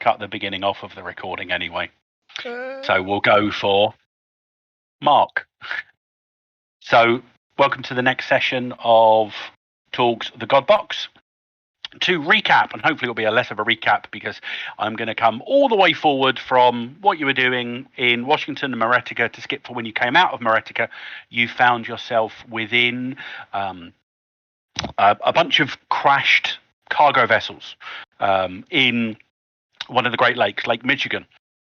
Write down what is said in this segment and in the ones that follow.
cut the beginning off of the recording anyway. So we'll go for Mark. So welcome to the next session of TORG's The Godbox. To recap, and hopefully it'll be a less of a recap because I'm going to come all the way forward from what you were doing in Washington and Maretica to skip for when you came out of Maretica. You found yourself within a bunch of crashed cargo vessels in one of the Great Lakes, Lake Michigan,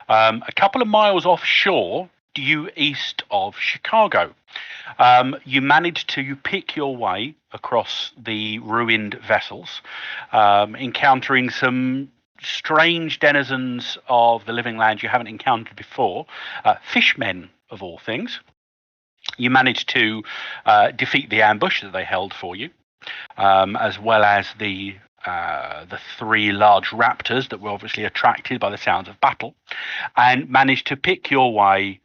a couple of miles offshore, due east of Chicago. You managed to pick your way across the ruined vessels, encountering some strange denizens of the living land you haven't encountered before, fishmen of all things. You managed to defeat the ambush that they held for you, as well as the three large raptors that were obviously attracted by the sounds of battle, and managed to pick your way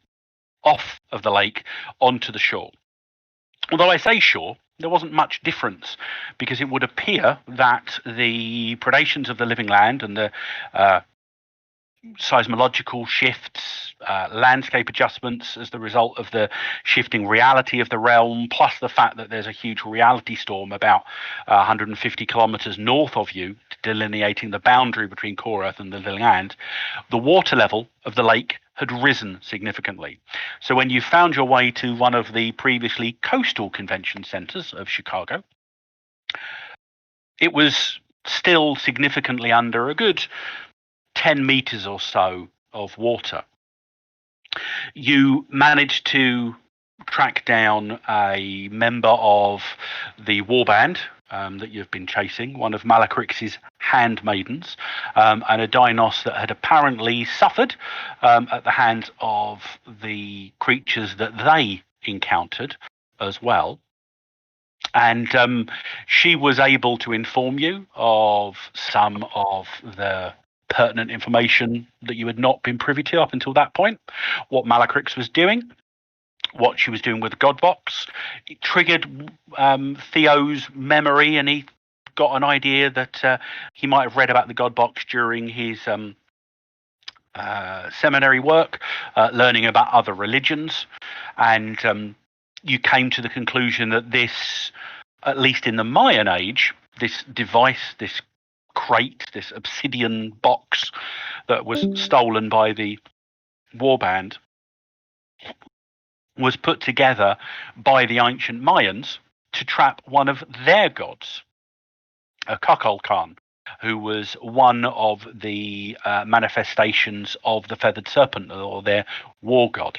off of the lake onto the shore. Although I say shore, there wasn't much difference, because it would appear that the predations of the living land and the seismological shifts, landscape adjustments as the result of the shifting reality of the realm, plus the fact that there's a huge reality storm about 150 kilometers north of you, delineating the boundary between core Earth and the living land, the water level of the lake had risen significantly. So when you found your way to one of the previously coastal convention centers of Chicago, it was still significantly under a good 10 meters or so of water. You managed to track down a member of the warband that you've been chasing, one of Malacrix's handmaidens, and a Dinos that had apparently suffered at the hands of the creatures that they encountered as well. And she was able to inform you of some of the pertinent information that you had not been privy to up until that point, what Malacrix was doing, what she was doing with the Godbox. It triggered Theo's memory, and he got an idea that he might have read about the Godbox during his seminary work, learning about other religions, and you came to the conclusion that this, at least in the Mayan age, this device, this crate, this obsidian box that was stolen by the warband, was put together by the ancient Mayans to trap one of their gods, a Kukulkan, who was one of the manifestations of the feathered serpent, or their war god.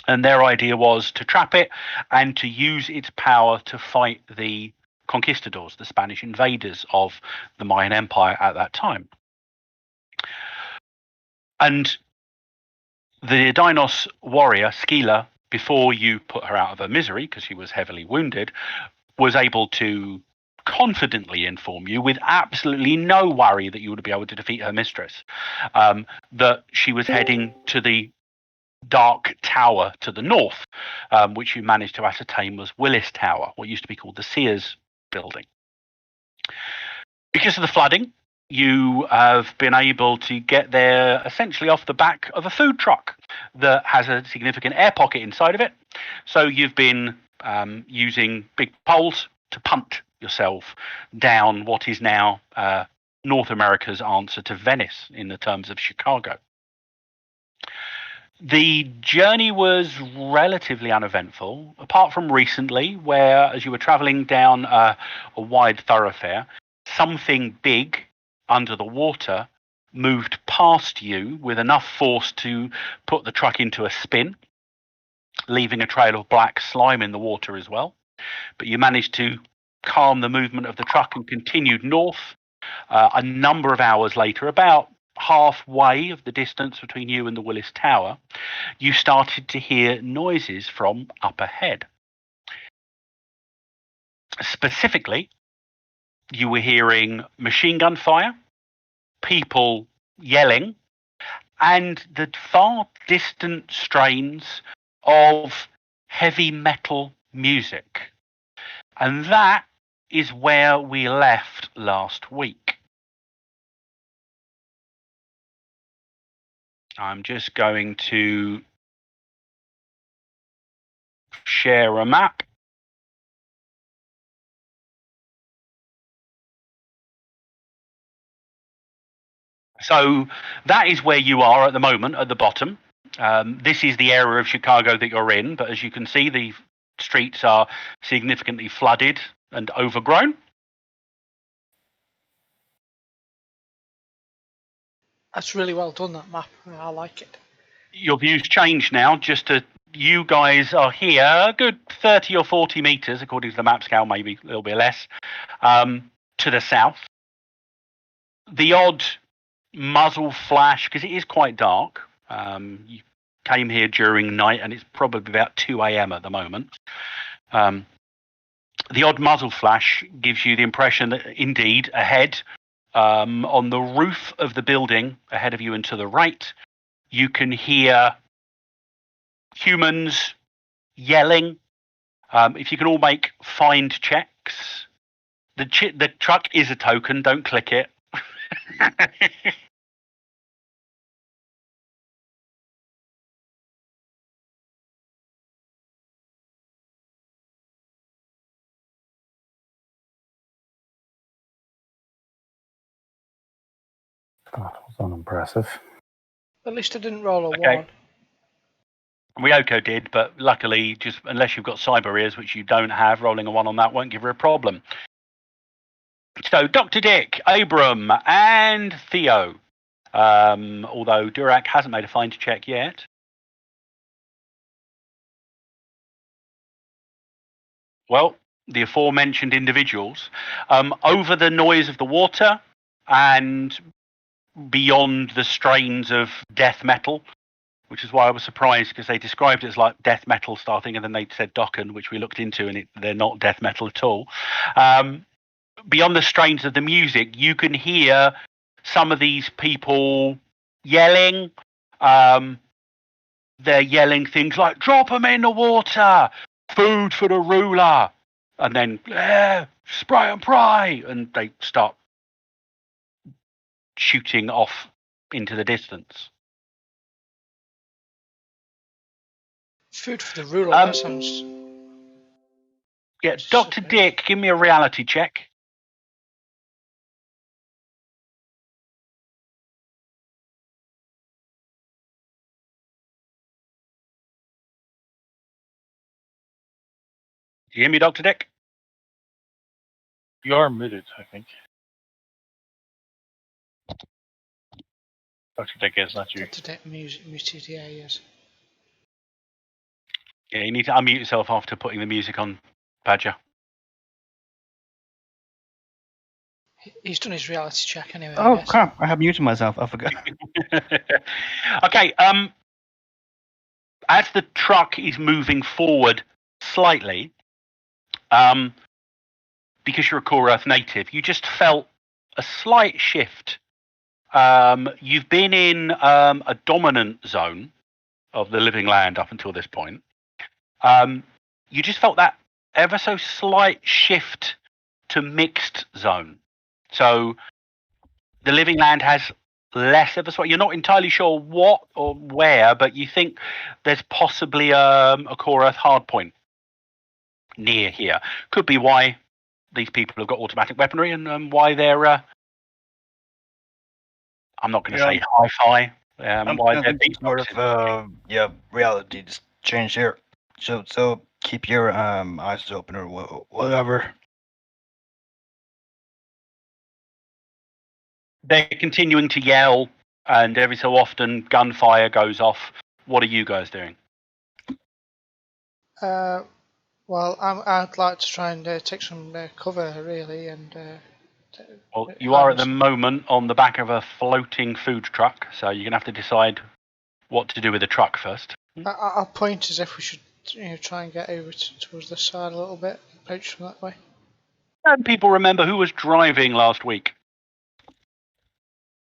And their idea was to trap it and to use its power to fight the conquistadors, the Spanish invaders of the Mayan Empire at that time. And the Dinos warrior, Skyla, before you put her out of her misery, because she was heavily wounded, was able to confidently inform you, with absolutely no worry that you would be able to defeat her mistress, that she was heading to the dark tower to the north, which you managed to ascertain was Willis Tower, what used to be called the Sears building. Because of the flooding, you have been able to get there essentially off the back of a food truck that has a significant air pocket inside of it. So you've been using big poles to punt yourself down what is now North America's answer to Venice in the terms of Chicago. The journey was relatively uneventful, apart from recently, where as you were traveling down a wide thoroughfare, something big under the water moved past you with enough force to put the truck into a spin, leaving a trail of black slime in the water as well. But you managed to calm the movement of the truck and continued north. A number of hours later, about halfway of the distance between you and the Willis Tower, you started to hear noises from up ahead. Specifically, you were hearing machine gun fire, people yelling, and the far distant strains of heavy metal music. And that is where we left last week. I'm just going to share a map. So that is where you are at the moment, at the bottom. This is the area of Chicago that you're in, but as you can see, the streets are significantly flooded and overgrown. That's really well done, that map. I like it. Your view's changed now. You guys are here, a good 30 or 40 meters, according to the map scale, maybe a little bit less, to the south. The odd muzzle flash, because it is quite dark. You came here during night, and it's probably about 2 a.m. at the moment. The odd muzzle flash gives you the impression that indeed ahead, on the roof of the building ahead of you and to the right, you can hear humans yelling. If you can all make find checks. The truck is a token, don't click it. That was unimpressive. At least I didn't roll a Okay. 1. Ryoko did, but luckily, just unless you've got cyber ears, which you don't have, rolling a 1 on that won't give her a problem. So Dr. Dick, Abram, and Theo. Although Durak hasn't made a find check yet. Well, the aforementioned individuals, over the noise of the water and beyond the strains of death metal, which is why I was surprised, because they described it as like death metal style thing, and then they said Dokken, which we looked into, and they're not death metal at all. Beyond the strains of the music, you can hear some of these people yelling. They're yelling things like, drop them in the water, food for the ruler, and then spray and pray, and they start shooting off into the distance. Food for the ruler, that sounds... Yeah, Dr. Dick, give me a reality check. Do you hear me, Dr. Dick? You are muted, I think. Dr. Dick is not you. Dr. Dick muted, yeah, yes. Yeah, you need to unmute yourself after putting the music on, Badger. He's done his reality check anyway. Oh crap! I have muted myself. I forgot. Okay. As the truck is moving forward slightly, because you're a Core Earth native, you just felt a slight shift. You've been in a dominant zone of the living land up until this point. You just felt that ever so slight shift to mixed zone. So the living land has less of a spot. You're not entirely sure what or where, but you think there's possibly a Core Earth hardpoint near here. Could be why these people have got automatic weaponry, and why they're I'm not going to say hi-fi. Why they're sort of reality just change here. So keep your eyes open or whatever. They're continuing to yell, and every so often gunfire goes off. What are you guys doing? Well, I'd like to try and take some cover, really, and... well, you are at the moment on the back of a floating food truck, so you're going to have to decide what to do with the truck first. I'll point as if we should try and get over towards the side a little bit, approach from that way. And people remember who was driving last week.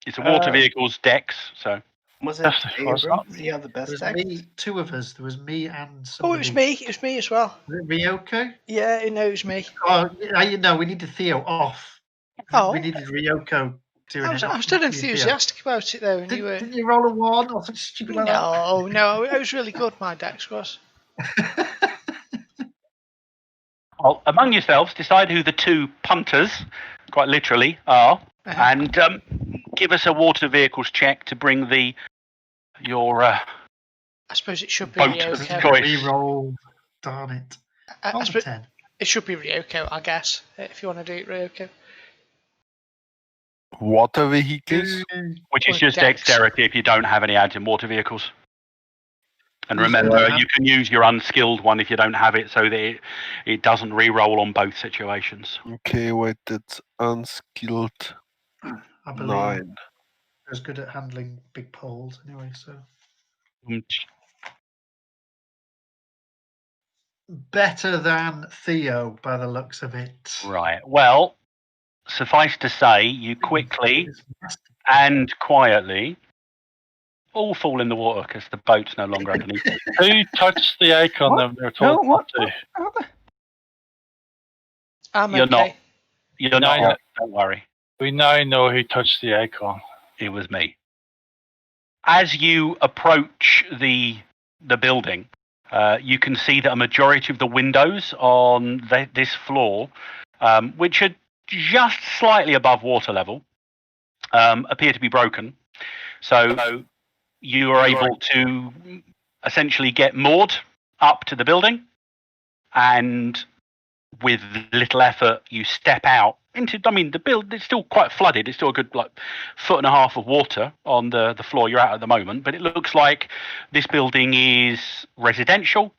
It's a water vehicle's Dex, so... Was it Abrams? He had the best There was me, 2 of us. There was me and somebody. Oh, it was me. It was me as well. Was it Ryoko? Yeah, it knows me. Oh, no, we needed Theo off. Oh. We needed Ryoko doing it. I'm still enthusiastic about it though, and you were. Didn't you roll a 1 or something stupid like that? No, it was really good. My dex was. Well, among yourselves, decide who the two punters, quite literally, are, and give us a water vehicles check to bring your I suppose it should be boat of Ryoko. choice. Reroll. Darn it. I Roll a suppose 10. it should be Ryoko, I guess, if you want to do it Ryoko. Water vehicles? Which is Or just dex. dexterity if you don't have any ads in water vehicles. And Yeah. remember, you can use your unskilled one if you don't have it, so that it doesn't re-roll on both situations. Okay, wait, that's unskilled. I believe 9. I was good at handling big poles anyway, so. Better than Theo by the looks of it. Right. Well, suffice to say, you quickly It's massive. and quietly all fall in the water because the boat's no longer underneath. Who touched the icon What? that they're No, told what? not to? How the- I'm You're okay. not. You're No, not. Don't worry. We now know who touched the icon. It was me. As you approach the building, you can see that a majority of the windows on this floor, which are just slightly above water level, appear to be broken. So you are able to essentially get moored up to the building, and with little effort, you step out into. I mean, the build it's still quite flooded. It's still a good foot and a half of water on the floor you're at the moment. But it looks like this building is residential,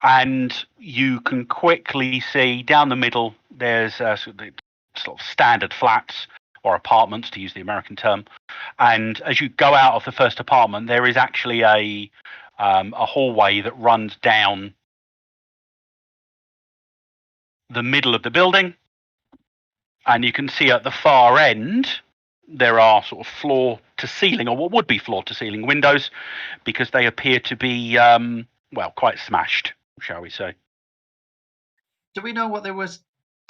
and you can quickly see down the middle. There's sort of standard flats or apartments, to use the American term. And as you go out of the first apartment, there is actually a hallway that runs down the middle of the building, and you can see at the far end there are sort of floor to ceiling, or what would be floor to ceiling windows, because they appear to be quite smashed, shall we say. Do we know what they were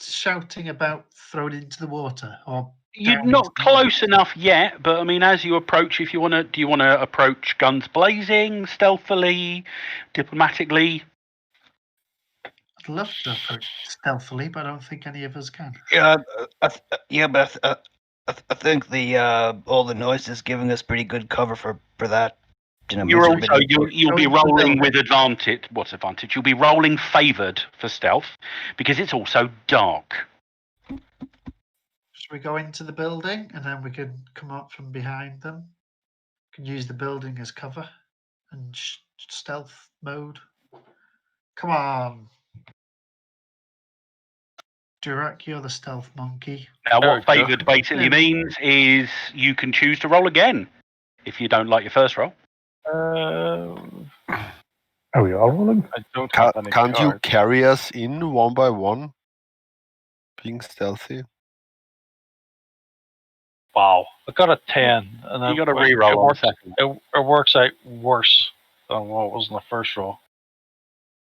shouting about thrown into the water? Or You're down not into the close enough yet, but I mean, as you approach, do you want to approach guns blazing, stealthily, diplomatically? I'd love to approach stealthily, but I don't think any of us can. Yeah, but I think the all the noise is giving us pretty good cover for that. You know, You're misery. also you'll be rolling with advantage. What's advantage? You'll be rolling favoured for stealth because it's also dark. Should we go into the building and then we can come up from behind them? We can use the building as cover and stealth mode. Come on. Durak, you're the stealth monkey. Now, There what we go. favoured basically means is you can choose to roll again if you don't like your first roll. Are we all rolling? I don't have any Can't you cards. carry us in one by one? Being stealthy. Wow, I got a 10. And You got to it re-roll on the works, second. it works out worse than what was in the first roll.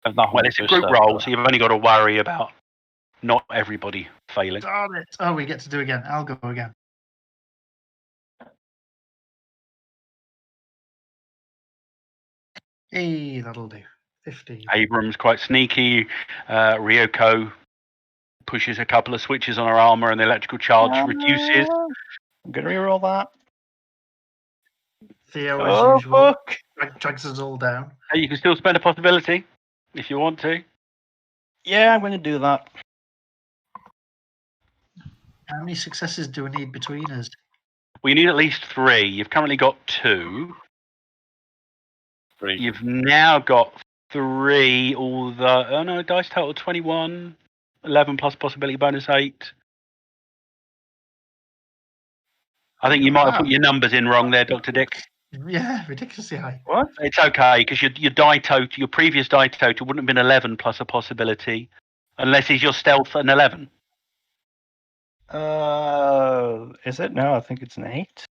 I've not Well, it's a group roll, so you've only got to worry about not everybody failing. Darn it. Oh, we get to do again. I'll go again. Hey, that'll do. 15. Abram's quite sneaky. Ryoko pushes a couple of switches on her armor, and the electrical charge reduces. I'm gonna reroll that. Theo, as usual, Fuck. drags us all down. Hey, you can still spend a possibility if you want to. Yeah, I'm gonna do that. How many successes do we need between us? We need at least 3. You've currently got 2. 3. You've now got 3. Although, dice total 21, 11 plus possibility bonus 8. I think you might have put your numbers in wrong there, Dr. Dick. Yeah, ridiculously high. What? It's okay because your die total, your previous die total wouldn't have been 11 plus a possibility, unless it's your stealth an 11. Is it? No, I think it's an 8.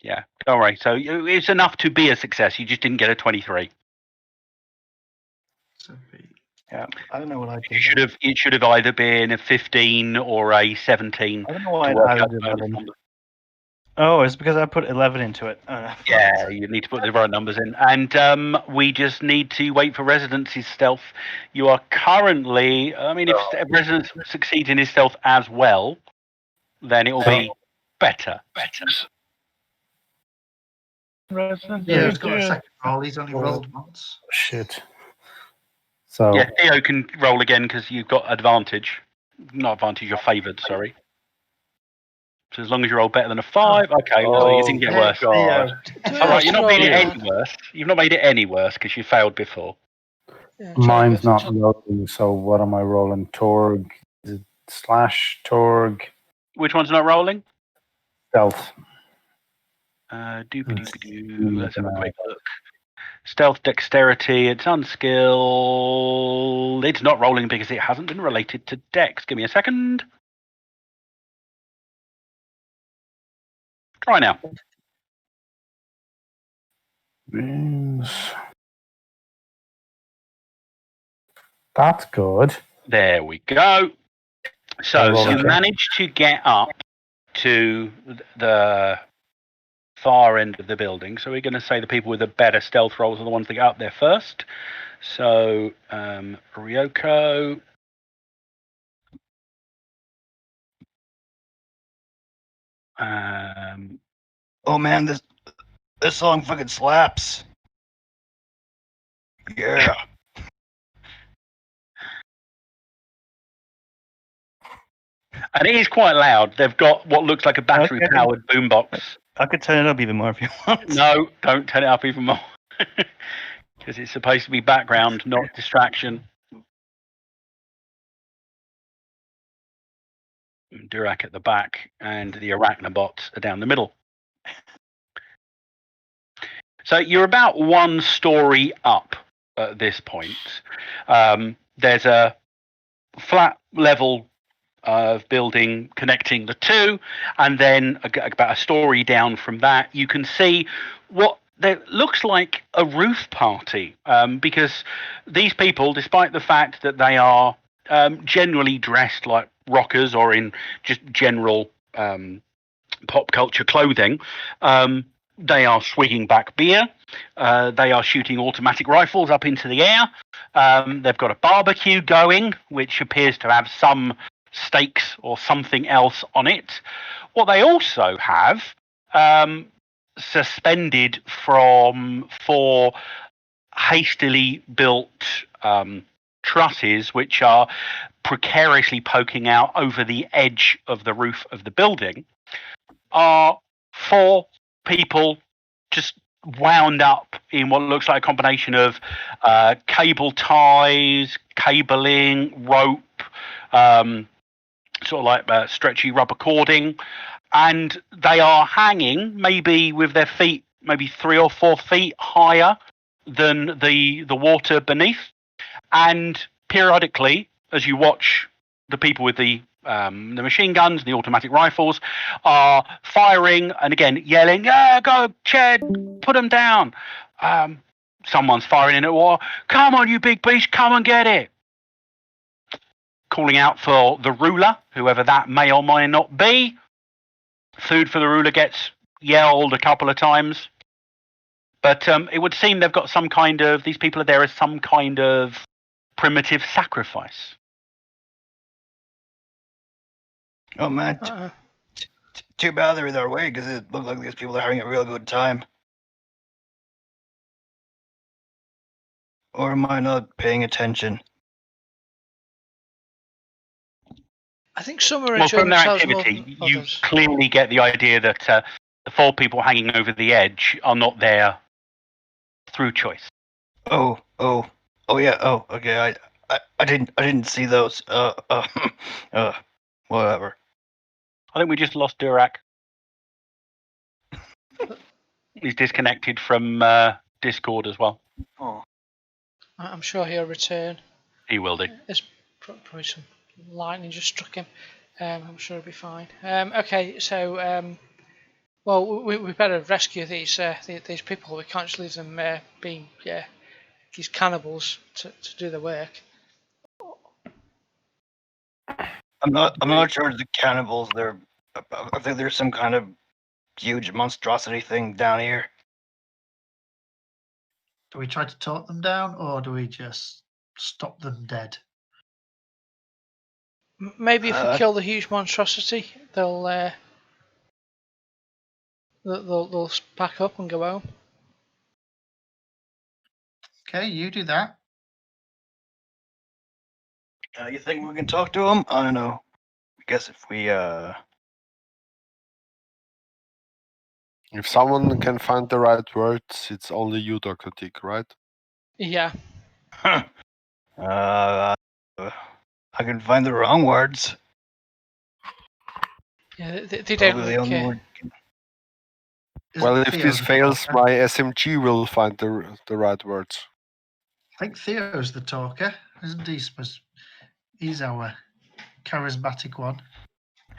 Yeah, don't worry. So it's enough to be a success. You just didn't get a 23. So Yeah, I don't know what I did. It should have either been a 15 or a 17. I don't know why to work I out did the bonus 11. number. Oh, it's because I put 11 into it. Yeah, you need to put the right numbers in. And we just need to wait for Resident's stealth. You are currently, I mean, if Resident succeeds in his stealth as well, then it will be better. Yeah, he's got a second roll. He's only rolled once. Shit. So Yeah, Theo can roll again because you've got advantage. Not advantage, you're favoured, sorry. So as long as you roll better than a 5, okay, so you didn't get worse. God. Do we All have right, to you're not roll made it again? any worse. You've not made it any worse because you failed before. Yeah, try Mine's again. not loading, so what am I rolling? TORG, is it / TORG, Which one's not rolling? stealth. Doopy-doopy-doo. Let's have a quick look. Stealth, dexterity, it's unskilled. It's not rolling because it hasn't been related to dex. Give me a second. Try now. That's good. There we go. So you managed to get up to the far end of the building. So we're going to say the people with the better stealth rolls are the ones that get up there first. So Ryoko. Oh man, this song fucking slaps. Yeah. And it is quite loud. They've got what looks like a battery-powered boombox. I could turn it up even more if you want. No, don't turn it up even more. Because it's supposed to be background, not distraction. Durak at the back, and the Arachnobots are down the middle. So you're about one story up at this point. There's a flat level of building connecting the two, and then about a story down from that, you can see what that looks like a roof party, because these people, despite the fact that they are generally dressed like rockers or in just general pop culture clothing, they are swigging back beer. They are shooting automatic rifles up into the air. They've got a barbecue going, which appears to have some steaks or something else on it. What they also have suspended from 4 hastily built trusses, which are precariously poking out over the edge of the roof of the building, are 4 people just wound up in what looks like a combination of cable ties, cabling, rope, sort of like stretchy rubber cording, and they are hanging maybe with their feet maybe 3 or 4 feet higher than the water beneath. And periodically, as you watch, the people with the machine guns, the automatic rifles, are firing and again yelling, "Yeah, go, Ched, put them down." Someone's firing in at war. "Come on, you big beast, come and get it!" Calling out for the ruler, whoever that may or may not be. Food for the ruler gets yelled a couple of times. But it would seem they've got some kind of, these people are there as some kind of primitive sacrifice. Oh man, too bad they're their way because it looked like these people are having a real good time. Or am I not paying attention? I think some are Well, enjoying from their themselves more activity, than you others. clearly get the idea that the 4 people hanging over the edge are not there through choice. Oh yeah. Oh, okay. I didn't see those. Whatever. I think we just lost Durak. He's disconnected from Discord as well. Oh. I'm sure he'll return. He will do. There's probably some lightning just struck him. I'm sure he'll be fine. Okay, so well, we better rescue these people. We can't just leave them being these cannibals to do the work. I'm not sure it's the cannibals. I think there's some kind of huge monstrosity thing down here. Do we try to talk them down, or do we just stop them dead? Maybe if we kill the huge monstrosity, they'll pack up and go home. Okay, you do that. You think we can talk to them? I don't know. I guess if we If someone can find the right words, it's only you, Dr. Tick, right? Yeah. I can find the wrong words. Yeah, they don't Probably the only look. word. Well, Isn't if Theo this the fails, talker? my SMG will find the right words. I think Theo's the talker, isn't he? He's our charismatic one.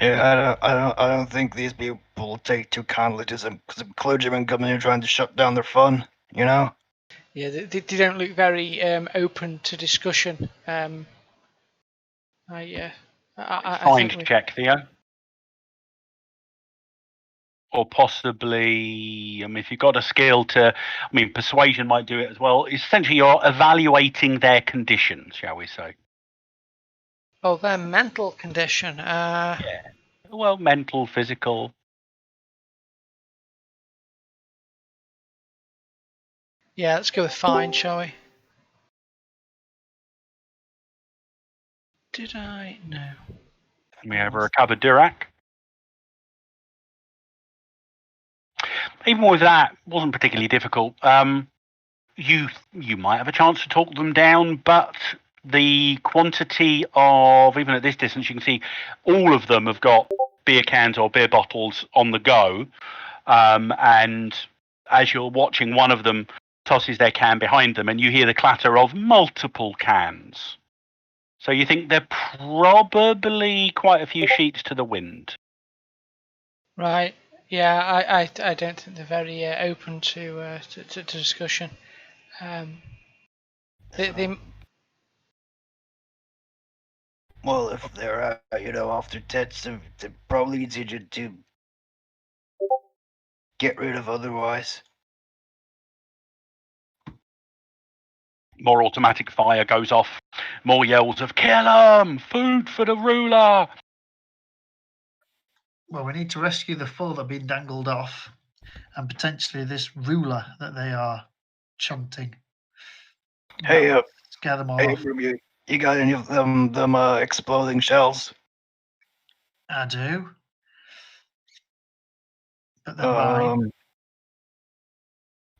Yeah, I don't think these people will take too kindly to some clergymen coming in trying to shut down their fun. You know. Yeah, they don't look very open to discussion. I Find think we. check, Theo. Or possibly, if you've got a skill persuasion might do it as well. Essentially, you're evaluating their condition, shall we say. Oh, their mental condition. Yeah. Well, mental, physical. Yeah, let's go with fine, shall we? Did I? No. We have a recovered Dirac. Even with that, wasn't particularly difficult. You might have a chance to talk them down, but the quantity of, even at this distance, you can see all of them have got beer cans or beer bottles on the go. And as you're watching, one of them tosses their can behind them, and you hear the clatter of multiple cans. So you think they're probably quite a few sheets to the wind. Right. Yeah, I don't think they're very open to discussion. They Well, if they're off their tits, they're probably easier to get rid of otherwise. More automatic fire goes off. More yells of "Kill 'em! Food for the ruler!" Well, we need to rescue the four that have been dangled off, and potentially this ruler that they are chanting. Hey, Scare them all hey, off. you got any of them exploding shells? I do. But they're mine.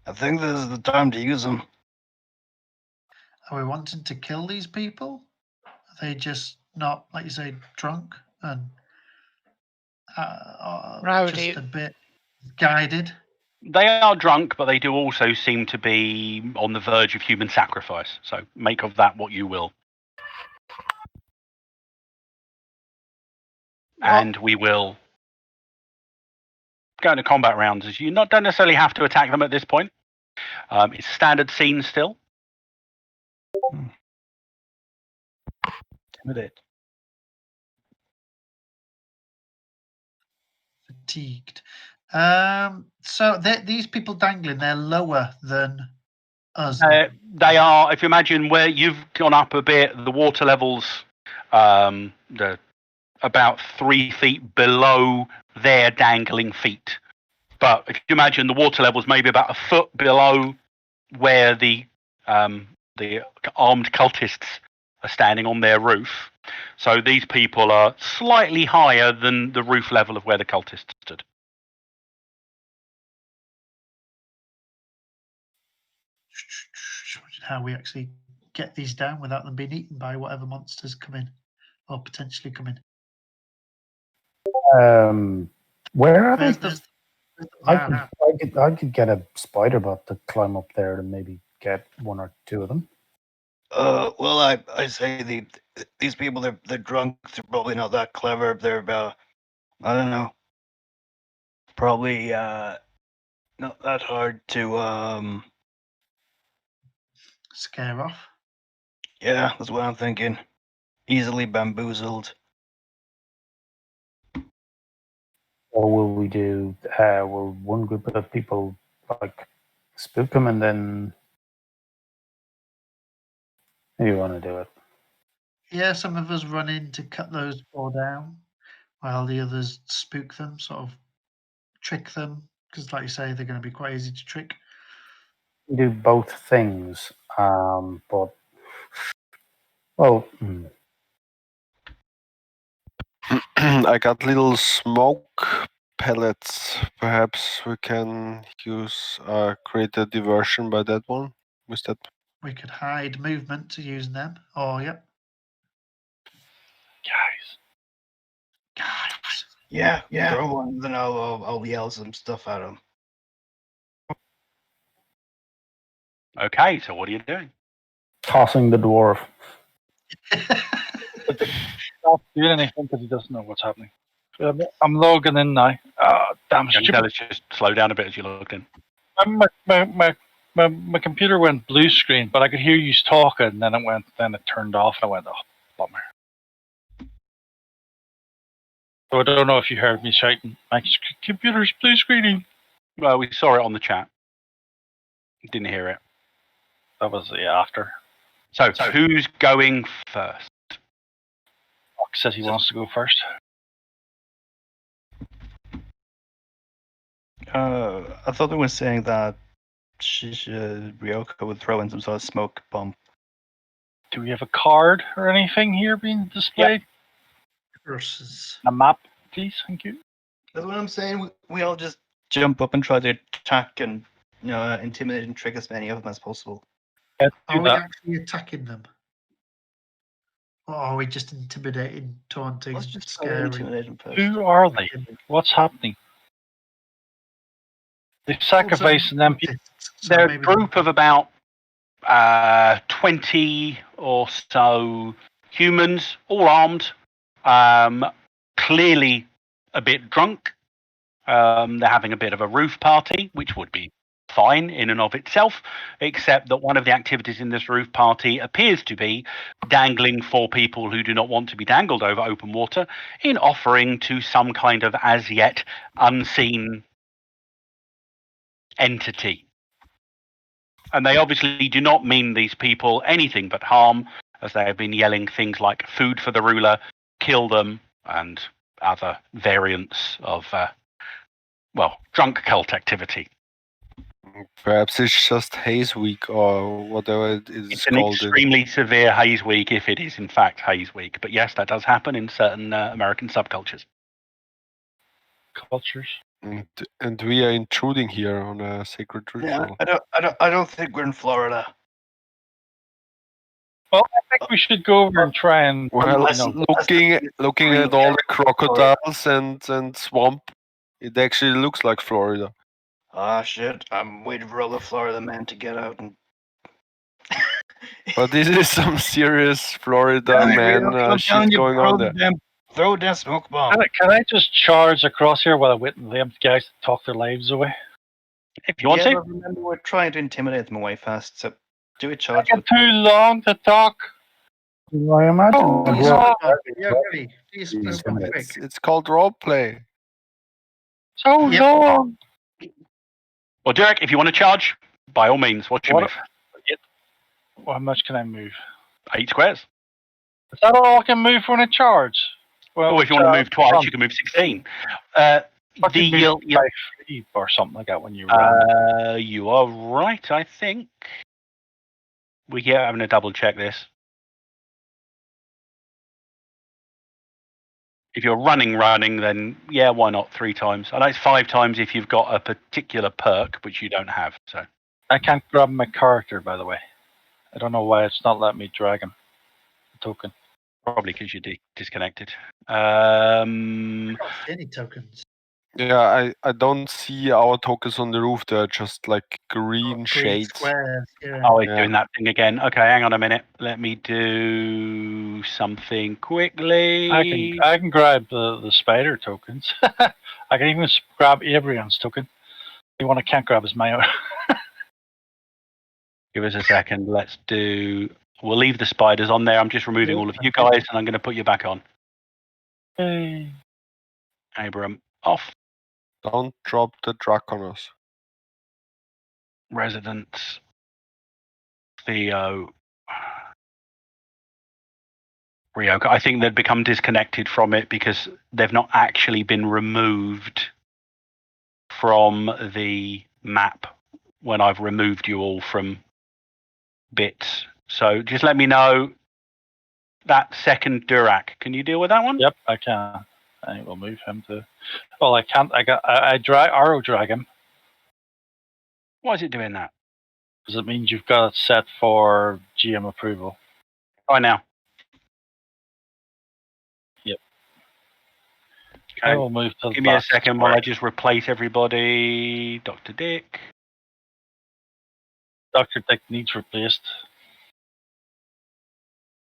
I think this is the time to use them. Are we wanting to kill these people? Are they just not, like you say, drunk and Rowdy. just a bit guided? They are drunk, but they do also seem to be on the verge of human sacrifice. So make of that what you will. And we will go into combat rounds. As you don't necessarily have to attack them at this point. It's standard scene still. Intimidate. Fatigued. So these people dangling, they're lower than us. They are, if you imagine where you've gone up a bit, the water levels, the about 3 feet below their dangling feet. But if you imagine the water levels maybe about a foot below where the armed cultists are standing on their roof. So these people are slightly higher than the roof level of where the cultists stood. How we actually get these down without them being eaten by whatever monsters come in or potentially come in. Where are they? There's the I could get a spider bot to climb up there and maybe get one or two of them. Well, I say these people they're drunk. They're probably not that clever. They're I don't know. Probably not that hard to scare off. Yeah, that's what I'm thinking. easily bamboozled. Or will we do? Will one group of people like spook them and then? How do you want to do it? Yeah, some of us run in to cut those four down, while the others spook them, sort of trick them, because, like you say, they're going to be quite easy to trick. We do both things, but well, I got little smoke pellets. Perhaps we can use create a diversion by that one. With that, We could hide movement to use them. Oh, yep. Guys. Yeah. Throw one, then I'll yell some stuff at him. Okay, so what are you doing? tossing the dwarf. Not doing anything because he doesn't know what's happening. I'm logging in now. Damn Young stupid. Dallas, just slow down a bit as you logged in. My computer went blue screen, but I could hear you talking, and then it turned off, and I went, oh, bummer. So I don't know if you heard me shouting, my computer's blue screening. Well, we saw it on the chat. Didn't hear it. That was after. So who's going first? Mark says he wants to go first. I thought they were saying that Ryoka would throw in some sort of smoke bomb. Do we have a card or anything here being displayed? Versus. A map, please, thank you. That's what I'm saying. We all just jump up and try to attack and intimidate and trick as many of them as possible. Let's Are do we that. actually attacking them? Or are we just intimidating, taunting, Let's just try to scaring? intimidate them first. Who are they? What's happening? They're sacrificing them people. So They're a maybe group of about 20 or so humans, all armed, clearly a bit drunk. They're having a bit of a roof party, which would be fine in and of itself, except that one of the activities in this roof party appears to be dangling for people who do not want to be dangled over open water in offering to some kind of as yet unseen entity. And they obviously do not mean these people anything but harm, as they have been yelling things like food for the ruler, kill them, and other variants of, drunk cult activity. perhaps it's just Haze Week or whatever it is It's an called. extremely severe haze week if it is in fact haze week. But yes, that does happen in certain American subcultures. Cultures. And we are intruding here on a sacred ritual. I don't think we're in Florida. Well, I think we should go over and try and. Well, looking at all the crocodiles and swamp, it actually looks like Florida. Ah, shit. I'm waiting for all the Florida men to get out and... But this is some serious Florida shit going on there. Throw that smoke bomb. Can I just charge across here while I wait for them guys to talk their lives away? If you want to. But remember, we're trying to intimidate them away fast, so do a charge. Taking too long to talk. I imagine. Oh, the he's dwarf- on. Yeah, ready. Please move on quick. It's called roleplay. So Yep. long. Well, Derek, if you want to charge, by all means, what's your move? Well, how much can I move? 8 squares. Is that all I can move when I charge? Well, Or if you want to move twice, you can move 16. Move by 3 or something like that when you run. You are right, I think. We're having to double check this. If you're running, then yeah, why not 3 times? I know it's 5 times if you've got a particular perk, which you don't have. So I can't grab my character, by the way. I don't know why it's not letting me drag him. The token. probably because you're disconnected. I don't see any tokens. Yeah, I don't see our tokens on the roof. They're just like green Green shades. squares. Yeah. Oh, he's Yeah. doing that thing again. Okay, hang on a minute. Let me do something quickly. I can grab the spider tokens. I can even grab Abrion's token. The one I can't grab is my own. Give us a second. Let's do We'll leave the spiders on there. I'm just removing all of you guys, and I'm going to put you back on. Hey. Abram, off. Don't drop the truck on us. Residents. Theo. Ryoko. I think they've become disconnected from it because they've not actually been removed from the map when I've removed you all from bits. So just let me know that second Durac. Can you deal with that one? Yep, I can. I will move him to. Well, I can't. I drag arrow drag him Why is it doing that? because it means you've got it set for GM approval. Right now. Yep. Okay. I will move to. Give me a second while I just replace everybody. Dr. Dick. Dr. Dick needs replaced.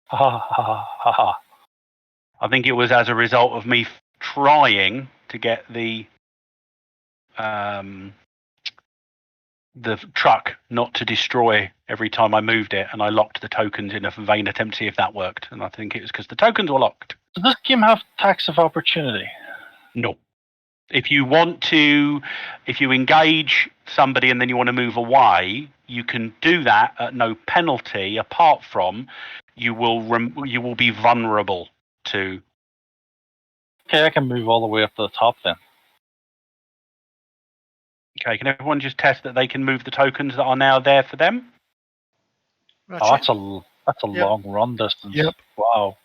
Ha ha ha ha ha. I think it was as a result of me trying to get the truck not to destroy every time I moved it, and I locked the tokens in a vain attempt to see if that worked. And I think it was because the tokens were locked. Does this game have tax of opportunity? No. If you engage somebody and then you want to move away, you can do that at no penalty, apart from you will be vulnerable to. Okay, I can move all the way up to the top then. Okay, can everyone just test that they can move the tokens that are now there for them? Roger. Oh, that's a long run distance. Yep. Wow.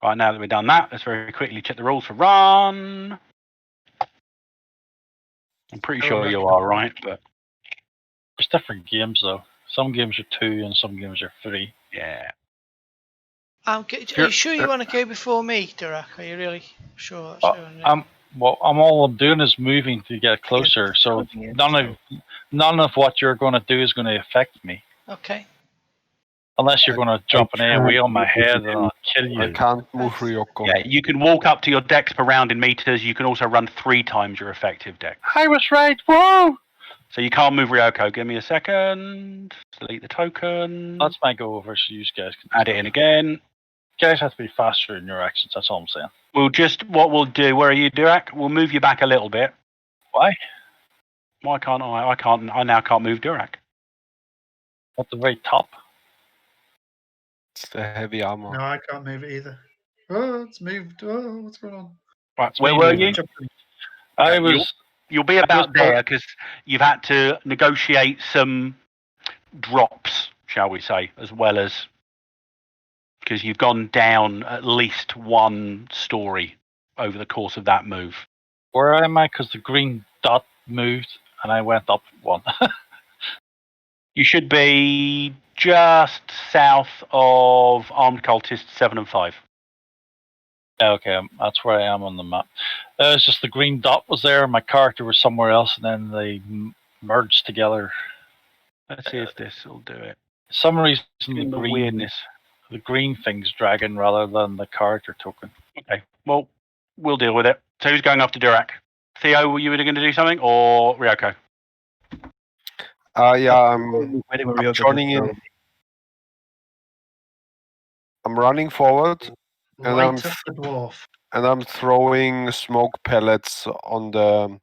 Right, now that we've done that, let's very quickly check the rules for run. I'm pretty sure you are right, but There's different games though. Some games are 2 and some games are 3. yeah. Are you sure you want to go before me, Durac? Are you really sure? All I'm doing is moving to get closer, so none of what you're going to do is going to affect me. Okay. Unless you're going to drop an AoE on my head and I'll kill you. I can't move Ryoko. Yeah, you can walk up to your dex per round in meters. You can also run 3 times your effective dex. I was right. Whoa! So you can't move Ryoko. Give me a second. Delete the token. That's my go over, so you guys can Add it in again. You guys have to be faster in your actions. That's all I'm saying. What we'll do. Where are you, Durac? We'll move you back a little bit. Why? Why can't I? I now can't move Durac. At the very top. It's the heavy armor. No, I can't move it either. Oh, it's moved. Oh, what's going on? Right, where were you? I was. You'll be about there because you've had to negotiate some drops, shall we say, as well as because you've gone down at least 1 story over the course of that move. Where am I? Because the green dot moved and I went up 1. You should be just south of Armed Cultists 7 and 5. Okay, that's where I am on the map. It's just the green dot was there, my character was somewhere else, and then they merged together. Let's see if this will do it. For some reason, the green thing's dragging rather than the character token. Okay, well, we'll deal with it. So who's going after Durac? Theo, were you either going to do something, or Ryoko? Yeah, I'm joining in. I'm running forward, and Light up the dwarf. And I'm throwing smoke pellets on the,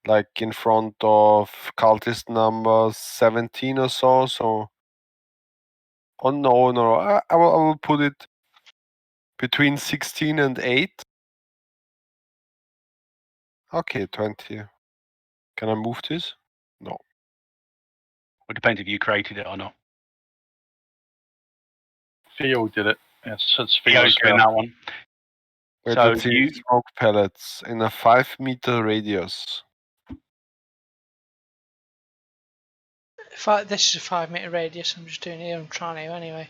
like, in front of cultist number 17 or so. So, oh no, I will put it between 16 and 8. Okay, 20. Can I move this? No. It depends if you created it or not. Theo did it. It's Theo's doing that one. Wait, So let's see, smoke pellets in a 5-meter radius. This is a 5-meter radius. I'm just doing it here. I'm trying to anyway.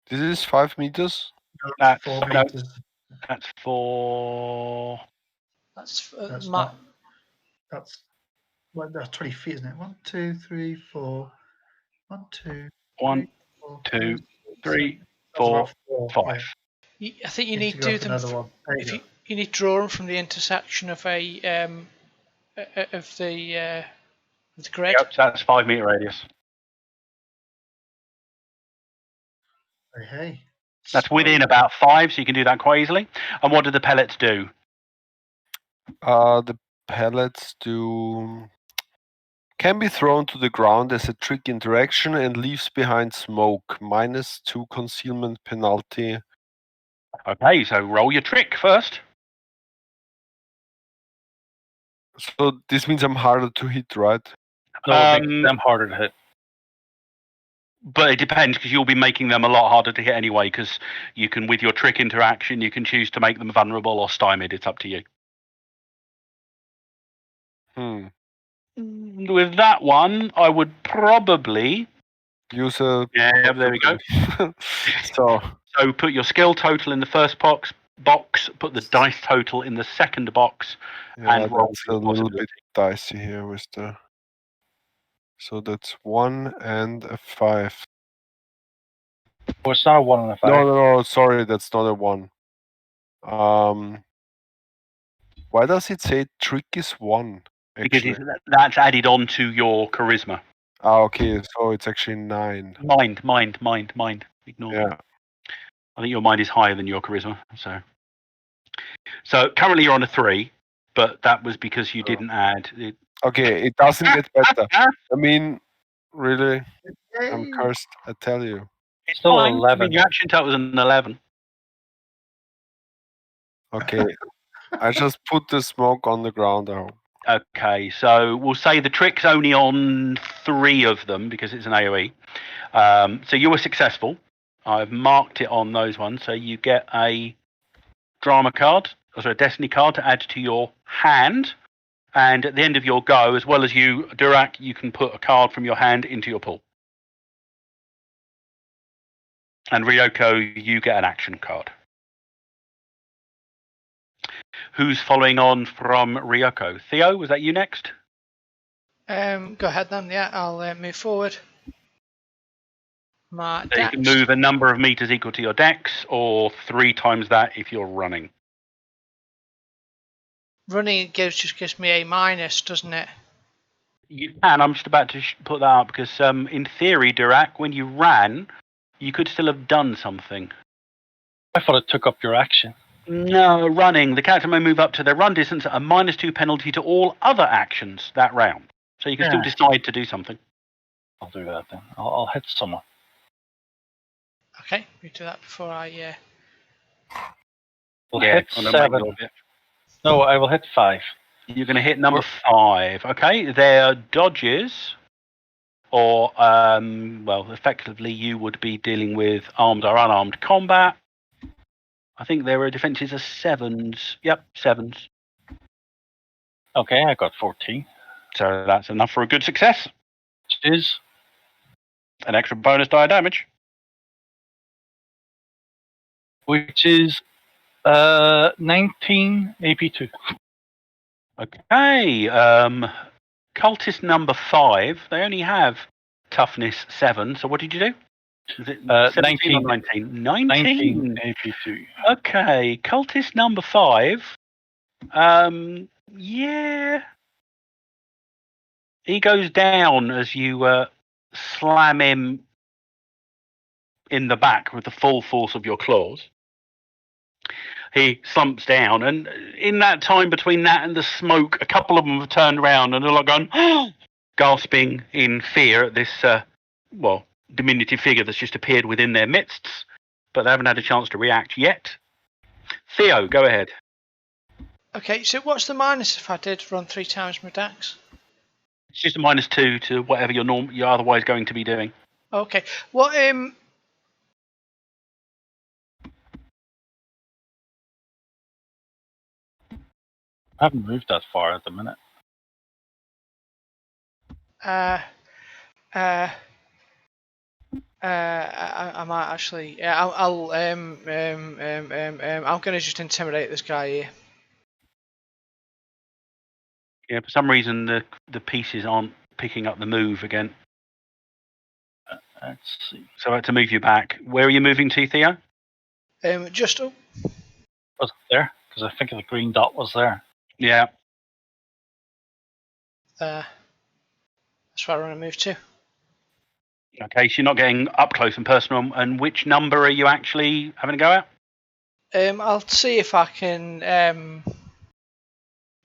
This is 5 meters? That's 4 meters. That's 4. That's That's that's 20 feet, isn't it? 1, 2, 3, 4. 1, 2, 1, 2, 3, 4, 5. I think you need to do them. You need to draw them from the intersection of the with grid. Yep, so that's 5 meter radius. Hey. That's within about 5, so you can do that quite easily. And what do the pellets do? The pellets can be thrown to the ground as a trick interaction and leaves behind smoke. -2 concealment penalty. Okay, so roll your trick first. So this means I'm harder to hit, right? No, it makes them harder to hit. But it depends, because you'll be making them a lot harder to hit anyway, because you can, with your trick interaction, you can choose to make them vulnerable or stymied. It's up to you. With that one, I would probably use a... Yeah, there we go. So put your skill total in the first box, put the dice total in the second box, yeah, and roll that's for a your little possibility. bit dicey here with the... So that's 1 and a 5. Oh, it's not a 1 and a 5. No, sorry, that's not a 1. Why does it say trick is 1? Actually? Because that's added on to your charisma. Okay, so it's actually 9. Mind. Ignore me. Yeah. I think your mind is higher than your charisma. So currently you're on a 3, but that was because you didn't add it. Okay, it doesn't get better. I mean, really, I'm cursed, I tell you. It's Still fine. 11. I mean, your action total was an 11. Okay, I just put the smoke on the ground. Okay, so we'll say the trick's only on 3 of them because it's an AoE. So you were successful. I've marked it on those ones. So you get a drama card, a destiny card to add to your hand. And at the end of your go, as well as you, Durak, you can put a card from your hand into your pool. And Ryoko, you get an action card. Who's following on from Ryoko? Theo, was that you next? Go ahead then. Yeah, I'll move forward. My So you can move a number of meters equal to your dex, or 3 times that if you're running. Running just gives me a minus, doesn't it? You can. I'm just about to put that up because, in theory, Durak, when you ran, you could still have done something. I thought it took up your action. No, running. The character may move up to their run distance at a -2 penalty to all other actions that round. So you can still decide to do something. I'll do that then. I'll hit someone. Okay, we do that before I. We'll hit 7. No, I will hit 5. You're going to hit number 5. Okay, they're dodges, or well, effectively you would be dealing with armed or unarmed combat. I think there are defenses of 7s. Yep, 7s. Okay, I got 14. So that's enough for a good success. It is. An extra bonus die damage. Which is 19 AP2. Okay. Cultist number 5. They only have toughness 7. So what did you do? Was it 17 or 19? 19 AP2. Okay. Cultist number 5. Yeah. He goes down as you slam him in the back with the full force of your claws. He slumps down, and in that time between that and the smoke, a couple of them have turned around and they're like going, gasping in fear at this, diminutive figure that's just appeared within their midst, but they haven't had a chance to react yet. Theo, go ahead. Okay, so what's the minus if I did run 3 times my dex? It's just a -2 to whatever you're otherwise going to be doing. Okay, what I haven't moved that far at the minute. I might actually. Yeah, I'm gonna just intimidate this guy here. Yeah, for some reason the pieces aren't picking up the move again. Let's see. So I had to move you back. Where are you moving to, Theo? Just Was it there? Because I think the green dot was there. Yeah. there. That's where I want to move to. Okay, so you're not getting up close and personal. And which number are you actually having a go at? I'll see if I can.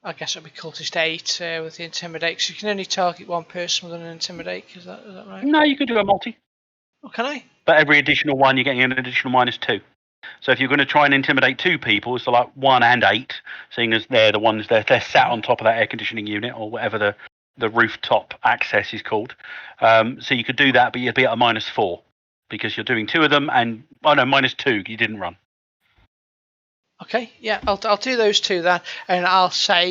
I guess it'll be cultist 8 with the intimidate. Because you can only target one person with an intimidate. Is that right? No, you could do a multi. Oh, can I? But every additional one, you're getting an additional -2. So if you're going to try and intimidate 2 people, so like 1 and 8, seeing as they're the ones they're sat on top of that air conditioning unit or whatever the rooftop access is called. So you could do that, but you'd be at a -4 because you're doing 2 of them, and -2. You didn't run. Okay, yeah, I'll do those 2 then, and I'll say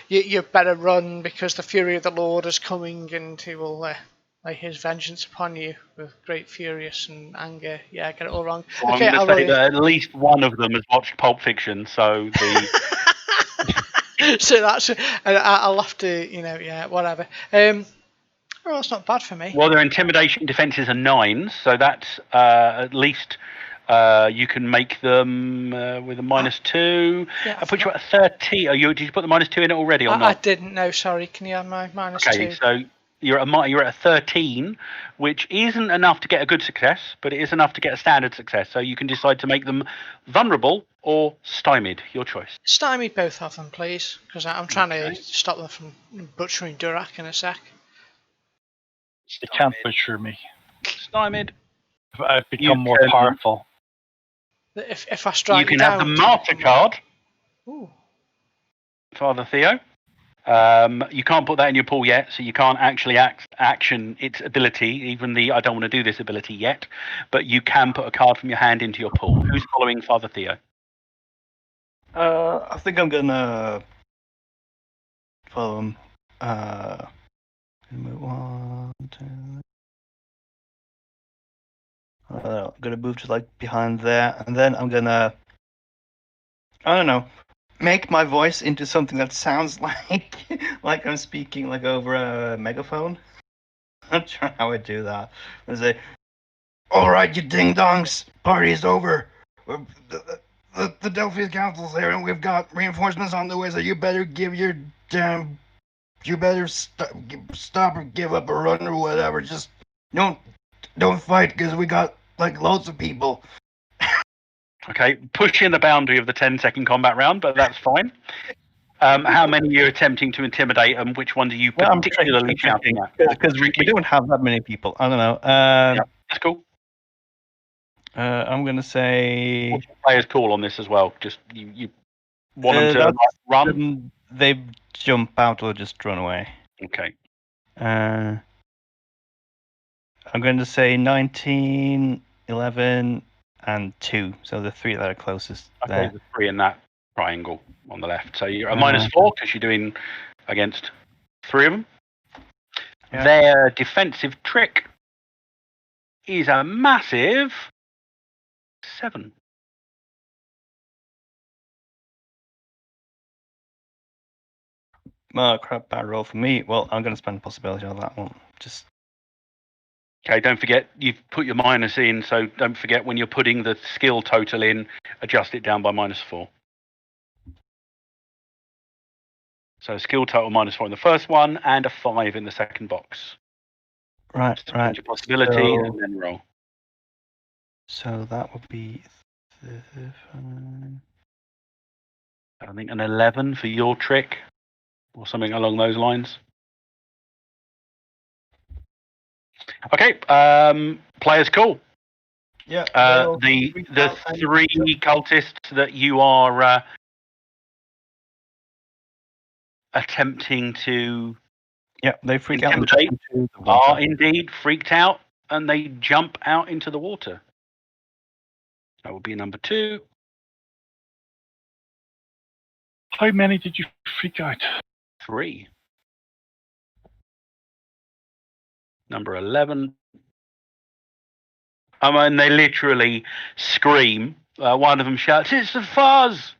you better run because the fury of the Lord is coming, and he will lay his vengeance upon you with great furious and anger. Yeah, I get it all wrong. Well, Okay, I'm I'll going to say roll that at least one of them has watched Pulp Fiction, so the so that's I'll have to whatever. Well, that's not bad for me. well, their intimidation defenses are 9s, so that's at least you can make them with a -2. Yeah, I put you at 30. Did you put the -2 in it already or I not? didn't know. Sorry, can you have my -2? Okay, so you're at a 13, which isn't enough to get a good success, but it is enough to get a standard success. So you can decide to make them vulnerable or stymied. Your choice. Stymie both of them, please, because I'm trying Okay. to stop them from butchering Durak in a sec. They can't butcher me. Stymied. I've become more can- powerful. If I strike You can down, have the martyr card, Ooh. Father Theo. You can't put that in your pool yet, so you can't actually action its ability, even the I don't want to do this ability yet, but you can put a card from your hand into your pool. Who's following Father Theo? I think I'm gonna follow him. Move 1, 2. I'm gonna move to like behind there, and then I'm gonna, I don't know, make my voice into something that sounds like I'm speaking like over a megaphone. I'm trying how I do that. I say, "All right, you ding dongs, party's over. The Delphi Council's here, and we've got reinforcements on the way. So you better give your damn, you better stop or give up or run or whatever. Just don't fight because we got like loads of people." Okay, pushing the boundary of the 10-second combat round, but that's fine. How many are you attempting to intimidate, and which one do you particularly shouting at? Because we don't have that many people. I don't know. That's cool. I'm gonna say Players call on this as well. Just you want them to that's run. They jump out or just run away. Okay. I'm going to say 19, 11, and 2. So the 3 that are closest. Okay, There. the 3 in that triangle on the left. So you're a -4 because you're doing against 3 of them. Yeah. Their defensive trick is a massive 7. Oh crap! Bad roll for me. Well, I'm going to spend a possibility on that one. Just Okay, don't forget you've put your minus in, so don't forget when you're putting the skill total in, adjust it down by -4. So skill total -4 in the first one and a 5 in the second box. right. Your possibility and then roll. So that would be. I think an 11 for your trick or something along those lines. Okay, players call. Yeah. The 3 cultists that you are attempting to Yeah, they freak out. intimidate are indeed freaked out, and they jump out into the water. That would be number 2. How many did you freak out? 3. Number 11. I mean, they literally scream. One of them shouts, "It's the fuzz!"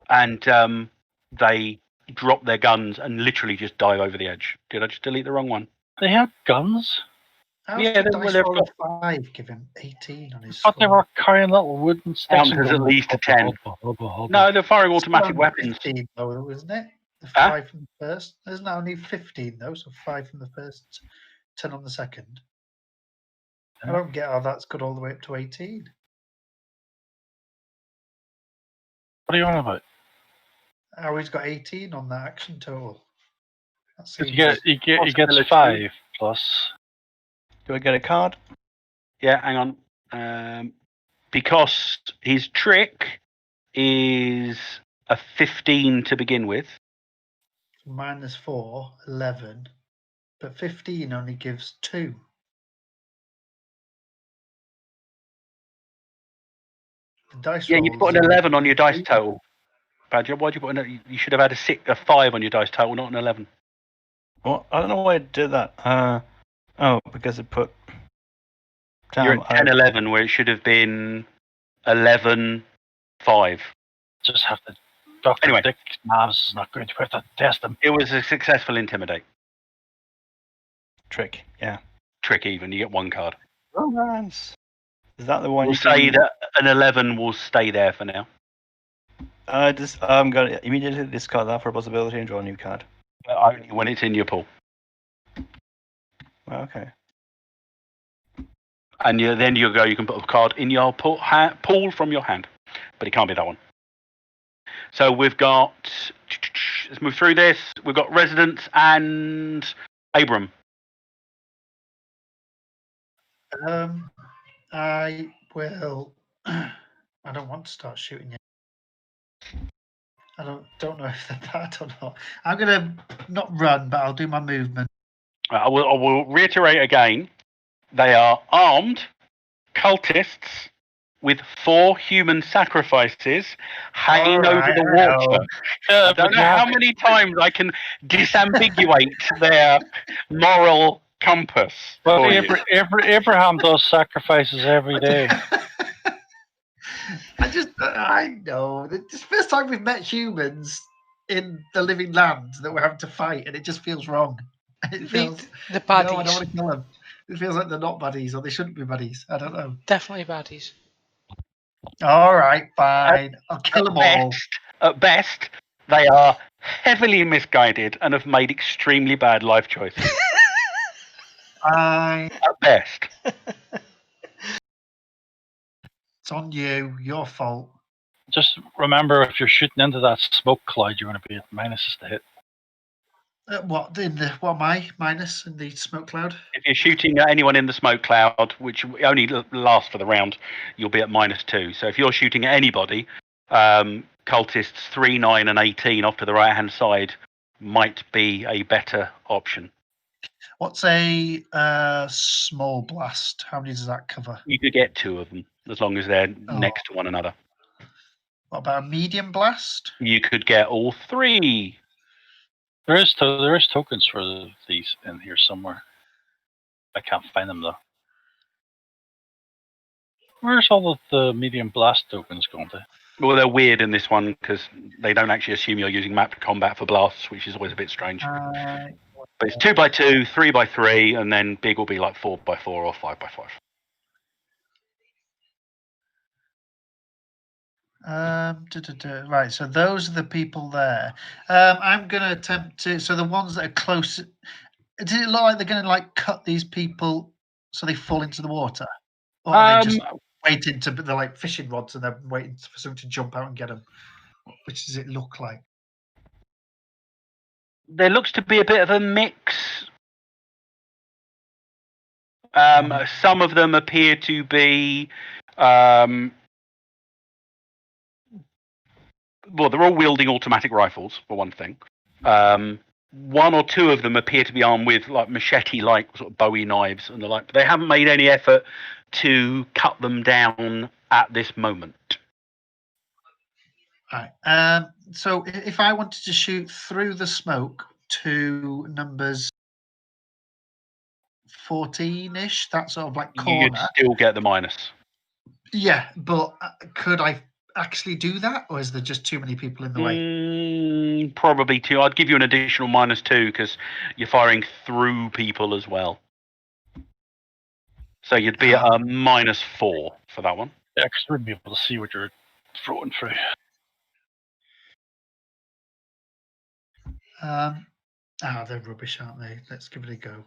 And they drop their guns and literally just dive over the edge. Did I just delete the wrong one? They had guns. How's Yeah, the they've dice got- roll of 5 give him 18 on his I thought they score? were carrying little wooden sticks. Count as at least a 10. No, they're firing automatic Still weapons. 15 though, isn't it? The Huh? 5 from the first. Isn't that only 15 though? So 5 from the first, 10 on the second. I don't get how that's got all the way up to 18. What are you on about? How he's got 18 on that action total. That Because seems... he gets Possibility. 5 plus. Do I get a card? Yeah, hang on. Because his trick is a 15 to begin with. -4, 11. But 15 only gives 2. The dice Yeah, you rolls put an are 11 on your dice 18. total. Badger, why'd you put you should have had a 5 on your dice total, not an 11. Well, I don't know why I did that. Oh, because it put. You're Damn, at 10, 11, where it should have been 11, 5. Just have to. Dr. Anyway. Dick Mavs is not going to have to test him. It was a successful intimidate. trick. Yeah. Trick even, you get 1 card. Romance. Is that the one We'll you can... say that an 11 will stay there for now. I'm gonna immediately discard that for a possibility and draw a new card. But only when it's in your pool. Okay. And then you can put a card in your pool from your hand. But it can't be that one. So we've got... Let's move through this. We've got Residents and Abram. I will... I don't want to start shooting yet. I don't know if they're bad or not. I'm going to not run, but I'll do my movement. I will reiterate again. They are armed cultists with 4 human sacrifices hanging over the water. I don't know how many times I can disambiguate their moral compass. Well, for you. Abraham does sacrifices every day. I know. It's the first time we've met humans in the living land that we're having to fight, and it just feels wrong. It feels The baddies. No, I don't want to kill them. It feels like they're not buddies, or they shouldn't be buddies. I don't know. Definitely baddies. All right, fine. I'll kill them all. At best, they are heavily misguided and have made extremely bad life choices. Fine. At best. It's on you. Your fault. Just remember, if you're shooting into that smoke cloud, you're going to be at minuses to hit. What am I minus in the smoke cloud? If you're shooting at anyone in the smoke cloud, which only lasts for the round, you'll be at -2. So if you're shooting at anybody, cultists 3, 9, and 18 off to the right-hand side might be a better option. What's a small blast? How many does that cover? You could get 2 of them as long as they're next to one another. What about a medium blast? You could get all 3. There is tokens for these in here somewhere. I can't find them though. Where's all of the medium blast tokens going to? Well, they're weird in this one because they don't actually assume you're using map combat for blasts, which is always a bit strange. But it's 2x2, 3x3, and then big will be like 4x4 or 5x5. Right, so those are the people there. I'm going to attempt to. So the ones that are close. Does it look like they're going to cut these people so they fall into the water, or are they just waiting to? They're like fishing rods and they're waiting for someone to jump out and get them. Which does it look like? There looks to be a bit of a mix. Some of them appear to be. Well, they're all wielding automatic rifles, for one thing. 1 or 2 of them appear to be armed with machete-like sort of Bowie knives and the like. But they haven't made any effort to cut them down at this moment. Right. So if I wanted to shoot through the smoke to numbers 14-ish, that sort of corner. You'd still get the minus. Yeah, but could I actually do that, or is there just too many people in the way? Probably 2. I'd give you an additional -2 because you're firing through people as well. So you'd be at a -4 for that one. Yeah, because you wouldn't be able to see what you're throwing through. They're rubbish, aren't they? Let's give it a go.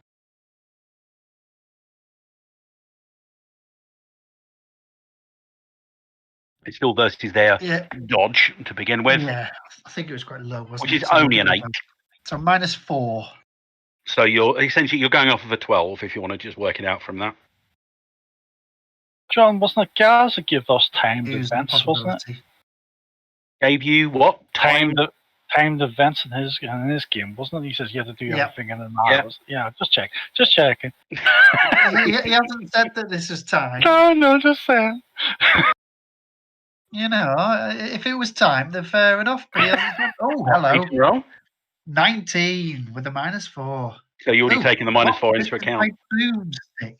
It's still versus their Yeah, dodge to begin with, yeah. I think it was quite low, wasn't which it? is So we'll only give an it a 8. go. So -4. So you're essentially going off of a 12 if you want to just work it out from that. John, wasn't it Gaz that gave us timed Use the events, wasn't it? possibility. Gave you what? Timed events in his game, wasn't it? He says you have to do Yeah. everything in an Yeah. hour. Yeah, just checking. he hasn't said that this is time. No, just saying. You know, if it was time, then fair enough. But he hasn't said. Oh, hello. Decent roll. 19 with a -4. So you're already Oh, taking the -4 this into is account. my boomstick.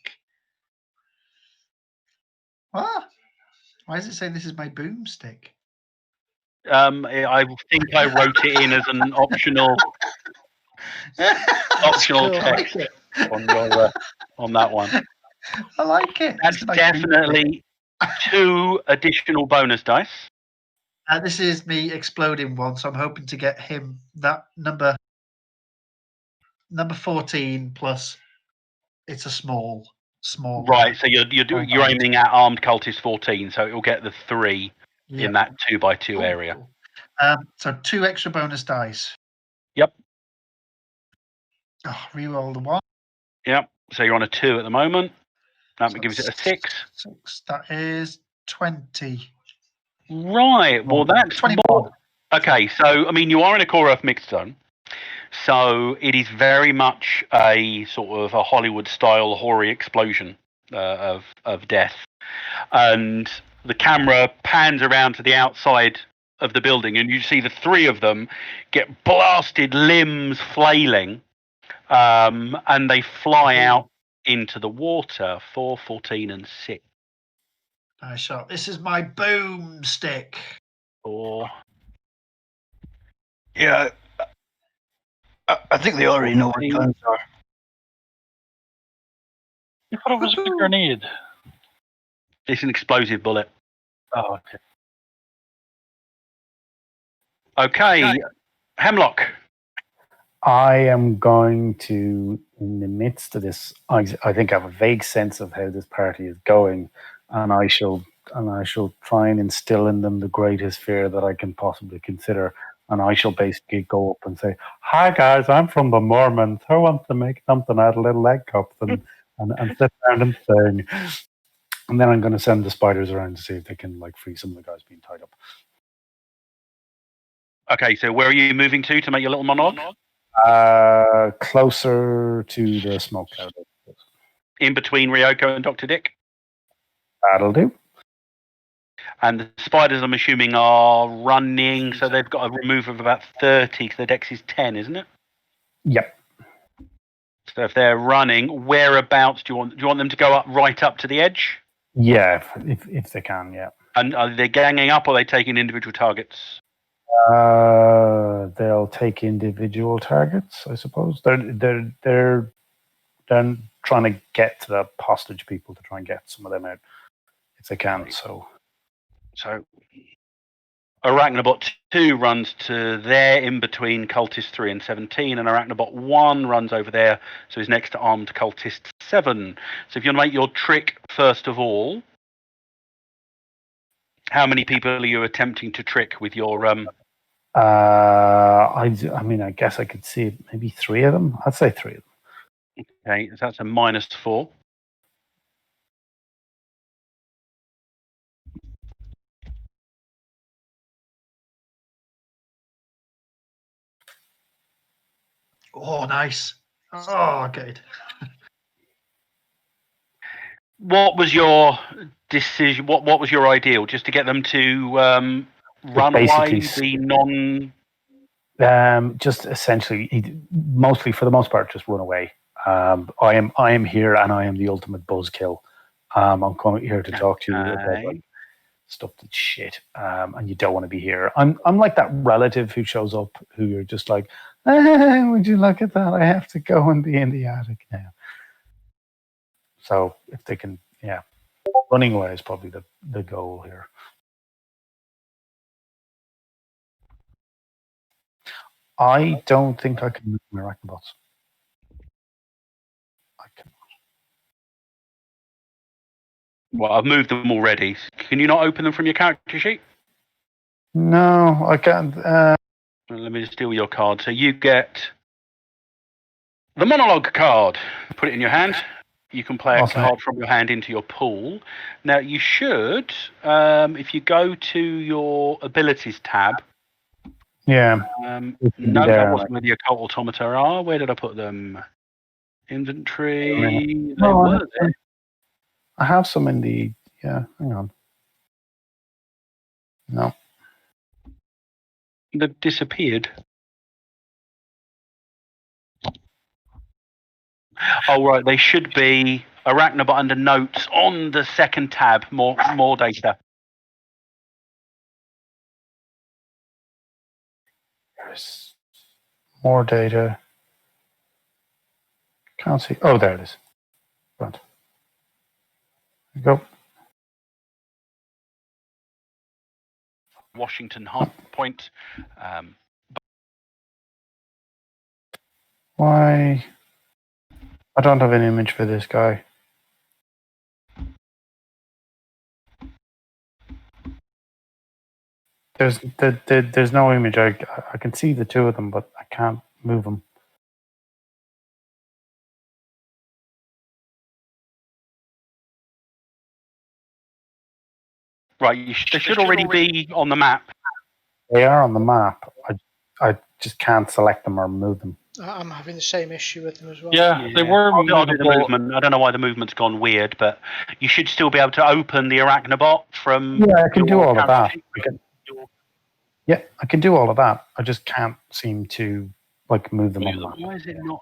What? Why does it say this is my boomstick? I think I wrote it in as an optional Cool. text on your on that one. I like it. That's This is my definitely 2 additional bonus dice. boomstick. This is me exploding one, so I'm hoping to get him that number 14 plus. It's a small. Right, so you're small aiming at armed cultist 14, so it will get the 3 Yeah. in that 2x2 area. Cool. So 2 extra bonus dice. Yep. Oh, reroll the 1. Yep. So you're on a 2 at the moment. That So gives it a that's 6. 6. That is 20. Right. Well, that's 21. more. Okay, so I mean, you are in a core Earth mixed zone, so it is very much a sort of a Hollywood style hoary explosion of death, and the camera pans around to the outside of the building, and you see the 3 of them get blasted, limbs flailing, and they fly out into the water. 4, 14, and 6. Nice shot. This is my boomstick. 4. Yeah, I think they already know what guns are. You thought it was a grenade. It's an explosive bullet. Oh, okay. Okay, Hemlock. I am going to, in the midst of this, I think I have a vague sense of how this party is going, and I shall try and instill in them the greatest fear that I can possibly consider. And I shall basically go up and say, "Hi guys, I'm from the Mormons. Who wants to make something out of little egg cups and sit around and sing?" And then I'm going to send the spiders around to see if they can free some of the guys being tied up. Okay, so where are you moving to make your little monologue? Closer to the smoke cloud. In between Ryoko and Dr. Dick? That'll do. And the spiders, I'm assuming, are running, so they've got a remove of about 30, because the dex is 10, isn't it? Yep. So if they're running, whereabouts do you want them to go right up to the edge? Yeah, if they can, yeah. And are they ganging up, or are they taking individual targets? They'll take individual targets, I suppose. They're trying to get to the hostage people to try and get some of them out if they can. So Arachnobot 2 runs to there in between Cultist 3 and 17, and Arachnobot 1 runs over there, so he's next to Armed Cultist 7. So if you want to make your trick first of all, how many people are you attempting to trick with your... I mean, I guess I could see maybe 3 of them. I'd say 3 of them. Okay, so that's a -4. Oh, nice. Oh, good. What was your decision? What was your ideal? Just to get them to run away, be non... Just essentially, mostly for the most part, just run away. I am here, and I am the ultimate buzzkill. I'm coming here to talk to you about stuff that's shit, and you don't want to be here. I'm like that relative who shows up, who you're just like, would you look at that? I have to go and be in the attic now. So if they can, running away is probably the goal here. I don't think I can move my arachnobots. I can. Well, I've moved them already. Can you not open them from your character sheet? No, I can't. Let me just deal with your card. So you get the monologue card. Put it in your hand. You can play a Awesome. card from your hand into your pool. Now, you should, if you go to your abilities tab. Yeah. No, there, that wasn't where the occult automata are. Where did I put them? Inventory. They No, were there. I have some in the. Yeah, hang on. No. They've disappeared. Oh, right. They should be Arachnobot under notes on the second tab. More data. There's more data. Can't see. Oh, there it is. Right. There you go. Washington Point. Why? I don't have an image for this guy. There's no image. I can see the two of them, but I can't move them. Right, they should already be on the map. They are on the map. I just can't select them or move them. I'm having the same issue with them as well. Yeah, they were I'll do the movable. movement. I don't know why the movement's gone weird, but you should still be able to open the Arachnobot from. Yeah, I can do your all of that. character Yeah, I can do all of that. I just can't seem to move them on the map. Why is it not?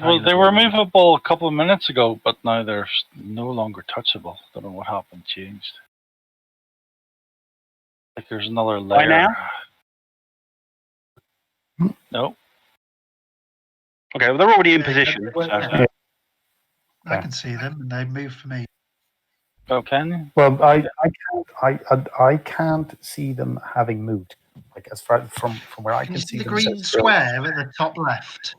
Well, they were movable a couple of minutes ago, but now they're no longer touchable. Don't know what happened. Changed. Like there's another layer. Why now? No. Okay, well they're already in position. So. I can see them, and they move for me. Oh, can you? Well, I can't see them having moved. Like as far from where I Can can you see see the them. green square at the top left?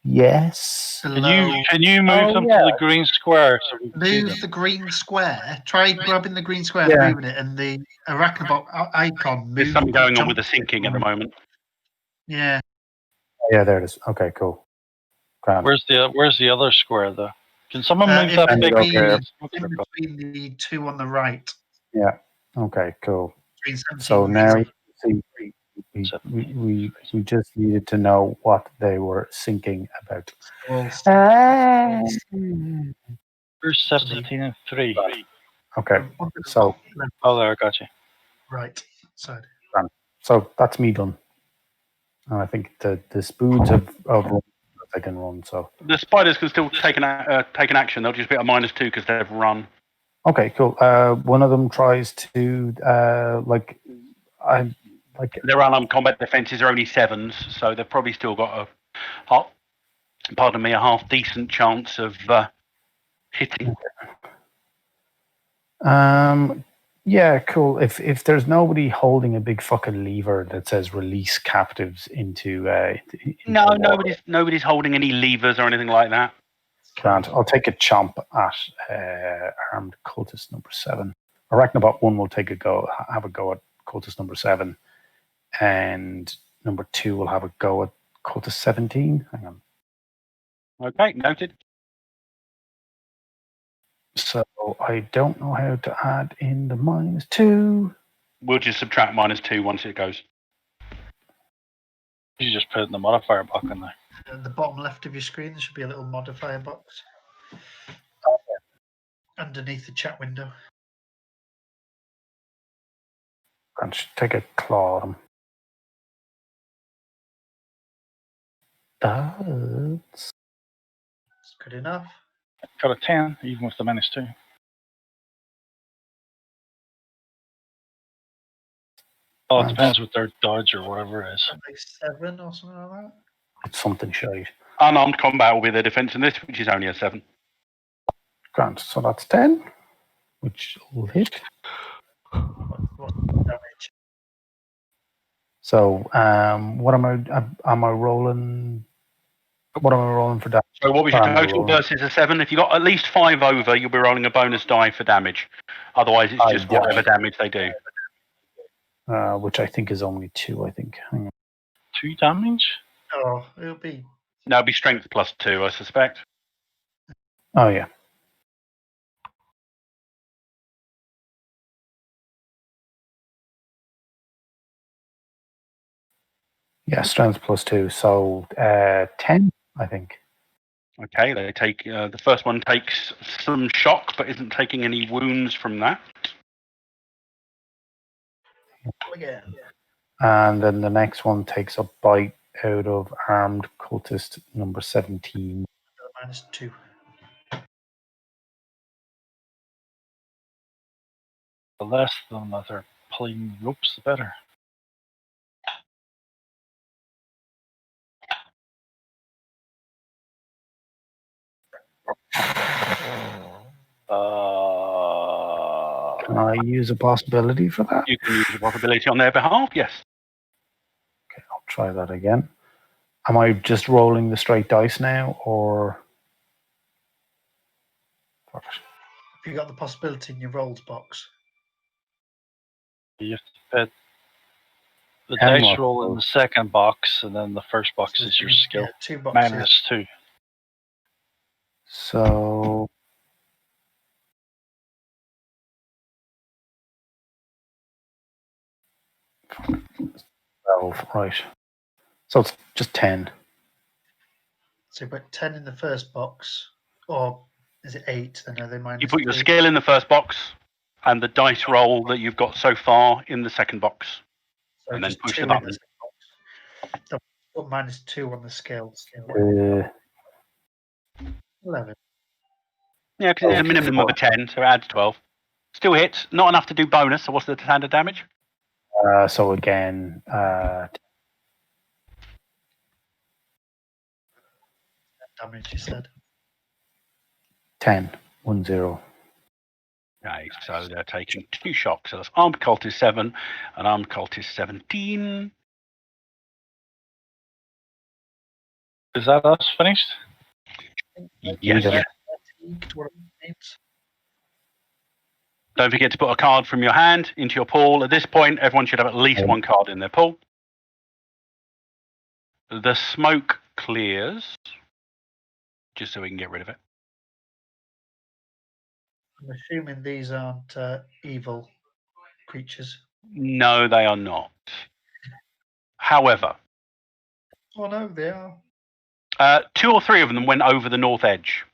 Yes. Below. Can you move them to the green square so we can see them? Move the green square. Try grabbing the green square Yeah. and moving it, and the Arachnobot icon. There's move, something going on jump. with the syncing at the moment. Yeah. Yeah, there it is. Okay, cool. Grand. Where's the other square though? Can someone move In that big? between the two on the right. Yeah. Okay, cool. Between 17 So and now you see, we just needed to know what they were thinking about. There's 17 and 3. Okay. So Oh, there, I got you. Right side. So that's me done. And I think the spoons of they can run. So The spiders can still take an action. They'll just be at -2 because they've run. okay, cool. One of them tries to Their unarmed combat defenses are only 7s, so they've probably still got a half decent chance of hitting. Yeah, cool. If there's nobody holding a big fucking lever that says release captives into No, the water. nobody's holding any levers or anything like that. Grant, I'll take a chomp at armed cultist number 7. Arachnobot 1 will have a go at cultist number 7, and number 2 will have a go at cultist 17. Hang on. Okay, noted. So I don't know how to add in the -2. We'll just subtract -2 once it goes. You just put in the modifier box in there. At the bottom left of your screen, there should be a little modifier box. Underneath the chat window. I should take a claw at him. That's Good enough. Got a 10, even with the -2. Oh, it depends with their dodge or whatever it is. Like 7 or something like that. it's something shite. Unarmed combat will be their defense in this, which is only a 7. Grant, so that's 10, which will hit. What damage? So, what am I rolling? What am I rolling for damage? So what was your What am I total rolling? versus a 7? If you got at least 5 over, you'll be rolling a bonus die for damage. Otherwise, it's just whatever damage they do. Which I think is only 2. I think. Hang on. 2 damage? Oh, it'll be. No, it'll be strength plus 2, I suspect. Oh yeah. Yeah, strength plus 2. So 10, I think. Okay, they take the first one takes some shock, but isn't taking any wounds from that. Again. And then the next one takes a bite out of armed cultist number 17. -2. The less than that are pulling ropes, the better. Can I use a possibility for that? You can use a possibility on their behalf, yes. Okay, I'll try that again. Am I just rolling the straight dice now, or? Have you got the possibility in your rolls box? You have to put the And dice what? roll in the second box, and then the first box So is your two- skill. Yeah, 2 boxes. -2. So. Right. So it's just 10. So you put 10 in the first box, or is it 8? Then are they minus You put your 3? skill in the first box, and the dice roll that you've got so far in the second box. So And then just push 2 the in button. second box. So put -2 on the scale. 11. Yeah, because it's a minimum of a 10, so it adds 12. Still hits, not enough to do bonus, so what's the standard damage? So again, Damage, you said. 10. 1-0. Okay, so they're taking 2 shocks. So that's armed cultist 7 and armed cultist 17. Is that us finished? Yes. Yeah. Fatigued, what it means. Don't forget to put a card from your hand into your pool. At this point, everyone should have at least 1 card in their pool. The smoke clears, just so we can get rid of it. I'm assuming these aren't evil creatures. No, they are not. However, Oh no, they are. 2 or 3 of them went over the north edge,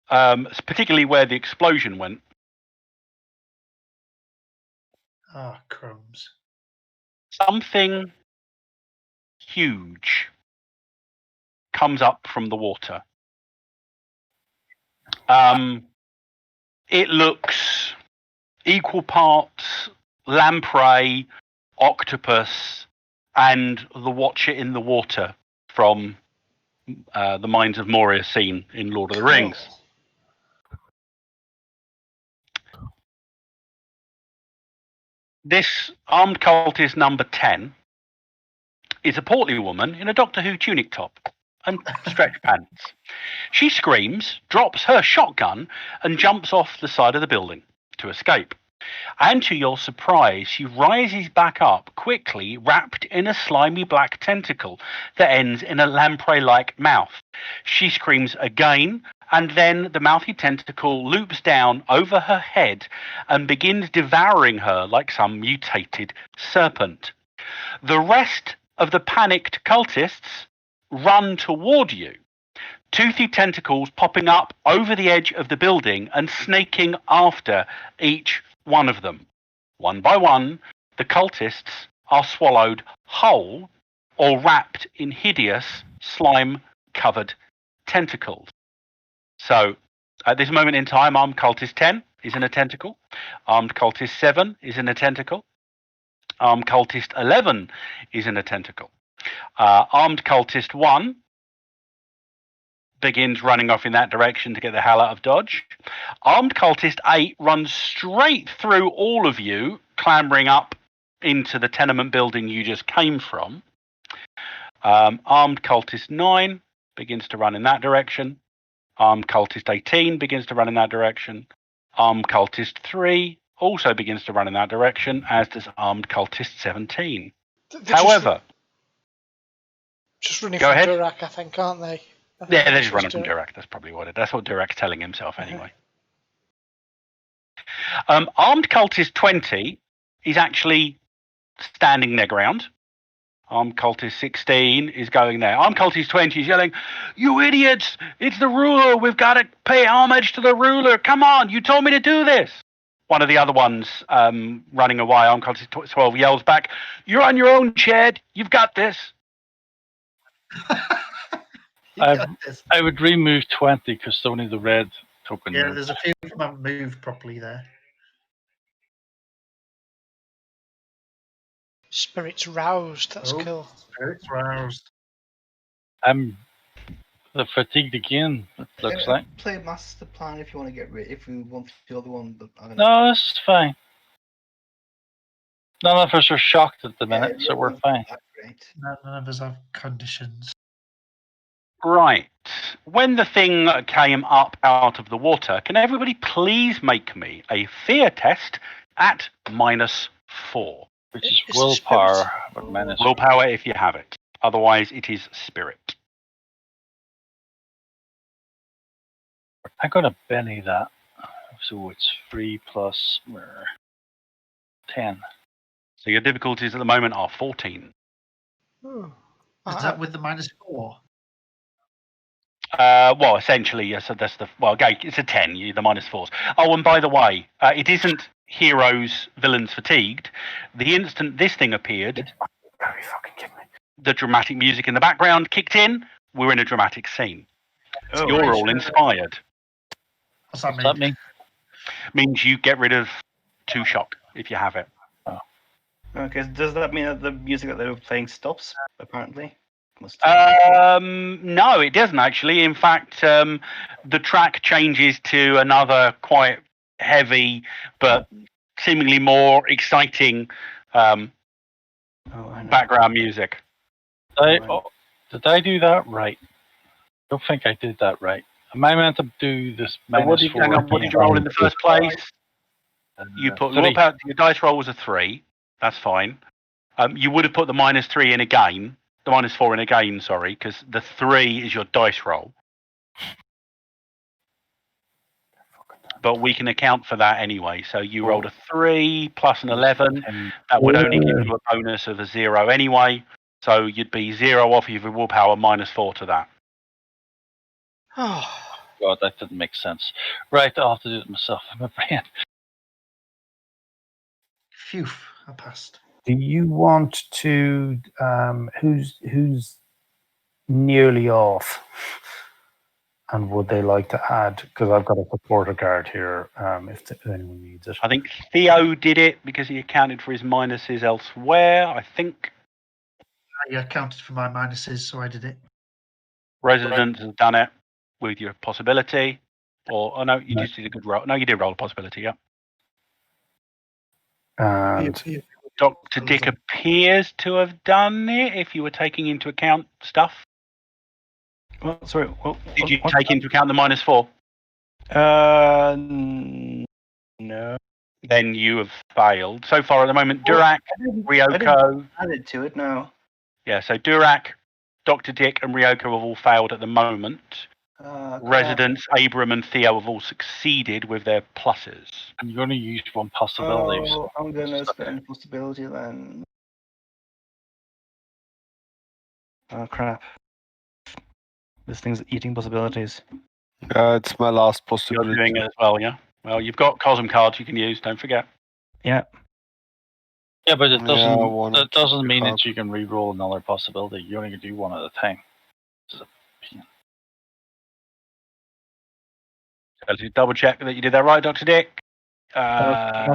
particularly where the explosion went. Ah, crumbs. Something huge comes up from the water. It looks equal parts lamprey, octopus, and the Watcher in the Water from the Mines of Moria scene in Lord of the Rings. This armed cultist number 10 is a portly woman in a Doctor Who tunic top and stretch pants. She screams, drops her shotgun, and jumps off the side of the building to escape. And to your surprise, she rises back up quickly, wrapped in a slimy black tentacle that ends in a lamprey-like mouth. She screams again, and then the mouthy tentacle loops down over her head and begins devouring her like some mutated serpent. The rest of the panicked cultists run toward you, toothy tentacles popping up over the edge of the building and snaking after each one of them. One by one, the cultists are swallowed whole or wrapped in hideous slime-covered tentacles. So, at this moment in time, armed cultist 10 is in a tentacle. Armed cultist 7 is in a tentacle. Armed cultist 11 is in a tentacle. Armed cultist 1 begins running off in that direction to get the hell out of Dodge. Armed cultist 8 runs straight through all of you, clambering up into the tenement building you just came from. Armed cultist 9 begins to run in that direction. Armed cultist 18 begins to run in that direction. Armed cultist 3 also begins to run in that direction, as does armed cultist 17. They're However, just running Go from ahead. Durak, I think, aren't they? I think yeah, they're just it's running from Dirac. That's probably what it. That's what Dirac's telling himself anyway. Armed cultist 20 is actually standing their ground. Armed cultist 16 is going there. Armed cultist 20 is yelling, "You idiots! It's the ruler! We've got to pay homage to the ruler! Come on! You told me to do this!" One of the other ones running away, Armed cultist 12, yells back, "You're on your own, Chad! You've got this!" I would remove 20 because only the red token. Yeah, moves. there's a few of them haven't moved properly there. Spirits roused. That's Oh. cool. Spirits roused. I'm fatigued again. It looks like. Play master plan if you want to get rid. If we want the other one, but I don't No, this is fine. None of us are shocked at the minute, so we're fine. Great. None of us have conditions. Right. When the thing came up out of the water, can everybody please make me a fear test at -4? Which is It's willpower, spirits. but minus. Willpower if you have it. Otherwise, it is spirit. I'm going to Benny that. So it's 3 plus 10. So your difficulties at the moment are 14. Hmm. Is that with the -4? Well, essentially, yes. So that's okay, it's a 10. The -4s. Oh, and by the way, it isn't heroes, villains fatigued. The instant this thing appeared, Are you fucking kidding me? the dramatic music in the background kicked in. We're in a dramatic scene. Oh, You're all inspired. What's that What's mean? that mean? Means you get rid of 2 shock if you have it. okay. Does that mean that the music that they were playing stops? Apparently. No, it doesn't actually. In fact, the track changes to another quite heavy but seemingly more exciting background music. Did I do that right? I don't think I did that right. Am I meant to do this What minus did, 4? hang on, what did you roll in the first place? You put 3. your dice roll was a 3. That's fine. You would have put the -3 in again. The -4 in again, sorry, because the 3 is your dice roll. But we can account for that anyway. So you rolled a 3 plus an 11. That would only give you a bonus of a 0 anyway. So you'd be 0 off of your willpower, -4 to that. Oh, God, that didn't make sense. Right, I'll have to do it myself in my brain. Phew, I passed. Do you want to? Who's nearly off? And would they like to add? Because I've got a supporter card here. If anyone needs it. I think Theo did it because he accounted for his minuses elsewhere. I think I accounted for my minuses, so I did it. Resident has done it with your possibility. Or, oh no, you just did a good roll. No, you did roll a possibility, yeah. And Dr. Dick appears to have done it if you were taking into account stuff. Well, sorry. Did you take into account the -4? No. Then you have failed. So far at the moment, Durac, Ryoko. Added to it now. Yeah, so Durac, Dr. Dick, and Ryoko have all failed at the moment. Residents, Abram, and Theo have all succeeded with their pluses. You're going to use one possibility. Oh, I'm going to spend possibility then. Oh, crap. This thing's eating possibilities. It's my last You're possibility. doing it as well, yeah? Well, you've got Cosm cards you can use, don't forget. Yeah. Yeah, but it Yeah, doesn't. I wanted That doesn't mean to that you can re-roll another possibility. You only can do one at a time. So to double check that you did that right, Dr. Dick. I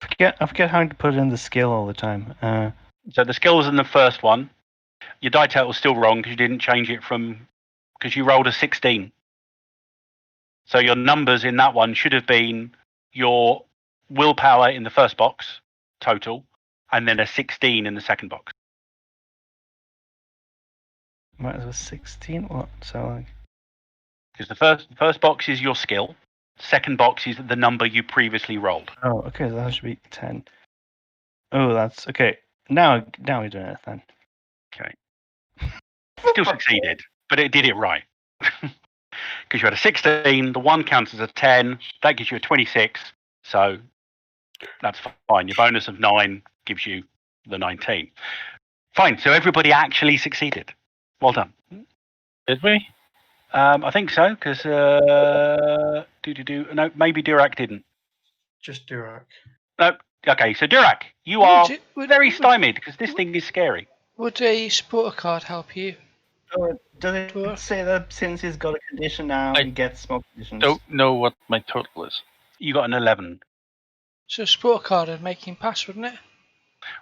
forget how to put it in the skill all the time. So the skill was in the first one. Your die total was still wrong because you didn't change it because you rolled a 16. So your numbers in that one should have been your willpower in the first box total, and then a 16 in the second box. Might as well 16. What? So like, Because the first box is your skill, second box is the number you previously rolled. oh, okay, so that should be 10. Oh, that's okay. Now we're doing it then. Okay. Still succeeded, but it did it right. Because you had a 16, the 1 counts as a 10, that gives you a 26, so that's fine. Your bonus of 9 gives you the 19. Fine, so everybody actually succeeded. Well done. Did we? I think so, because no, maybe Dirac didn't. Just Dirac. No, okay, so Dirac, you are very stymied because this thing is scary. Would a supporter card help you? Oh, does it Dwarf. say that since he's got a condition now, I he gets smoke conditions? Don't know what my total is. You got an 11. So a supporter card would make him pass, wouldn't it?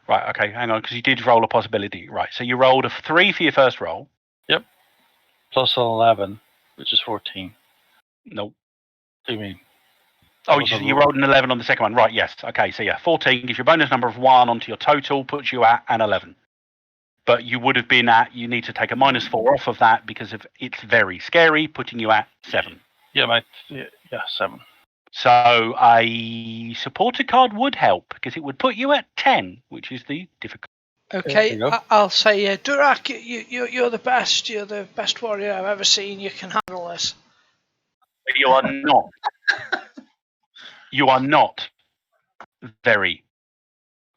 Right, okay, hang on, because you did roll a possibility. Right, so you rolled a 3 for your first roll. Plus 11, which is 14. Nope. What do you mean? Oh, was a you roll. rolled an 11 on the second one. Right, yes. Okay, so yeah, 14 gives you a bonus number of 1 onto your total, puts you at an 11. But you would have been at, you need to take a -4 off of that because of it's very scary, putting you at 7. Yeah, 7. So a supporter card would help because it would put you at 10, which is the difficult. Okay, you go. I'll say, Dirac, you're the best. You're the best warrior I've ever seen. You can handle this. You are not. You are not very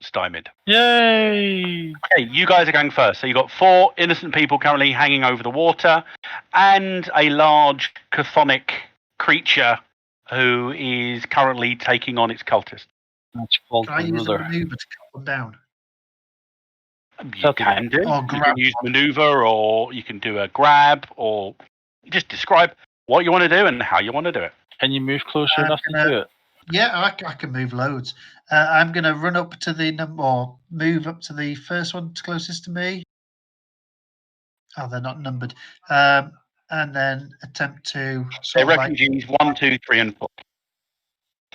stymied. Yay! Okay, you guys are going first. So you've got 4 innocent people currently hanging over the water and a large chthonic creature who is currently taking on its cultist. That's called Can I the use a ruler. maneuver to cut them down? You can do. Or You grab can use maneuver, or you can do a grab, or just describe what you want to do and how you want to do it. Can you move closer enough to gonna- do it? Yeah, I can move loads. I'm going to run up to the number, or move up to the first one closest to me. Oh, they're not numbered. And then attempt to They're sort of like. refugees 1, 2, 3, and 4.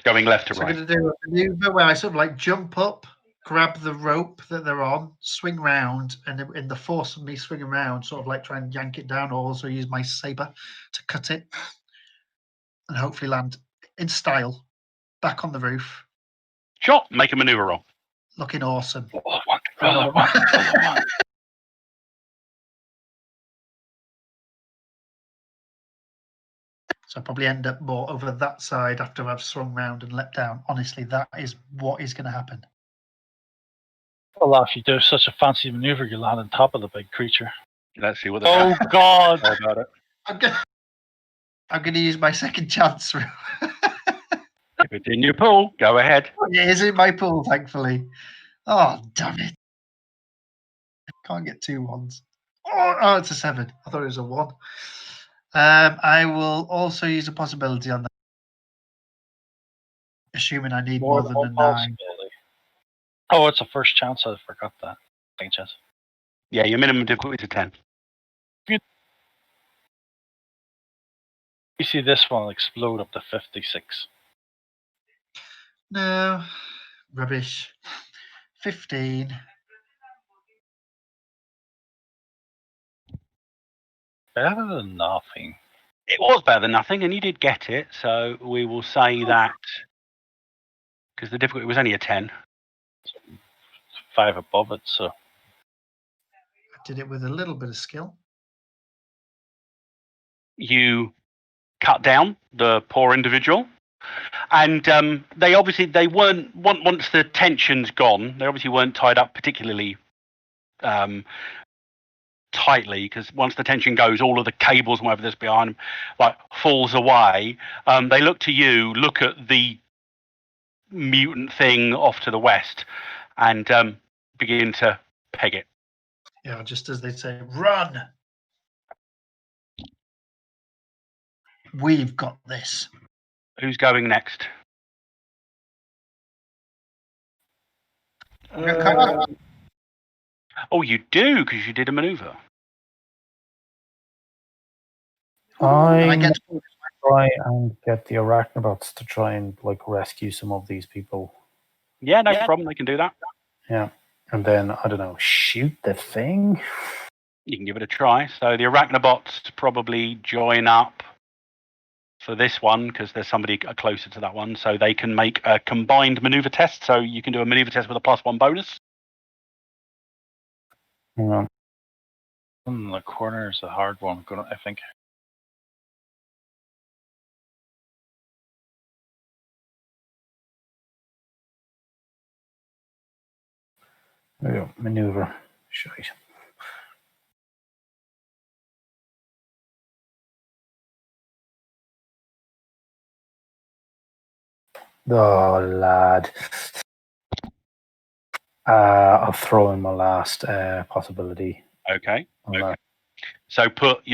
Going left to So I'm right. going to do a maneuver where I sort of like jump up, grab the rope that they're on, swing round, and in the force of me swinging around, sort of like try and yank it down, or also use my saber to cut it, and hopefully land in style back on the roof, Sure. Make a maneuver roll. looking awesome. Roll a 1. So I probably end up more over that side after I've swung round and leapt down. Honestly, that is what is going to happen. Well, if you do such a fancy maneuver, you land on top of the big creature. Let's see what the Oh, God! say about it. I'm going to use my second chance. If it's in your pool, go ahead. It is in my pool, thankfully. Oh, damn it. Can't get 2 1s. Oh, it's a 7. I thought it was a 1. I will also use a possibility on that, assuming I need more than a 9. possibility. Oh, it's a first chance. I forgot that. Second chance. Yeah, your minimum difficulty is a 10. You see this one explode up to 56. No, rubbish. 15. Better than nothing. It was better than nothing, and you did get it, so we will say that because the difficulty was only a 10. 5 above it, so. I did it with a little bit of skill. You cut down the poor individual, and they weren't once the tension's gone. They obviously weren't tied up particularly tightly, because once the tension goes, all of the cables and whatever that's behind them like falls away. They look to you, look at the mutant thing off to the west, and begin to peg it. Yeah, just as they say, run. We've got this. Who's going next? Oh, you do, because you did a maneuver. And I I'm get gonna try and get the arachnobots to try and like rescue some of these people. Yeah, no problem. They can do that. Yeah. And then, I don't know, shoot the thing? You can give it a try. So the Arachnobots probably join up for this one because there's somebody closer to that one. So they can make a combined maneuver test. So you can do a maneuver test with a +1 bonus. Hang on. In the corner is a hard one, I think. There we go. Maneuver. Shite. Oh, lad. I'll throw in my last possibility. Okay. On that. So put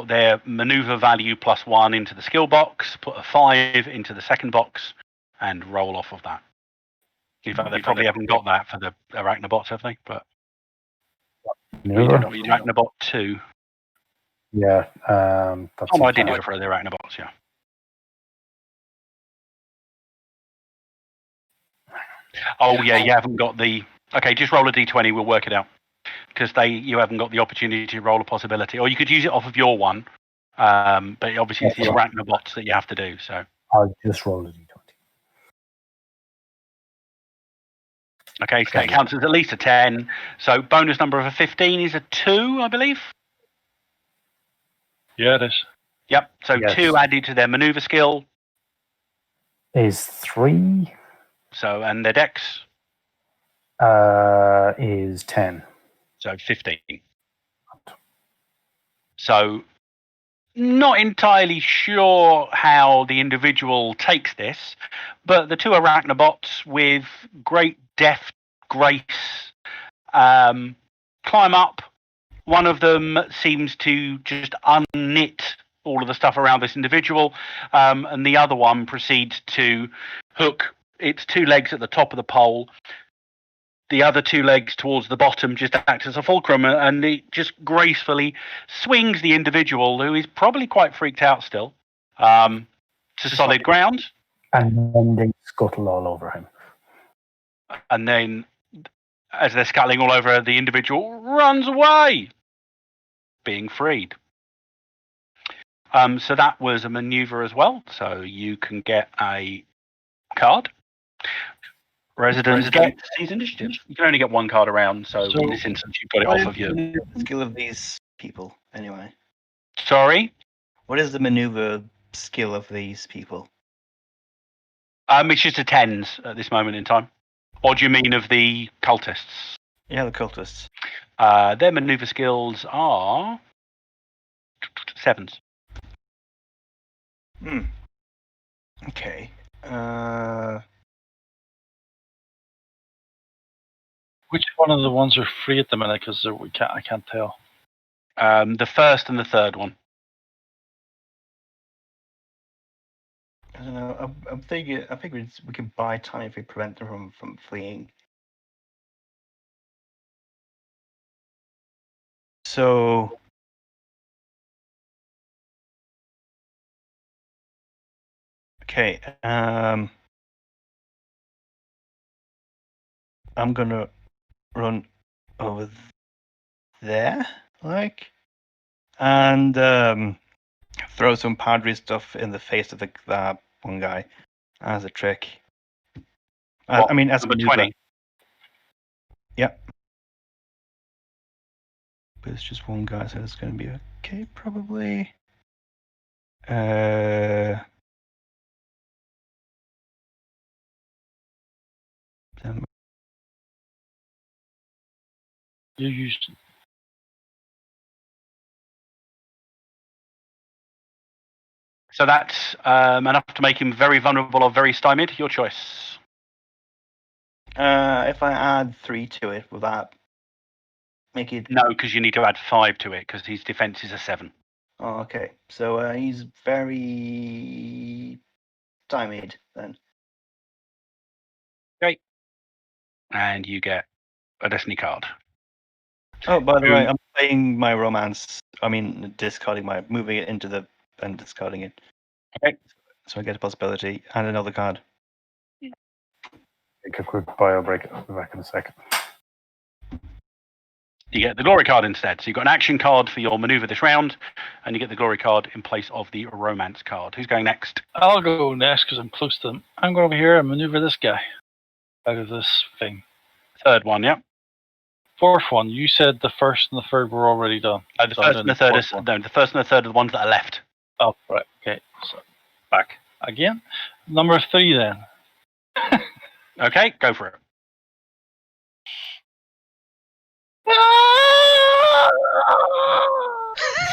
their maneuver value +1 into the skill box, put a 5 into the second box, and roll off of that. In fact, they probably haven't got that for the Arachnobots, have they? But Maneuver? Arachnobot 2. Yeah. That's I did do it for the Arachnobots, yeah. Oh, yeah, you haven't got the... Okay, just roll a d20, we'll work it out. Because you haven't got the opportunity to roll a possibility. Or you could use it off of your one. But obviously it's the Arachnobots that you have to do, so... I'll just roll a d20. Okay, so that counts as at least a 10. So bonus number of a 15 is a 2, I believe. Yeah, it is. Yep, so Yes. 2 added to their maneuver skill. Is 3? So, and their dex. Is 10. So 15. So, not entirely sure how the individual takes this, but the 2 Arachnobots with great deft grace climb up. One of them seems to just unknit all of the stuff around this individual, and the other one proceeds to hook its 2 legs at the top of the pole, the other 2 legs towards the bottom, just act as a fulcrum, and it just gracefully swings the individual, who is probably quite freaked out still, to solid ground. And then they scuttle all over him. And then, as they're scuttling all over, the individual runs away, being freed. So that was a maneuver as well. So you can get a card. Residents get seize initiative. You can only get 1 card around, so in this instance, you've got it off of you. What is the skill of these people, anyway? Sorry? What is the maneuver skill of these people? It's just a 10s at this moment in time. Or do you mean of the cultists? Yeah, the cultists. Their maneuver skills are 7s. Okay. Which one of the ones are free at the minute? Because I can't tell. The first and the third one. I don't know. I'm thinking. I think we can buy time if we prevent them from fleeing. So. Okay. I'm gonna run over there, and throw some Padre stuff in the face of that one guy as a trick. I mean, as a maneuver. 20. Yep. But it's just one guy, so it's going to be okay, probably. You used. So that's enough to make him very vulnerable or very stymied. Your choice. If I add 3 to it, will that make it? No, because you need to add 5 to it because his defense is a 7. Oh, okay. So he's very stymied then. Okay. And you get a destiny card. Oh, by the way, I'm playing my romance. I mean, moving it into and discarding it. Okay. So I get a possibility and another card. Take a quick bio break. I'll be back in a second. You get the glory card instead. So you've got an action card for your maneuver this round, and you get the glory card in place of the romance card. Who's going next? I'll go next because I'm close to them. I'm going over here and maneuver this guy out of this thing. Third one, yeah. Fourth one. You said the first and the third were already done. The first and the third is no. The first and the third are the ones that are left. Oh, right. Okay. So back again. Number 3 then. Okay, go for it.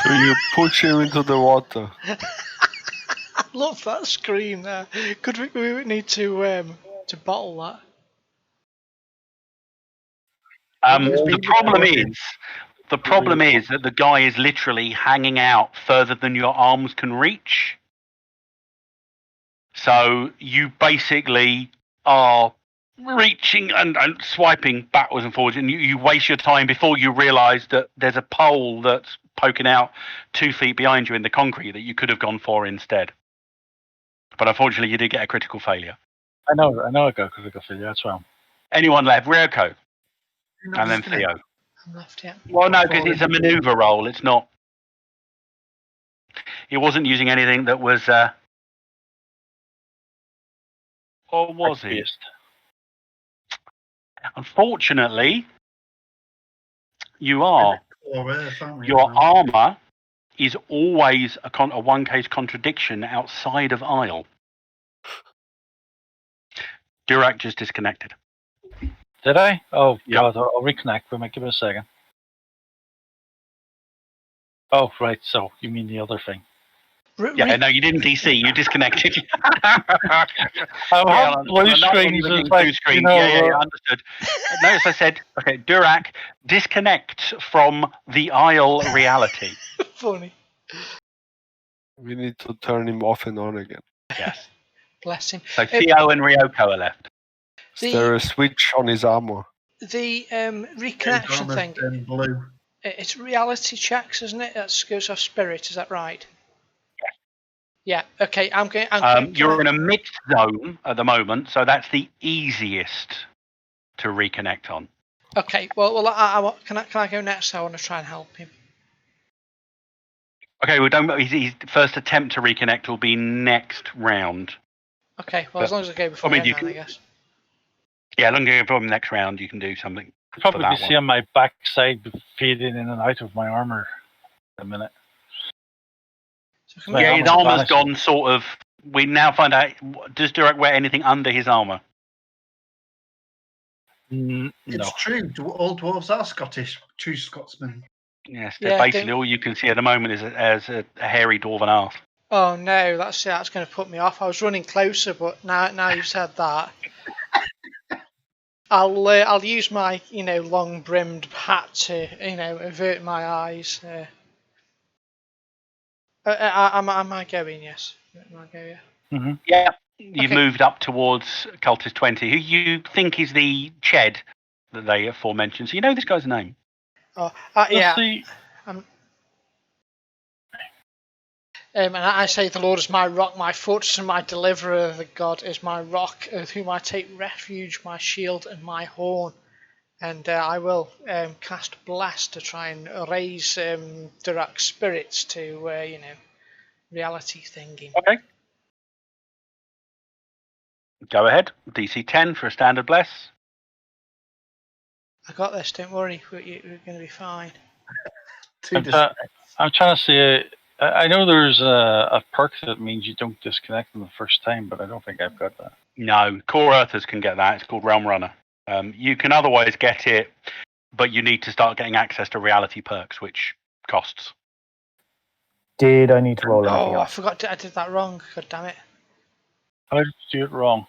So you push him into the water. I love that scream there. Could we need to bottle that? The problem is that the guy is literally hanging out further than your arms can reach. So you basically are reaching and swiping backwards and forwards, and you waste your time before you realise that there's a pole that's poking out 2 feet behind you in the concrete that you could have gone for instead. But unfortunately, you did get a critical failure. I know I got a critical failure. That's wrong. Anyone left? Ryoko. And then Theo. I'm left, yeah. Well, no, because it's a manoeuvre roll. It's not. He wasn't using anything that was. Or was he? Unfortunately, you are. Your armour is always a one-case contradiction outside of Isle. Dirac just disconnected. Did I? Oh, Yep. God, I'll reconnect. Give me a second. Oh, right. So you mean the other thing? Yeah, no, you didn't DC. You disconnected. Blue screens. Yeah, understood. Notice I said, okay, Dirac, disconnect from the Isle reality. Funny. We need to turn him off and on again. Yes. Bless him. So Theo and Ryoko are left. Is there a switch on his armor? The reconnection thing. Blue. It's reality checks, isn't it? That goes off spirit. Is that right? Yeah. Okay. I'm going. You're in a mixed zone at the moment, so that's the easiest to reconnect on. Okay. Well, can I go next? I want to try and help him. Okay. Well, his first attempt to reconnect will be next round. Okay. Well, as long as I go before him, I guess. Yeah, as long as you go before him next round, you can do something. Probably be seeing my backside fading in and out of my armor in a minute. So yeah, his armor's gone sort of. We now find out, does Dirac wear anything under his armor? No. It's true. All dwarves are Scottish. True Scotsmen. Yes, basically all you can see at the moment is a hairy dwarven arse. Oh no, that's going to put me off. I was running closer, but now you've said that. I'll use my long brimmed hat to avert my eyes. Am I going? Yes. Am I going? Yeah. Mm-hmm. Yeah. You've moved up towards Cultist 20, who you think is the Ched that they aforementioned. So you know this guy's name. Oh, yeah. And I say, the Lord is my rock, my fortress, and my deliverer. The God is my rock, with whom I take refuge, my shield and my horn. And I will cast Blast to try and raise Dirac's spirits to, reality thinking. Okay. Go ahead. DC 10 for a standard bless. I got this, don't worry. We're going to be fine. I'm trying to see. I know there's a perk that means you don't disconnect them the first time, but I don't think I've got that. No, core Earthers can get that. It's called Realm Runner. You can otherwise get it, but you need to start getting access to reality perks, which costs. Did I need to roll anything I else? forgot. I did that wrong. God damn it. How did you do it wrong?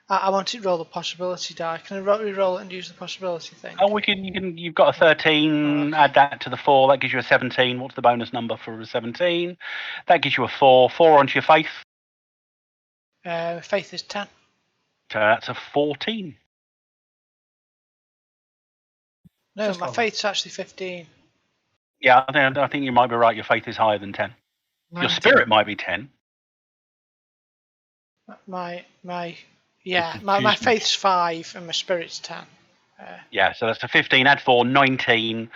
I wanted to roll the possibility die. Can I re-roll it and use the possibility thing? Oh, you've got a 13, add that to the 4, that gives you a 17. What's the bonus number for a 17? That gives you a 4. 4 onto your faith. Faith is 10. So that's a 14. No, my faith's actually 15. Yeah, I think you might be right. Your faith is higher than 10. 19. Your spirit might be 10. My Yeah, can my choose one. faith's 5 and my spirit's 10. Yeah, so that's a 15, add 4, 19.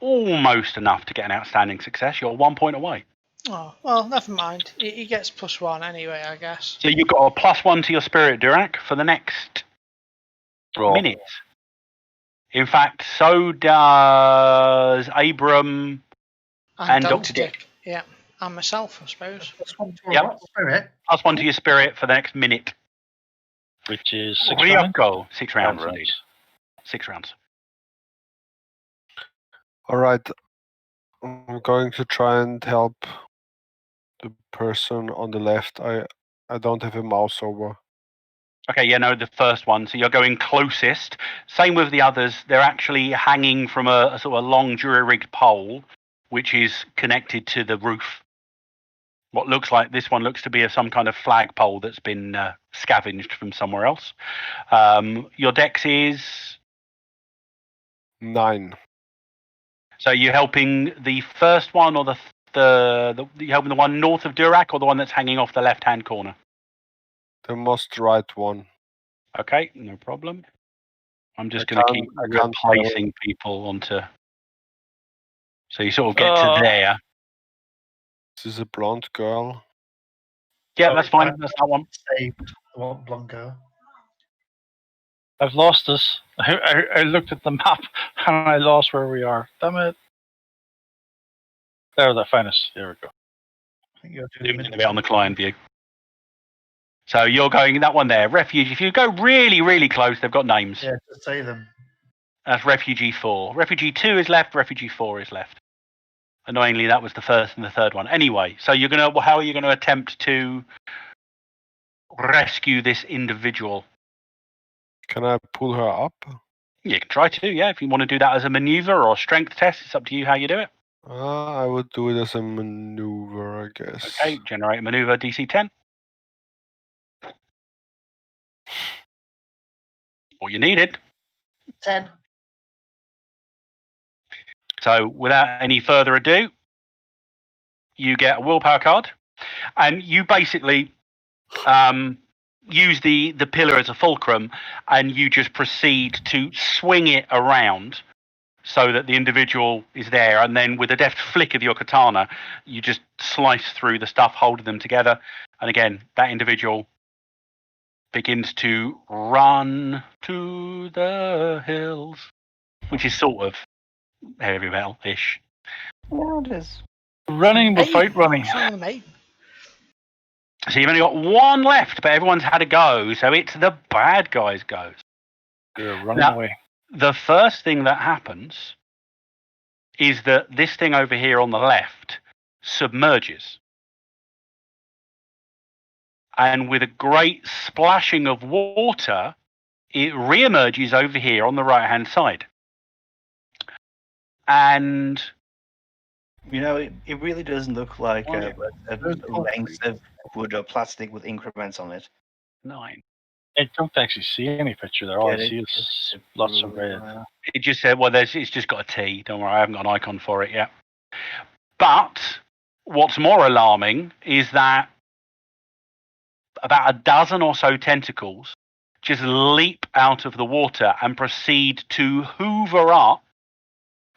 Almost enough to get an outstanding success. You're 1 point away. Oh, well, never mind. He gets +1 anyway, I guess. So you've got a +1 to your spirit, Durak, for the next minute. In fact, so does Abram and Dr. Dick. Yeah, and myself, I suppose. +1 to Yep. what? Spirit. +1 to your spirit for the next minute. Which is 6 rounds? Ryoko, 6 rounds, Rounds. indeed. 6 rounds. All right. I'm going to try and help the person on the left. I don't have a mouse over. Okay, yeah, no, the first one. So you're going closest. Same with the others. They're actually hanging from a sort of long jury-rigged pole, which is connected to the roof. What looks like this one looks to be some kind of flagpole that's been scavenged from somewhere else. Your dex is. 9. So you're helping the first one, or you're helping the one north of Durak, or the one that's hanging off the left-hand corner? The most right one. Okay, no problem. I'm just I going to keep can't tell. replacing people onto. So you sort of get to there. This is a blonde girl. Yeah, that's fine. That's that one. Saved the one blonde girl. I've lost us. I looked at the map and I lost where we are. Damn it. There, I found us. Here we go. I think you're Zooming doing in a bit on the client view. So you're going that one there. Refuge. If you go really, really close, they've got names. Yeah, to say them. That's Refugee 4. Refugee 2 is left. Refugee 4 is left. Annoyingly, that was the first and the third one. Anyway, so how are you going to attempt to rescue this individual? Can I pull her up? You can try to, yeah. If you want to do that as a maneuver or a strength test, it's up to you how you do it. I would do it as a maneuver, I guess. Okay, generate a maneuver DC 10. All you needed. 10. So without any further ado, you get a willpower card, and you basically use the pillar as a fulcrum, and you just proceed to swing it around so that the individual is there, and then with a deft flick of your katana, you just slice through the stuff holding them together, and again, that individual begins to run to the hills, which is sort of heavy metal-ish. Yeah, it is. Running Hey, without running. what's wrong with me? So you've only got one left, but everyone's had a go, so it's the bad guys' goes. You're running Now- away. The first thing that happens is that this thing over here on the left submerges. And with a great splashing of water, it re-emerges over here on the right-hand side. And You know, it really does look like Oh, a There's length of wood or plastic with increments on it. 9. I don't actually see any picture there. All Yeah, I see it's is lots of red. It just said, well, it's just got a T. Don't worry, I haven't got an icon for it yet. But what's more alarming is that about a dozen or so tentacles just leap out of the water and proceed to hoover up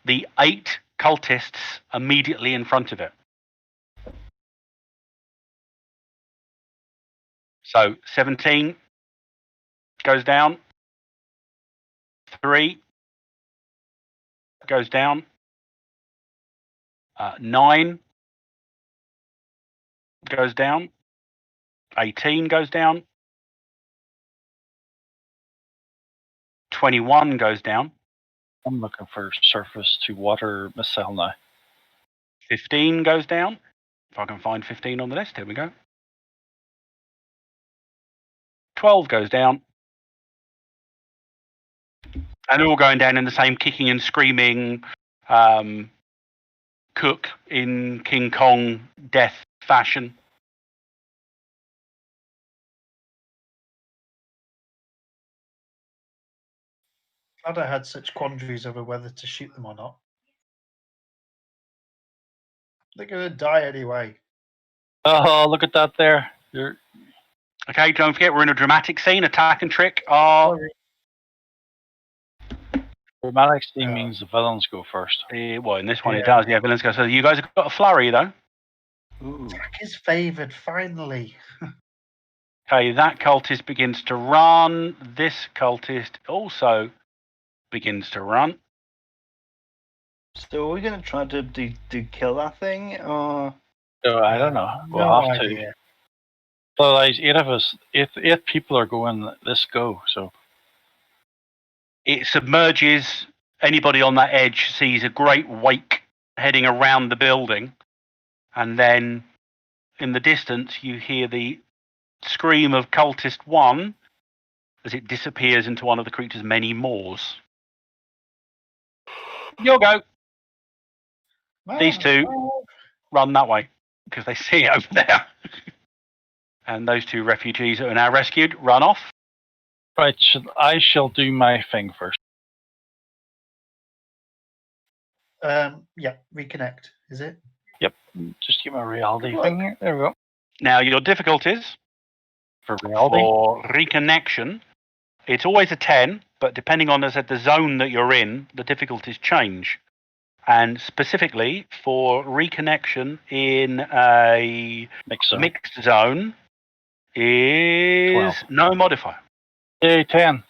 the 8 cultists immediately in front of it. So 17 goes down. 3 goes down. 9 goes down. 18 goes down. 21 goes down. I'm looking for surface to water missile now. 15 goes down. If I can find 15 on the list, here we go. 12 goes down. And they're all going down in the same kicking and screaming cook in King Kong death fashion. Glad I had such quandaries over whether to shoot them or not. They're going to die anyway. Oh, look at that there. Okay, don't forget we're in a dramatic scene. Attack and trick are. Dramatic scene means the villains go first. Well, in this one it Yeah. does. Yeah, villains go. So you guys have got a flurry though. Ooh. Jack is favoured, finally. Okay, that cultist begins to run. This cultist also begins to run. So are we gonna try to kill that thing, or So I don't know. We'll No have to. idea. So like 8 of us, eight people are going this go. So It submerges. Anybody on that edge sees a great wake heading around the building, and then in the distance you hear the scream of cultist 1 as it disappears into one of the creature's many maws. You'll go. These two run that way because they see it over there. And those 2 refugees that are now rescued run off. right, I shall do my thing first. Yeah, reconnect. Is it? Yep. Just give my reality thing here. There we go. Now your difficulties For reality. for reconnection, it's always a 10, but depending on the zone that you're in, the difficulties change. And specifically for reconnection in a mixed zone is 12. no modifier. Yay, 10.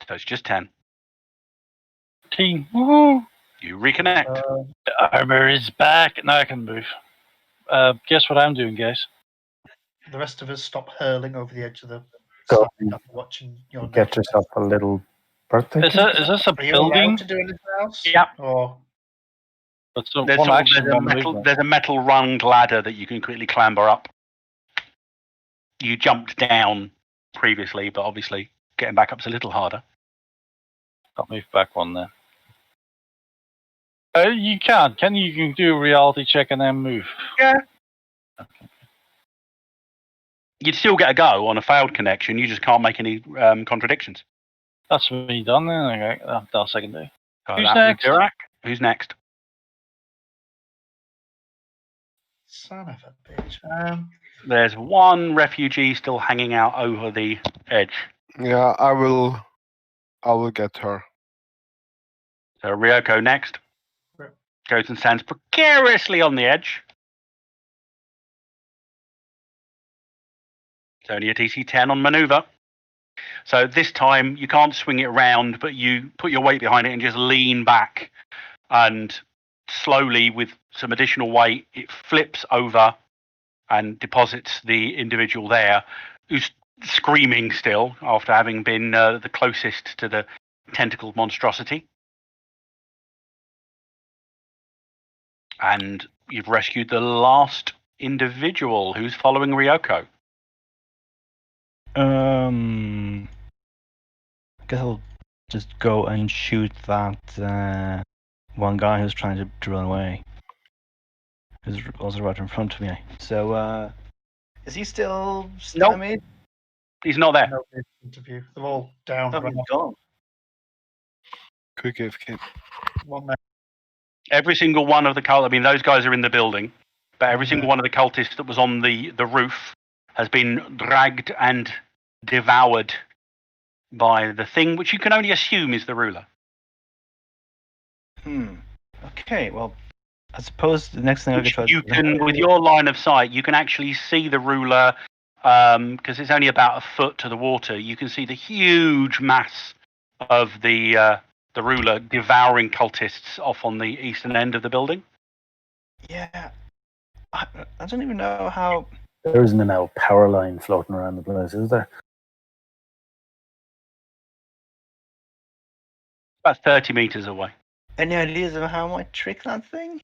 So it's just 10. Team. Woohoo! You reconnect. The armor is back. Now I can move. Guess what I'm doing, guys? The rest of us stop hurling over the edge of the Go side and after watching your Get neck. yourself a little birthday Is cake. this a Are you building? allowed to do anything else? Yeah. Or That's a There's, one sort of- action, there's, a one metal, movement. there's a metal rung ladder that you can quickly clamber up. You jumped down previously, but obviously getting back up's a little harder. I'll move back one then. You can. Can you can do a reality check and then move? Yeah. You'd still get a go on a failed connection. You just can't make any contradictions. That's me done then. Okay, that's all I can do. So Who's that was next? Dirac. Who's next? son of a bitch. There's one refugee still hanging out over the edge. Yeah, I will get her. So Ryoko next. Right. Goes and stands precariously on the edge. It's only a DC 10 on maneuver. So this time you can't swing it around, but you put your weight behind it and just lean back. And slowly, with some additional weight, it flips over and deposits the individual there, who's screaming still after having been the closest to the tentacled monstrosity. And you've rescued the last individual who's following Ryoko. I guess I'll just go and shoot that one guy who's trying to run away. Who's also right in front of me. So, is he still Nope. stymied? He's not there. No interview. They're all down. Oh, run he's off. gone. Quick AFK. One there. Every single one of the cult. I mean, those guys are in the building, but every single one of the cultists that was on the roof has been dragged and devoured by the thing which you can only assume is the ruler. Okay, well, I suppose the next thing I could Which try you to can, with your line of sight, you can actually see the ruler because it's only about a foot to the water. You can see the huge mass of the ruler devouring cultists off on the eastern end of the building. Yeah. I don't even know how. There isn't a power line floating around the place, is there? About 30 meters away. Any ideas of how I might trick that thing?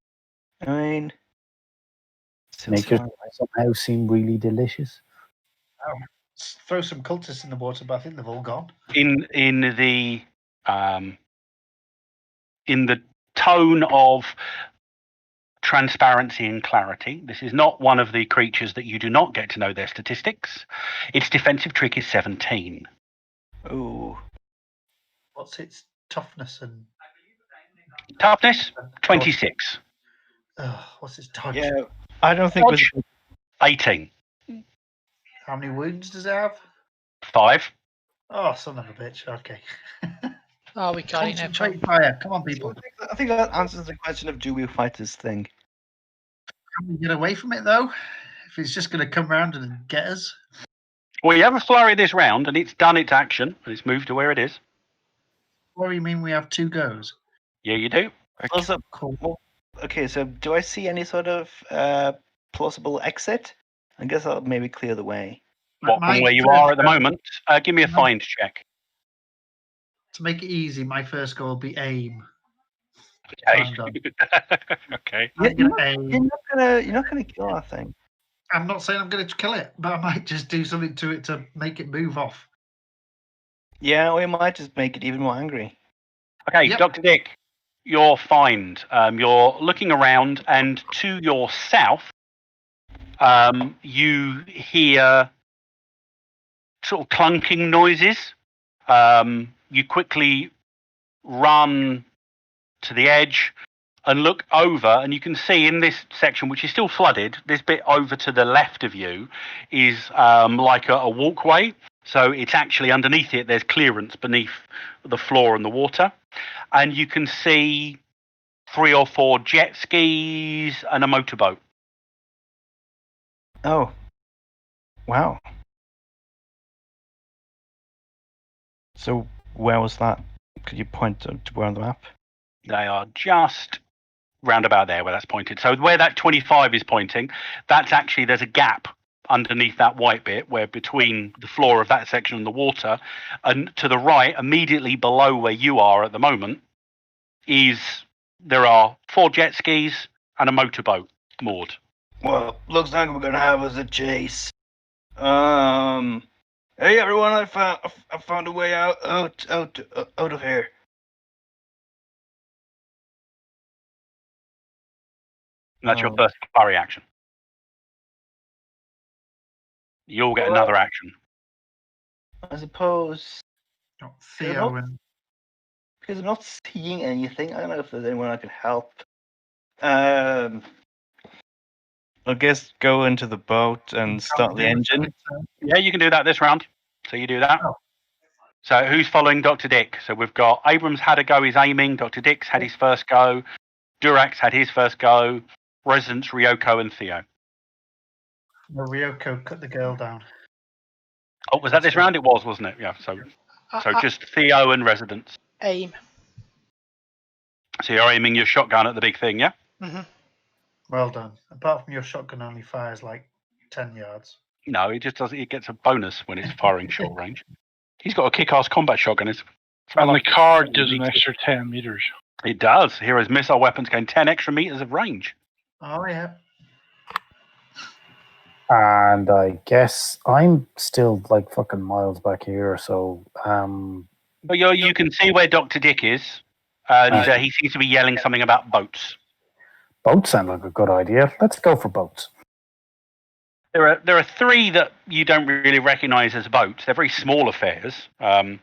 I mean, Make it somehow seem really delicious. Throw some cultists in the water, but I think they've all gone. In the tone of transparency and clarity, this is not one of the creatures that you do not get to know their statistics. Its defensive trick is 17. Ooh. What's its toughness and Toughness 26. what's its dodge? Yeah, I don't think Dodge. with 18. How many wounds does it have? 5. Oh, son of a bitch. Okay. Oh, we got it. No Concentrate problem. fire. Come on, people. I think that answers the question of do we fight this thing? Can we get away from it, though? If it's just going to come around and get us? Well, you have a flurry this round, and it's done its action, and it's moved to where it is. What do you mean we have 2 goes? Yeah, you do. Also, Cool. well, okay, so do I see any sort of plausible exit? I guess I'll maybe clear the way. What, My from where you first are at the goal- moment? Give me a No. find check. To make it easy, my first goal will be aim. Okay. I'm done. Okay. I'm You're gonna aim. you're not gonna kill that thing. I'm not saying I'm going to kill it, but I might just do something to it to make it move off. Yeah, we might just make it even more angry. Okay, Yep. Dr. Dick, your find. You're looking around, and to your south, you hear sort of clunking noises. You quickly run to the edge and look over, and you can see in this section, which is still flooded, this bit over to the left of you is like a walkway. So it's actually underneath it, there's clearance beneath the floor and the water. And you can see 3 or 4 jet skis and a motorboat. Oh, wow. So where was that? Could you point to where on the map? They are just round about there where that's pointed. So where that 25 is pointing, that's actually, there's a gap underneath that white bit where between the floor of that section and the water, and to the right, immediately below where you are at the moment, there are 4 jet skis and a motorboat moored. Well, looks like we're gonna have us a chase. Hey everyone, I found a way out of here. And that's your Oh. first flurry action. You'll get another action. I suppose Got Theo and because I'm not seeing anything. I don't know if there's anyone I can help. I guess go into the boat and start the engine. Yeah, you can do that this round. So you do that. Oh. So who's following Dr. Dick? So we've got Abrams had a go, he's aiming. Dr. Dick's had his first go. Durax had his first go. Residents, Ryoko and Theo. Well, Ryoko cut the girl down. Oh, was that this round? It was, wasn't it? Yeah. So just Theo and Residents. Aim. So you're aiming your shotgun at the big thing, yeah? Mhm. Well done. Apart from your shotgun only fires like 10 yards. No, it just does. It gets a bonus when it's firing short range. He's got a kick-ass combat shotgun. And the card gives an extra 10 meters. It does. Heroes' missile weapons gain 10 extra meters of range. Oh, yeah. And I guess I'm still like fucking miles back here, so But you can see where Dr. Dick is, and he seems to be yelling something about boats. boats sound like a good idea. Let's go for boats. There are 3 that you don't really recognise as boats. They're very small affairs,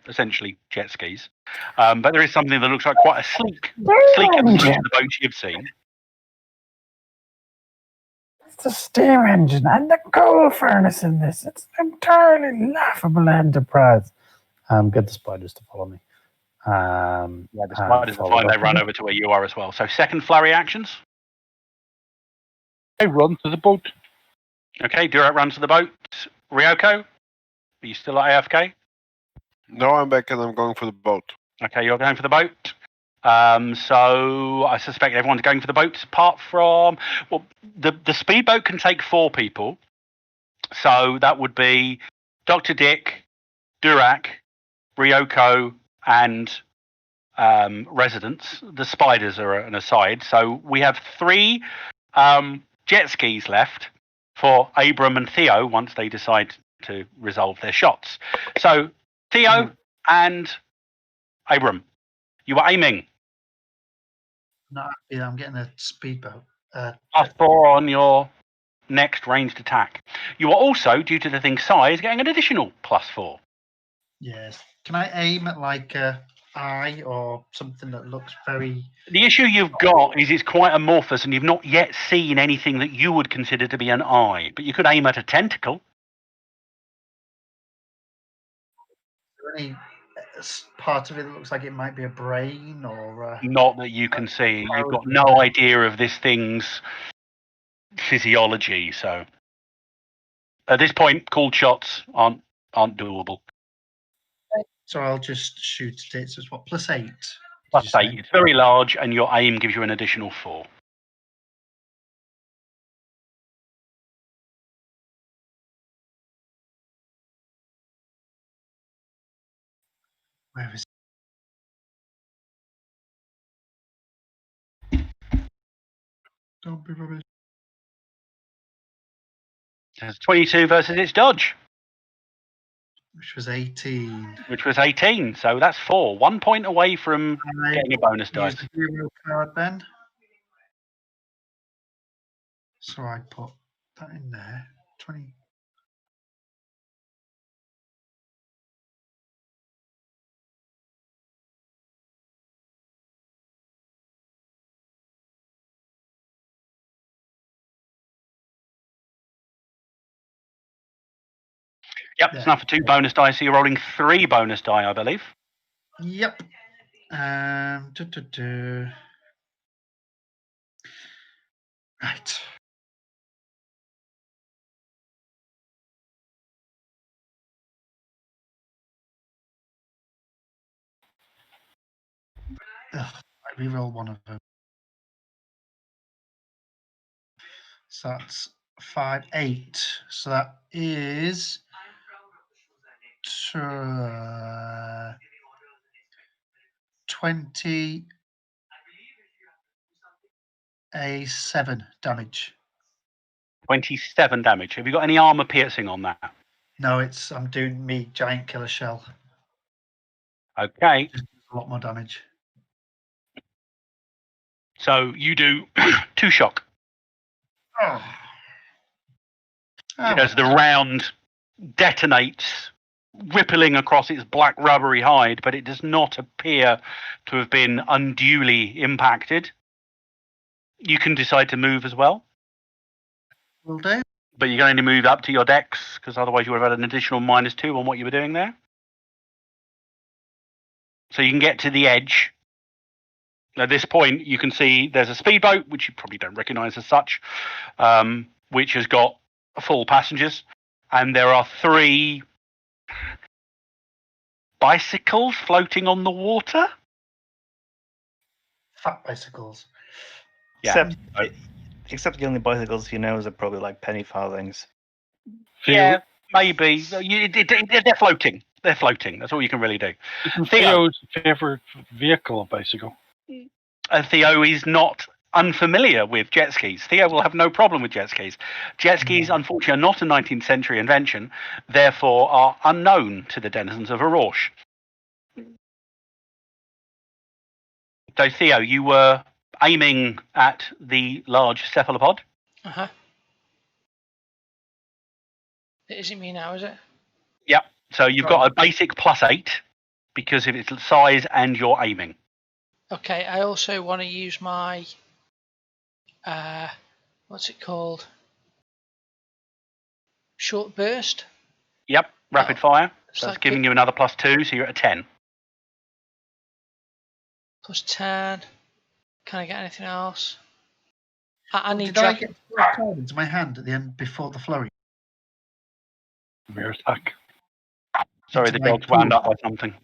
essentially jet skis. But there is something that looks like quite a sleeker than most of the boats you've seen. It's the steam engine and the coal furnace in this. It's an entirely laughable enterprise. Get the spiders to follow me. Yeah, the spiders are fine. They run over to where you are as well. So second flurry actions. I run to the boat. Okay, Durat runs to the boat. Ryoko, are you still at AFK? No, I'm back and I'm going for the boat. Okay, you're going for the boat. So I suspect everyone's going for the boats apart from... Well, the speedboat can take 4 people. So that would be Dr. Dick, Durak, Ryoko, and Residents. The spiders are an aside. So we have 3 jet skis left for Abram and Theo once they decide to resolve their shots. So Theo and Abram, you are aiming. Not happy that I'm getting a speedboat. +4 on your next ranged attack. You are also, due to the thing's size, getting an additional +4. Yes. Can I aim at like a eye or something that looks very... The issue you've got is it's quite amorphous and you've not yet seen anything that you would consider to be an eye. But you could aim at a tentacle. any part of it that looks like it might be a brain or? Not that you can see. You've got no idea of this thing's physiology. So at this point, cold shots aren't doable. So I'll just shoot at it. So it's what, +8? did Plus you say? 8. It's very large, and your aim gives you an additional 4. Where is Don't be rubbish. It's 22 versus its dodge, Which was 18. which was 18. So that's 4. 1 point away from I getting a bonus use dice. the hero card then. So I put that in there. 20. Yep, it's enough for 2 bonus dice. So you're rolling 3 bonus die, I believe. Yep. Right. Ugh, I reroll one of them. So that's 5, 8. So that is 27 damage. 27 damage. Have you got any armor piercing on that? No, I'm doing me giant killer shell. Okay. Just a lot more damage. So you do 2 shock. Oh. As the round detonates, rippling across its black rubbery hide, but it does not appear to have been unduly impacted. You can decide to move as well, Will do. but you can only move up to your dex, because otherwise you would have had an additional -2 on what you were doing there. So you can get to the edge. At this point, you can see there's a speedboat, which you probably don't recognise as such, which has got full passengers, and there are 3 bicycles floating on the water. Fat bicycles. Yeah. Except the only bicycles he knows are probably like penny farthings. Yeah, maybe. They're floating. They're floating. That's all you can really do. Theo's favourite vehicle, a bicycle. Theo is not unfamiliar with jet skis. Theo will have no problem with jet skis. Jet skis, unfortunately, are not a 19th century invention, therefore are unknown to the denizens of Arosh. So, Theo, you were aiming at the large cephalopod. Uh-huh. Is it me now, is it? Yep. So you've got a basic +8 because of its size and your aiming. Okay, I also want to use my... what's it called? Short burst? Yep, rapid fire. So that's like giving you another +2, so you're at a 10. +10. Can I get anything else? I need Did I get a card into my hand at the end before the flurry? Rear attack. Sorry, the dog's wound up by something.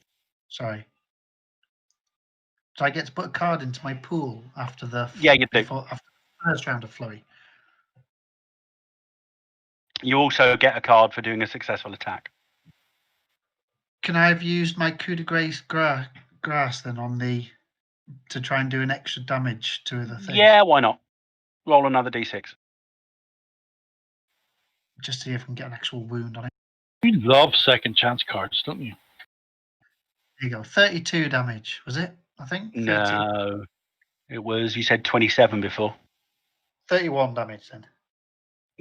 Sorry. Do I get to put a card into my pool after the you do. after the first round of flurry? You also get a card for doing a successful attack. Can I have used my coup de grace grass then to try and do an extra damage to the thing? Yeah, why not? Roll another d6. Just see if I can get an actual wound on it. You love second chance cards, don't you? There you go. 32 damage, was it? I think? 30. No. It was, you said 27 before. 31 damage then.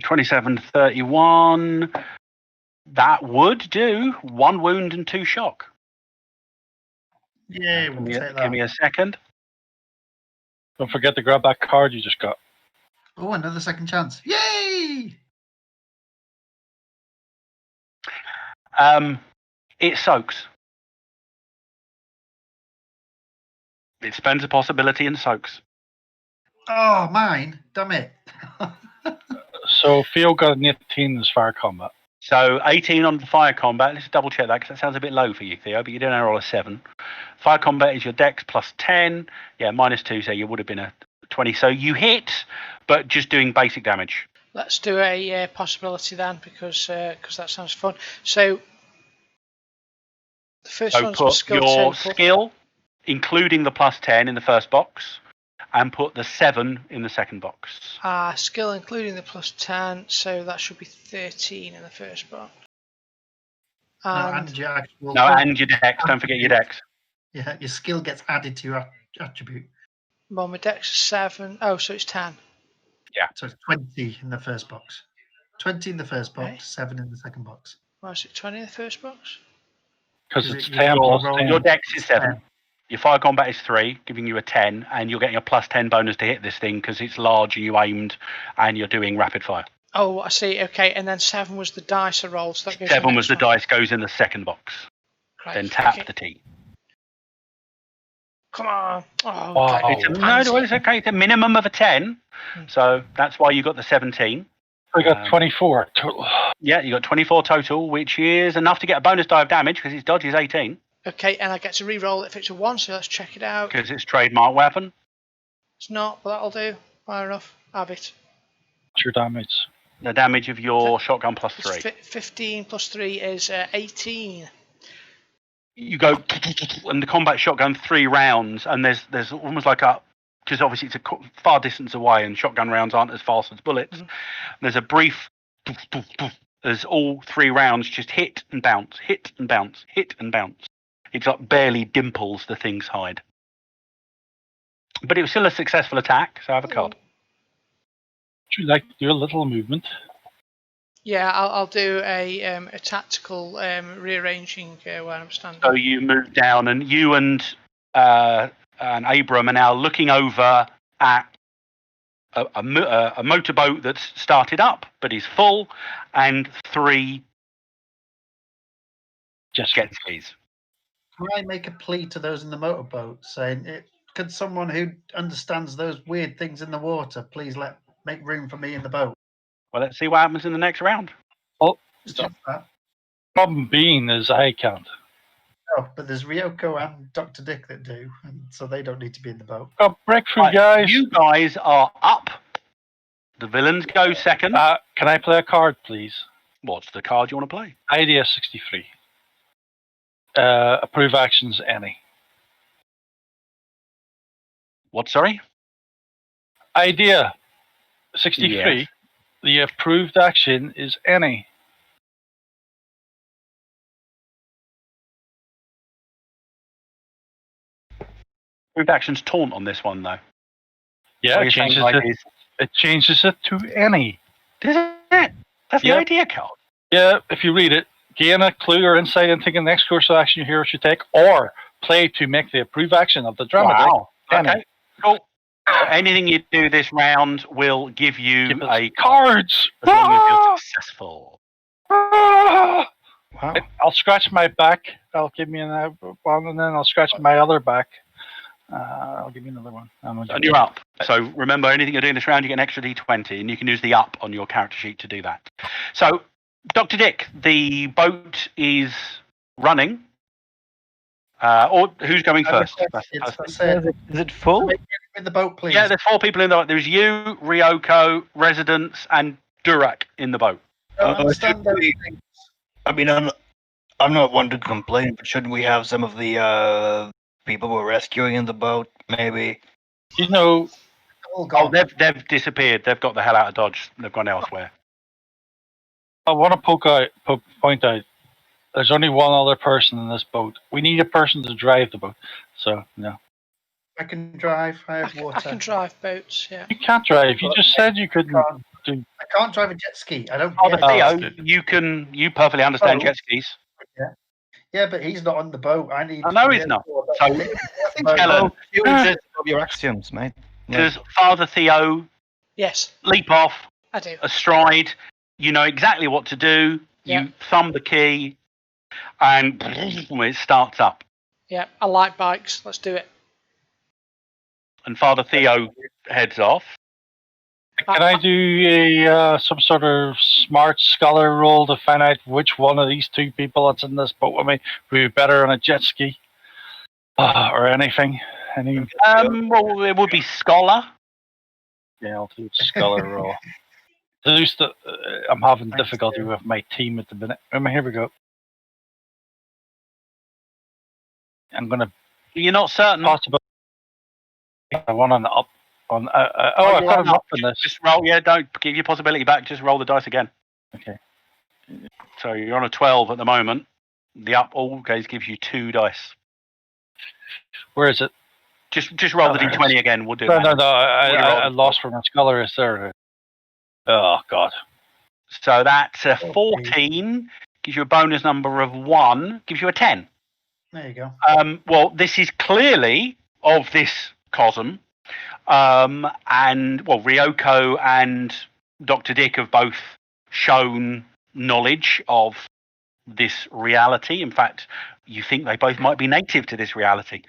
27 to 31. That would do 1 wound and 2 shock. Yeah, we'll take that. Give me a second. Don't forget to grab that card you just got. Oh, another second chance. Yay! It soaks. It spends a possibility and soaks. Oh, mine. Damn it. So Theo got an 18 as fire combat. So 18 on the fire combat. Let's double check that because that sounds a bit low for you, Theo. But you didn't roll a 7. Fire combat is your dex plus 10. Yeah, -2. So you would have been a 20. So you hit, but just doing basic damage. Let's do a possibility then, because that sounds fun. So the first So one's for put skill your total. skill, including the plus 10 in the first box, and put the 7 in the second box. Skill including the plus 10, so that should be 13 in the first box. And your actual. No, and your dex. Don't forget your dex. Yeah, your skill gets added to your attribute. Well, my dex is 7. Oh, so it's 10. So it's 20 in the first box. 20 in the first box, Okay. 7 in the second box. Why is it 20 in the first box? Because Is it's it 10 your plus roll? 10. Your dex is 7. 10. Your fire combat is 3, giving you a 10, and you're getting a plus 10 bonus to hit this thing because it's large and you aimed, and you're doing rapid fire. Oh, I see. Okay, and then 7 was the dice I rolled, so that goes. 7 in was the next one. dice goes in the second box. Great. Then tap Okay. the T. Come on. Oh, Wow. God. It's no, it's okay. It's a minimum of a 10, so that's why you got the 17. I got 24 total. Yeah, you got 24 total, which is enough to get a bonus die of damage because his dodge is 18 Okay, and I get to re-roll it if it's a 1, so let's check it out. because it's trademark weapon. It's not, but that'll do. Fire enough. Have it. What's your damage? The damage of your shotgun plus 3. It's 15 plus 3 is 18. You go and the combat shotgun 3 rounds, and there's almost like a, because obviously it's a far distance away and shotgun rounds aren't as fast as bullets. There's a brief as all 3 rounds just hit and bounce, hit and bounce, hit and bounce. It's like barely dimples the thing's hide, but it was still a successful attack, so I have a card. Would you like to do a little movement? Yeah, I'll do a tactical rearranging where I'm standing. So you move down, and you and Abram are now looking over at a motorboat that's started up but is full, and 3 jet skis. Can I make a plea to those in the motorboat saying, could someone who understands those weird things in the water please make room for me in the boat? Well, let's see what happens in the next round. Oh, Just that. problem being is I can't. Oh, but there's Ryoko and Dr. Dick that do, and so they don't need to be in the boat. Got breakthrough, Right, guys. you guys are up. The villains go second. Can I play a card, please? What's the card you want to play? Idea 63. Approve actions, any. What, sorry? Idea 63. Yes. The approved action is any. Approved action's taunt on this one, though. Yeah, What it you're saying, changes like, it. is- It changes it to any. Is it? That's the Yep. idea card. Yeah, if you read it, gain a clue or insight into the next course of action your hero should take, or play to make the approved action of the drama deck. Wow. Any. Okay, cool. So anything you do this round will give you Give us a card cards. as long as you're successful. Wow. I'll scratch my back. I'll give me another one, and then I'll scratch my other back. I'll give you another one. And you're up. So remember, anything you're doing this round, you get an extra d20, and you can use the up on your character sheet to do that. So, Dr. Dick, the boat is running. Or who's going first? Is it full? In the boat, please. Yeah, there's 4 people in the boat. There's you, Ryoko, Residents, and Durak in the boat. I don't understand those should things. I mean, I'm not one to complain, but shouldn't we have some of the people we're rescuing in the boat? Maybe. You know, All Oh, gone. they've disappeared. They've got the hell out of Dodge. They've gone elsewhere. I want to point out, there's only one other person in this boat. We need a person to drive the boat. So, no. I can drive. I have water. I can drive boats, yeah. You can't drive. You just said you couldn't. I can't drive a jet ski. I don't Oh, get the it. Theo, you perfectly understand Oh. jet skis. Yeah, but he's not on the boat. I need. I know he's not. So, Helen, You insist of your axioms, mate. does Father Theo Yes, leap off I do. astride? You know exactly what to do. You Yeah. thumb the key, and it starts up. Yeah, I like bikes. Let's do it. and Father Theo heads off. Can I do a some sort of smart scholar roll to find out which one of these two people that's in this boat with me would be better on a jet ski or anything? Well, it would be Scholar. Yeah, I'll do scholar roll. I'm having difficulty with my team at the minute. Here we go. I'm gonna. You're not certain. Possibly. I want an up. On. I've got an up in this. Just roll. Yeah, don't give your possibility back. Just roll the dice again. Okay. So you're on a 12 at the moment. The up always gives you 2 dice. Where is it? Just roll the d20 again. We'll do No, that. no. I lost from my scholar. Is there? Oh God. So that's a 14. Gives you a bonus number of 1. Gives you a 10. There you go. Well, this is clearly of this cosm. And Ryoko and Dr. Dick have both shown knowledge of this reality. In fact, you think they both might be native to this reality.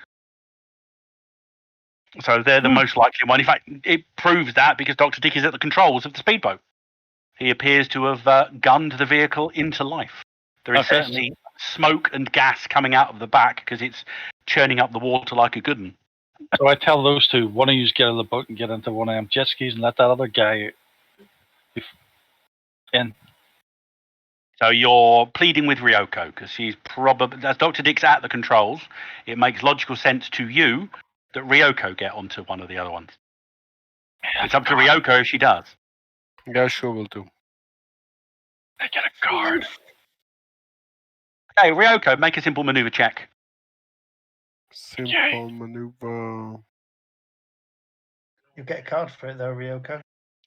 So they're the most likely one. In fact, it proves that because Dr. Dick is at the controls of the speedboat. He appears to have gunned the vehicle into life. There is certainly smoke and gas coming out of the back because it's churning up the water like a good one. So I tell those two, one of you get out of the boat and get into one of them jet skis and let that other guy in. So you're pleading with Ryoko because she's probably, as Dr. Dick's at the controls, it makes logical sense to you that Ryoko get onto one of the other ones. It's up to Ryoko if she does. Yeah, sure will do. I get a guard. Okay, Ryoko, make a simple maneuver check. Simple maneuver. You get a card for it though, Ryoko.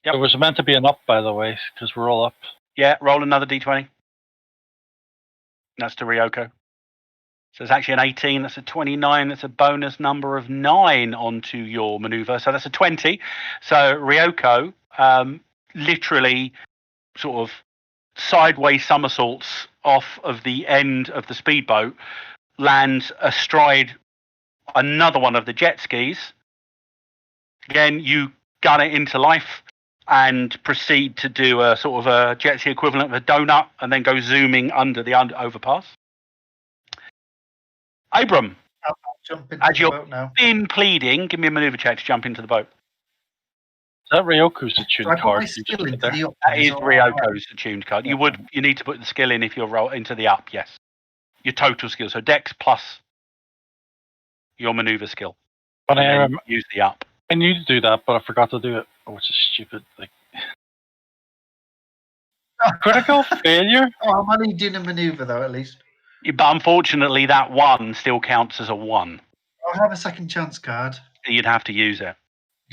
Yep. It was meant to be an up, by the way, because we're all up. Yeah, roll another d20. That's to Ryoko. So it's actually an 18. That's a 29. That's a bonus number of 9 onto your maneuver. So that's a 20. So Ryoko literally sort of sideways somersaults off of the end of the speedboat, lands astride another one of the jet skis. Again, you gun it into life and proceed to do a sort of a jet ski equivalent of a donut and then go zooming under the overpass. Abram, I'll jump into as the you're boat now. been pleading, give me a maneuver check to jump into the boat. Is that Ryoko's attuned Do I put card? my skill into there? the up? That is all right? Ryoko's attuned card. You need to put the skill in if you're roll into the up, yes. Your total skill. So Dex plus your maneuver skill. But And then use the up. I knew to do that, but I forgot to do it, which is stupid. Like critical failure. Oh, I'm only doing a maneuver though, at least. Yeah, but unfortunately, that 1 still counts as a 1. I'll have a second chance card. You'd have to use it.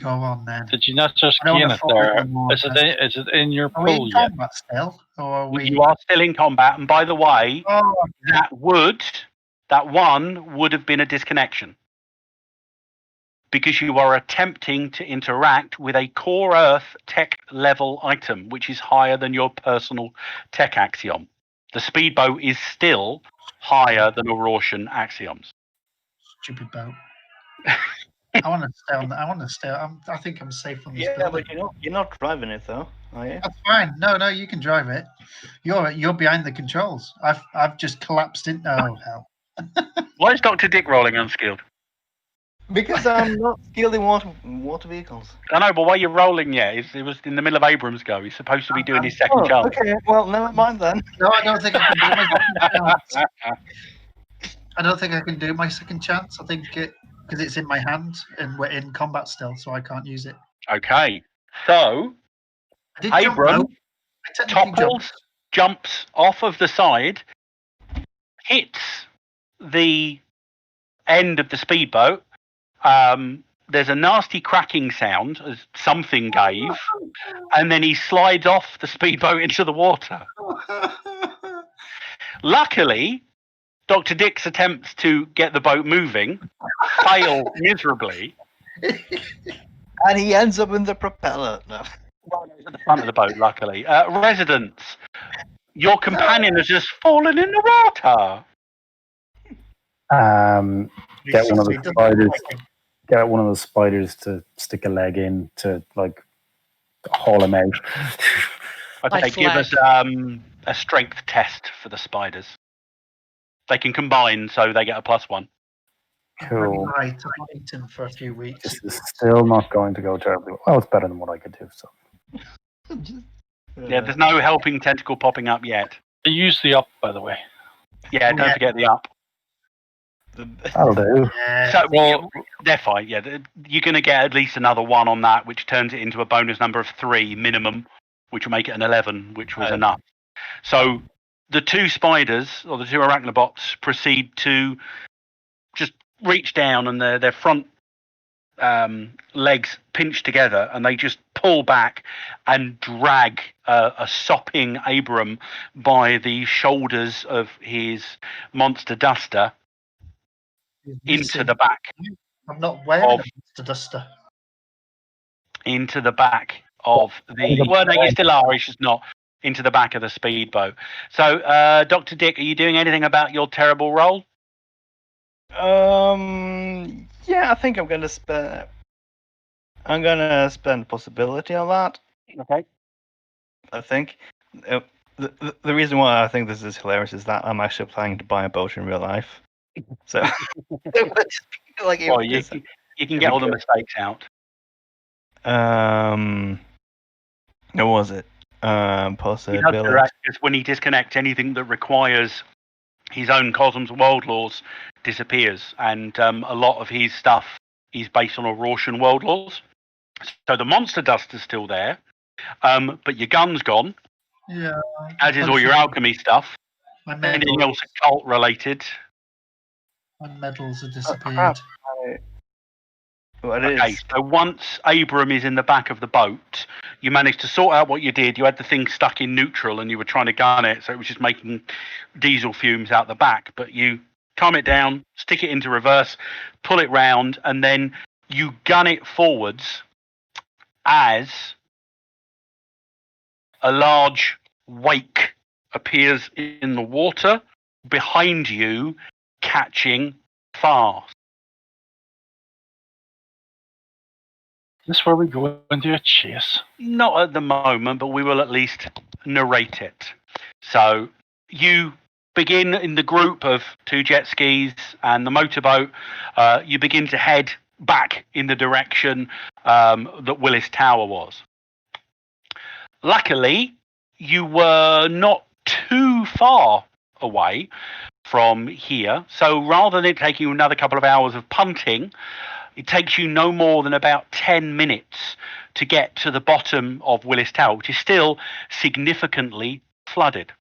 Go on then. Did you not just I don't gain wanna it fall there? in the water. Is it in your Are we pool in yet? combat still? Or are we... You are still in combat, and by the way, Oh, that 1 would have been a disconnection. Because you are attempting to interact with a core Earth tech level item, which is higher than your personal tech axiom. The speedboat is still higher than Aurortian axioms. stupid boat. I want to stay on. I want to stay. I think I'm safe on this Yeah, building. but you're not driving it though, are you? That's fine. No, you can drive it. You're behind the controls. I've just collapsed in. Oh hell! Why is Dr. Dick rolling unskilled? Because I'm not skilled in water vehicles. I know, but why you're rolling, it was in the middle of Abram's go. He's supposed to be doing his second chance. Okay, well, never mind then. No, I don't think I can do my second chance. I don't think I can do my second chance. I think because it's in my hand and we're in combat still, so I can't use it. Okay, so I did jump, Abram though. I technically topples, jumps off of the side, hits the end of the speedboat. There's a nasty cracking sound as something gave, and then he slides off the speedboat into the water. Luckily, Dr. Dick's attempts to get the boat moving fail miserably. And he ends up in the propeller. No. Well, it's at the front of the boat, luckily. Residents, your companion has just fallen in the water. Get one of the spiders. get one of the spiders to stick a leg in to like haul him out. Okay, My give us flag. a strength test for the spiders. They can combine, so they get a +1. Cool. Right, I've eaten for a few weeks. This is still not going to go terribly well. It's better than what I could do. So Yeah, there's no helping tentacle popping up yet. Use the up, by the way. Yeah, don't Yeah. forget the up. that'll do. Yeah. So Well, they're fine. Yeah, you're going to get at least another 1 on that, which turns it into a bonus number of 3 minimum, which will make it an 11, which was enough. So the 2 spiders, or the 2 arachnobots, proceed to just reach down, and their front legs pinch together, and they just pull back and drag a sopping Abram by the shoulders of his monster duster into the back. I'm not wearing a monster duster. Into the back of the. Well, no, you still are. It's just not into the back of the speedboat. So, Dr. Dick, are you doing anything about your terrible roll? Yeah, I think I'm gonna spend. I'm gonna spend possibility on that. Okay. I think. The reason why I think this is hilarious is that I'm actually planning to buy a boat in real life. So, like, Well, you can get all the mistakes out. What was it? He does Possibility. direct, because when he disconnects, anything that requires his own Cosmos world laws disappears, and a lot of his stuff is based on Aurorian world laws. So the monster dust is still there, but your gun's gone, Yeah. as is all your alchemy stuff. My Anything medals, else occult related? my medals have Oh, disappeared. crap. What Okay, is? so once Abram is in the back of the boat, you managed to sort out what you did. You had the thing stuck in neutral, and you were trying to gun it, so it was just making diesel fumes out the back. But you calm it down, stick it into reverse, pull it round, and then you gun it forwards as a large wake appears in the water behind you, catching fast. Is this where we go into a chase? Not at the moment, but we will at least narrate it. So you begin in the group of 2 jet skis and the motorboat. You begin to head back in the direction that Willis Tower was. Luckily, you were not too far away from here. So rather than it taking you another couple of hours of punting, it takes you no more than about 10 minutes to get to the bottom of Willis Tower, which is still significantly flooded.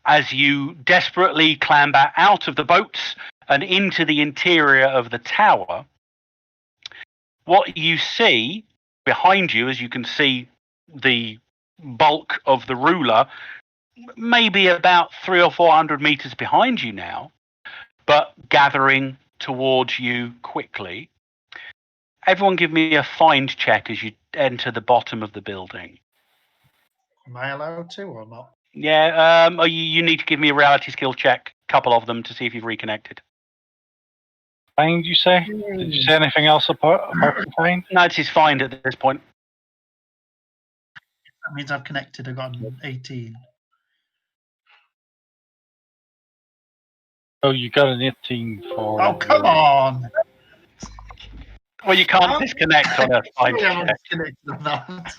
As you desperately clamber out of the boats and into the interior of the tower, what you see behind you, as you can see the bulk of the ruler, maybe about 300 or 400 meters behind you now, but gathering towards you quickly. Everyone give me a find check as you enter the bottom of the building. Am I allowed to or not? Yeah, you need to give me a reality skill check, a couple of them, to see if you've reconnected. Find, you say? Did you say anything else apart from find? No, it's his find at this point. That means I've connected. I've got an 18. Oh, you got an 18 for. Oh, come on! Well, you can't disconnect on a find Sorry, I'm check. disconnected on that.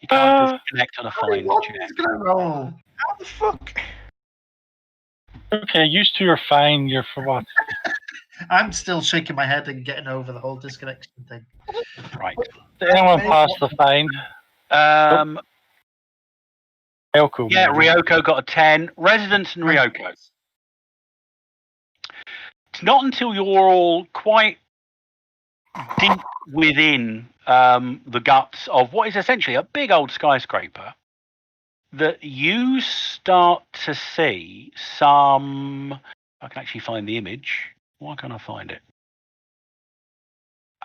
You can't disconnect on a find What check. is going to roll? How the fuck? Okay, used to your fine, you're for what? I'm still shaking my head and getting over the whole disconnection thing. Right. Did anyone pass the fine? Ryoko. Yeah, maybe. Ryoko got a 10. Residence and Ryoko. It's not until you're all quite deep within the guts of what is essentially a big old skyscraper that you start to see some. I can actually find the image. Why can't I find it?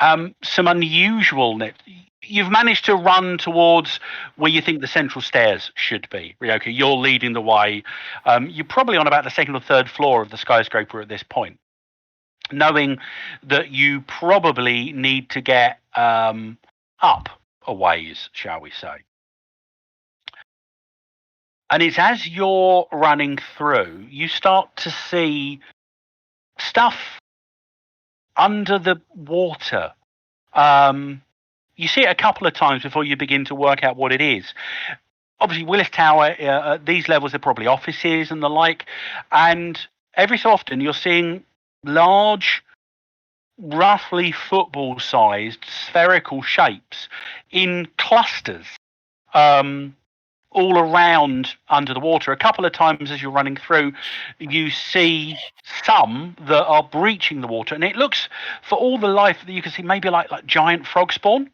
Some unusualness. You've managed to run towards where you think the central stairs should be, Ryoko. You're leading the way. You're probably on about the second or third floor of the skyscraper at this point. knowing that you probably need to get up a ways, shall we say. And it's as you're running through, you start to see stuff under the water. You see it a couple of times before you begin to work out what it is. Obviously, Willis Tower, at these levels, are probably offices and the like. And every so often, you're seeing large, roughly football-sized spherical shapes in clusters all around under the water. A couple of times as you're running through, you see some that are breaching the water. And it looks, for all the life that you can see, maybe like giant frog spawn.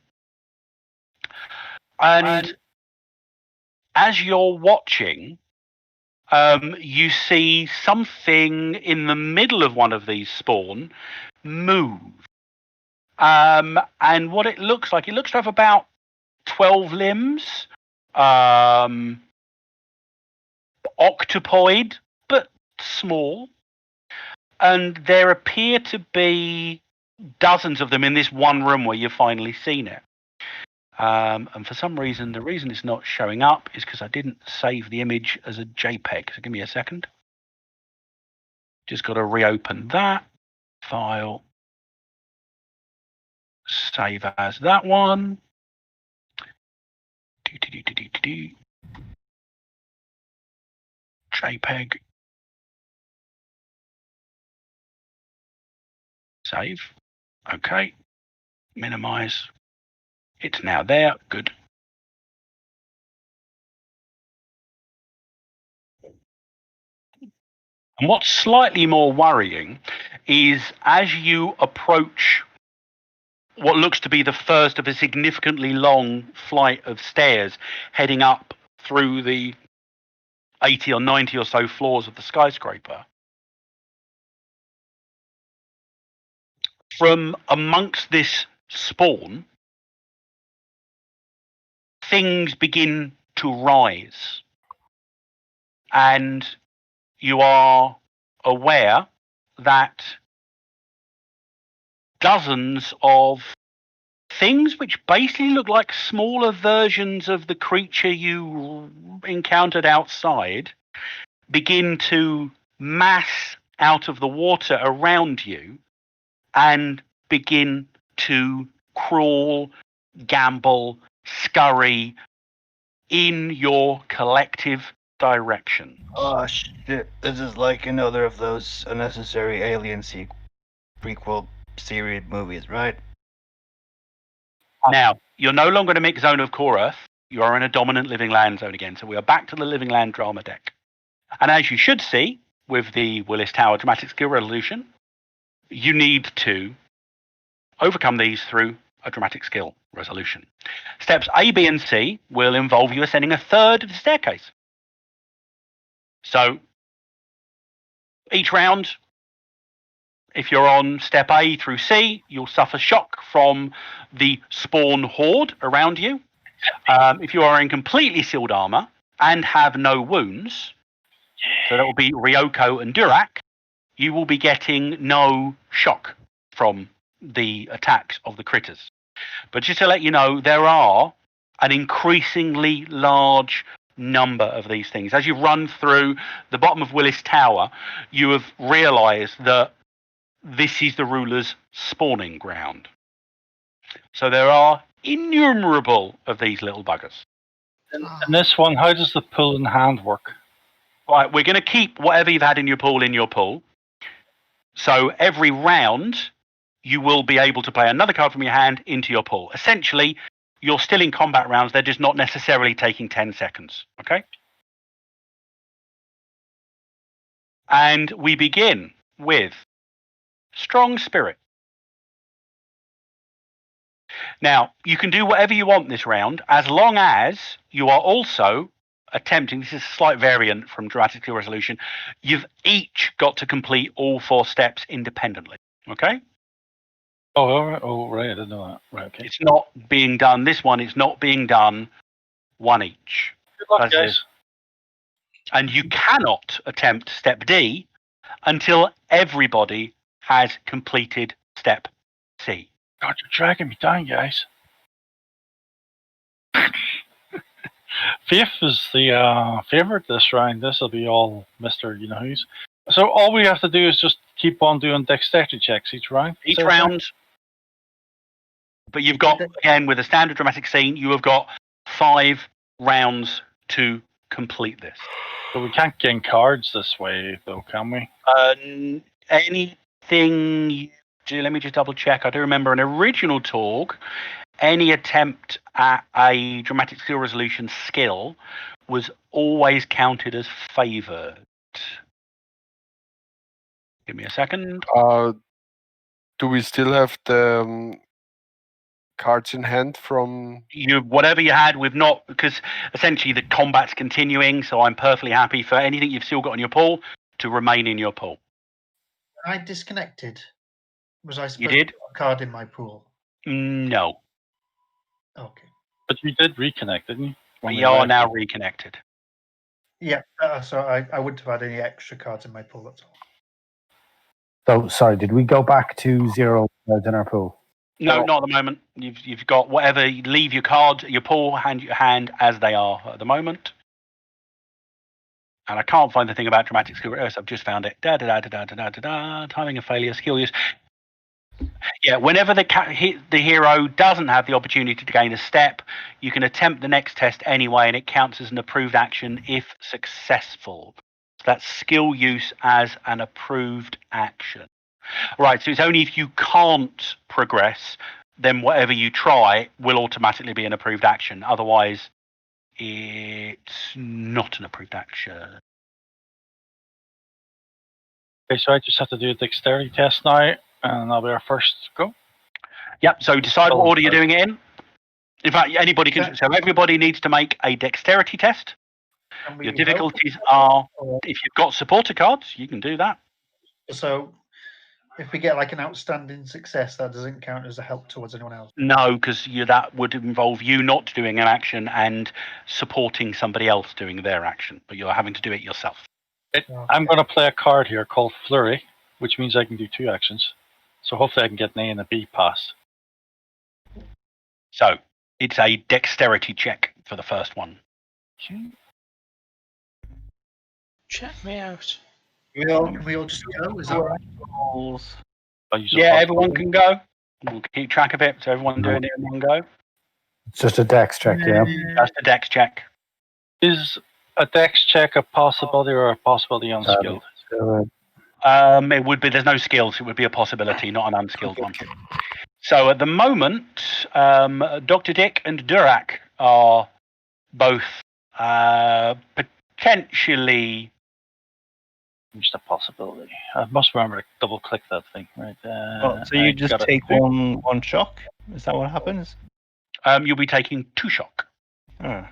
And as you're watching, you see something in the middle of one of these spawn move. And what it looks to have about 12 limbs, octopoid, but small. And there appear to be dozens of them in this one room where you've finally seen it. And for some reason, the reason it's not showing up is because I didn't save the image as a JPEG. So give me a second. Just got to reopen that file. Save as that one. JPEG. Save. Okay. Minimize. It's now there. Good. And what's slightly more worrying is as you approach what looks to be the first of a significantly long flight of stairs heading up through the 80 or 90 or so floors of the skyscraper, from amongst this spawn, things begin to rise. And you are aware that dozens of things which basically look like smaller versions of the creature you encountered outside begin to mass out of the water around you and begin to crawl, gamble, scurry in your collective direction. Oh shit! This is like another of those unnecessary Alien prequel series movies, right? Now, you're no longer in a mixed zone of core Earth. You are in a dominant living land zone again. So we are back to the living land drama deck. And as you should see with the Willis Tower dramatic skill resolution, you need to overcome these through a dramatic skill resolution. Steps A, B, and C will involve you ascending a third of the staircase. So each round, if you're on step A through C, you'll suffer shock from the spawn horde around you. If you are in completely sealed armor and have no wounds, so that will be Ryoko and Durak, you will be getting no shock from the attacks of the critters. But just to let you know, there are an increasingly large number of these things. As you run through the bottom of Willis Tower, you have realized that this is the ruler's spawning ground. So there are innumerable of these little buggers. In this one, how does the pull in hand work? Right, we're going to keep whatever you've had in your pool. So every round, you will be able to play another card from your hand into your pool. Essentially, you're still in combat rounds. They're just not necessarily taking 10 seconds. Okay? And we begin with Strong Spirit. Now, you can do whatever you want this round, as long as you are also attempting, this is a slight variant from dramatic skill resolution, you've each got to complete all 4 steps independently. Okay? Oh, all right. Oh, right. I didn't know that. Right, okay. It's not being done, this one is not being done one each. Good luck, guys. And you cannot attempt step D until everybody has completed step C. God, you're dragging me down, guys. Faith is the favourite this round. This will be all Mr. You know who's. So all we have to do is just keep on doing dexterity checks each round. Each round. But you've got, again, with a standard dramatic scene, you have got 5 rounds to complete this. So we can't gain cards this way, though, can we? Anything you do, let me just double check. I do remember an original talk. Any attempt at a dramatic skill resolution skill was always counted as favoured. Give me a second. Do we still have the cards in hand from whatever you had? We've not, because essentially the combat's continuing, so I'm perfectly happy for anything you've still got in your pool to remain in your pool. I disconnected. Was I supposed You did? to put a card in my pool? No. Okay. But you did reconnect, didn't you? We are now reconnected. Yeah, so I wouldn't have had any extra cards in my pool, that's all. So, sorry, did we go back to 0 cards in our pool? No, not at the moment. You've got whatever. Leave your cards, your pool, hand as they are at the moment. And I can't find the thing about dramatic skill. I've just found it. Timing of failure, skill use. Yeah, whenever the hero doesn't have the opportunity to gain a step, you can attempt the next test anyway, and it counts as an approved action if successful. That's skill use as an approved action. Right, so it's only if you can't progress, then whatever you try will automatically be an approved action. Otherwise, it's not an approved action. Okay, so I just have to do a dexterity test now, and that'll be our first go. Yep, so decide what order you're doing it in. In fact, anybody can. So everybody needs to make a dexterity test. Your difficulties are, if you've got supporter cards, you can do that. So if we get like an outstanding success, that doesn't count as a help towards anyone else? No, because that would involve you not doing an action and supporting somebody else doing their action, but you're having to do it yourself. I'm going to play a card here called Flurry, which means I can do 2 actions. So hopefully I can get an A and a B pass. So it's a dexterity check for the first one. Okay. Check me out. Can we all just go? Is that right? Yeah, everyone can go. We'll keep track of it, so everyone doing it in one go. It's just a dex check, yeah. That's the dex check. Is a dex check a possibility or a possibility unskilled? It would be. There's no skills. It would be a possibility, not an unskilled one. So at the moment, Dr. Dick and Durak are both potentially. Just a possibility. I must remember to double click that thing, right? So you just take one shock? Is that what happens? You'll be taking 2 shock. Oh.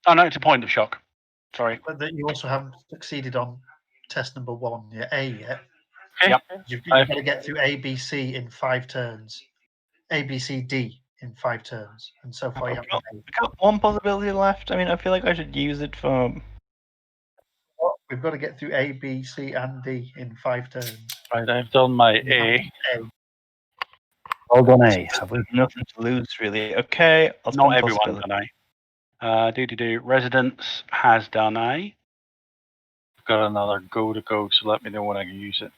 Oh no, it's a point of shock. Sorry. But you also haven't succeeded on test number 1, A yet. Okay. Yep. You've got to get through A, B, C in 5 turns. A, B, C, D in 5 turns. And so far you haven't got We've got one possibility left. I mean, I feel like I should use it for... We've got to get through A, B, C, and D in 5 turns. Right, I've done my A. All done A, have we? Nothing to lose, really. Okay, I'll Not everyone's done A. Residence has done A. I've got another go to go, so let me know when I can use it.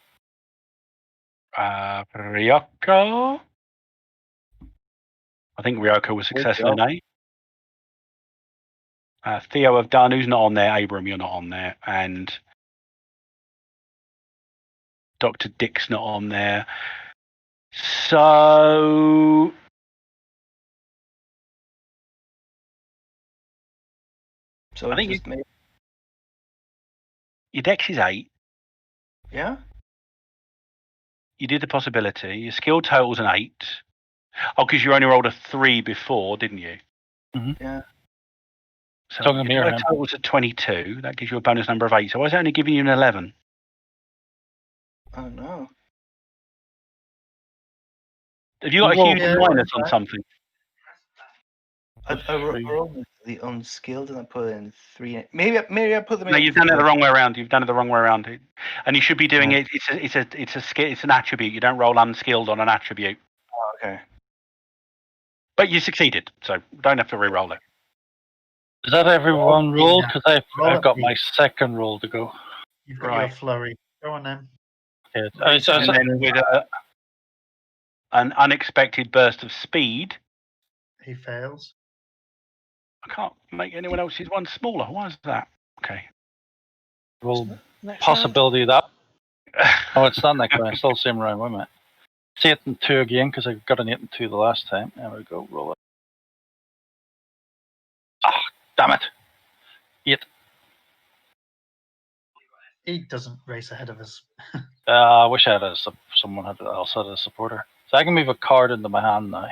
Ryoko. I think Ryoko was successful in A. Theo have done. Who's not on there? Abram, you're not on there. And Dr. Dick's not on there. So I think your dex is 8. Yeah? You did the possibility. Your skill total's an 8. Oh, because you only rolled a 3 before, didn't you? Mm-hmm. Yeah. So your total's at 22. That gives you a bonus number of 8. So why is it only giving you an 11? Oh, no. Have you got a huge minus on something? I rolled The unskilled, and I put in 3. Maybe I put them in. No, you've done it the wrong way around. You've done it the wrong way around. And you should be doing it. It's an attribute. You don't roll unskilled on an attribute. Oh, okay. But you succeeded, so don't have to re-roll it. Is that everyone rolled? Because Roll I've got it. my second roll to go. You've got your Right. flurry. Go on then. Okay. And then with an unexpected burst of speed, He fails. I can't make anyone else's one smaller. Why is that? Okay. roll Next possibility of that. Oh, it's not next round. It's still the same round. Wait a minute. It's 8 and 2 again because I got an 8 and 2 the last time. There we go. Roll it. Ah, damn it. 8. He doesn't race ahead of us. I wish I had someone else had a supporter. So I can move a card into my hand now.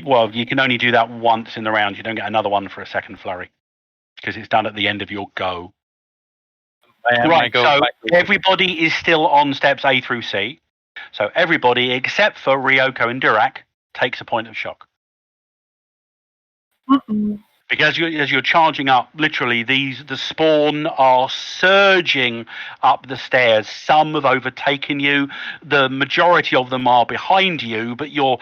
Well, you can only do that once in the round. You don't get another one for a second flurry because it's done at the end of your go. Right, so everybody is still on steps A through C. So everybody except for Ryoko and Durak takes a point of shock. Because as you're charging up, literally the spawn are surging up the stairs. Some have overtaken you. The majority of them are behind you, but you're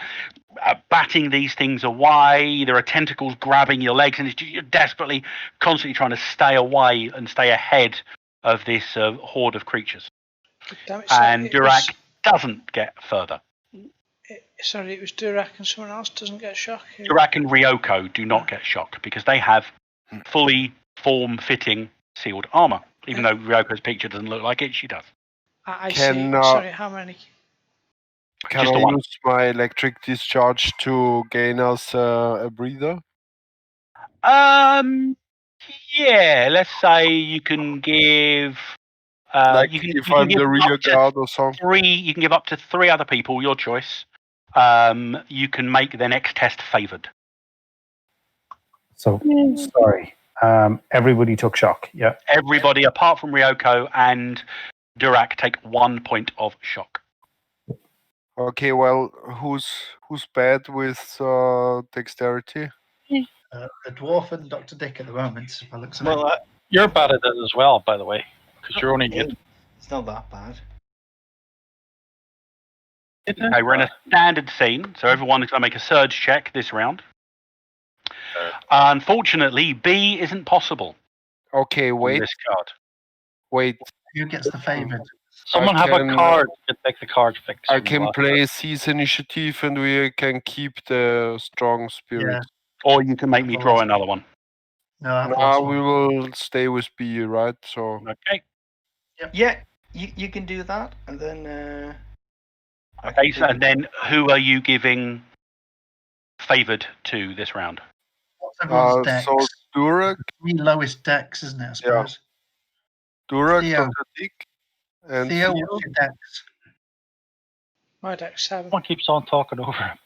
batting these things away. There are tentacles grabbing your legs, and you're desperately, constantly trying to stay away and stay ahead of this horde of creatures. Damn it, so And Durak doesn't get further. It was Durak and someone else doesn't get shock. Durak and Ryoko do not get shock because they have fully form-fitting sealed armor. Even though Ryoko's picture doesn't look like it, she does. I see. Sorry, how many? Can Just I the one. use my electric discharge to gain us a breather? Yeah. Let's say you can give. Like you can if I'm give the rear up to guard or something? 3. You can give up to 3 other people, your choice. You can make the next test favored. So, sorry. Everybody took shock, yeah? Everybody apart from Ryoko and Durak take 1 point of shock. Okay, well, who's bad with dexterity? The dwarf and Dr. Dick at the moment, by the looks of Well, it. You're bad at it as well, by the way, because you're only good. it's not that bad. Okay, we're in a standard scene, so everyone is going to make a surge check this round. Unfortunately, B isn't possible. Okay, on wait. this card. Wait. Who gets the favored? Someone have a card. Take the card fix. I can play Seize Initiative and we can keep the strong spirit. Yeah. Or you can make me draw another one. No, we will stay with B, right? So Okay. Yep. Yeah, you can do that, and then. Okay, so, and then who are you giving favoured to this round? What's everyone's dex? so Durak, The lowest dex, isn't it, I suppose? Durak, Theo. Dr. Dick, and Theo, what's your dex? My dex 7. Someone keeps on talking over him.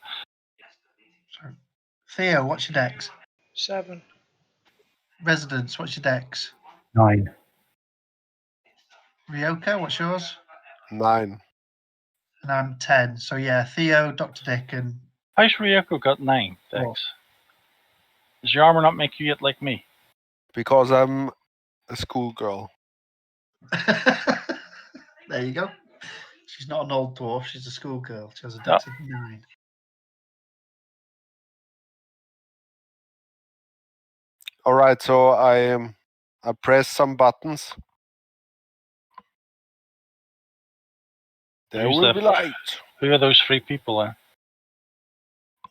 Sorry. Theo, what's your dex? 7. Residence, what's your dex? 9. Ryoko, what's yours? 9. And I'm 10. So yeah, Theo, Dr. Dick, and How's Ryoko got 9? Thanks. Does your armor not make you yet like me? Because I'm a schoolgirl. there you go. She's not an old dwarf, she's a schoolgirl. She has a dex of 9. All right, so I press some buttons. There will be light. Who are those 3 people then?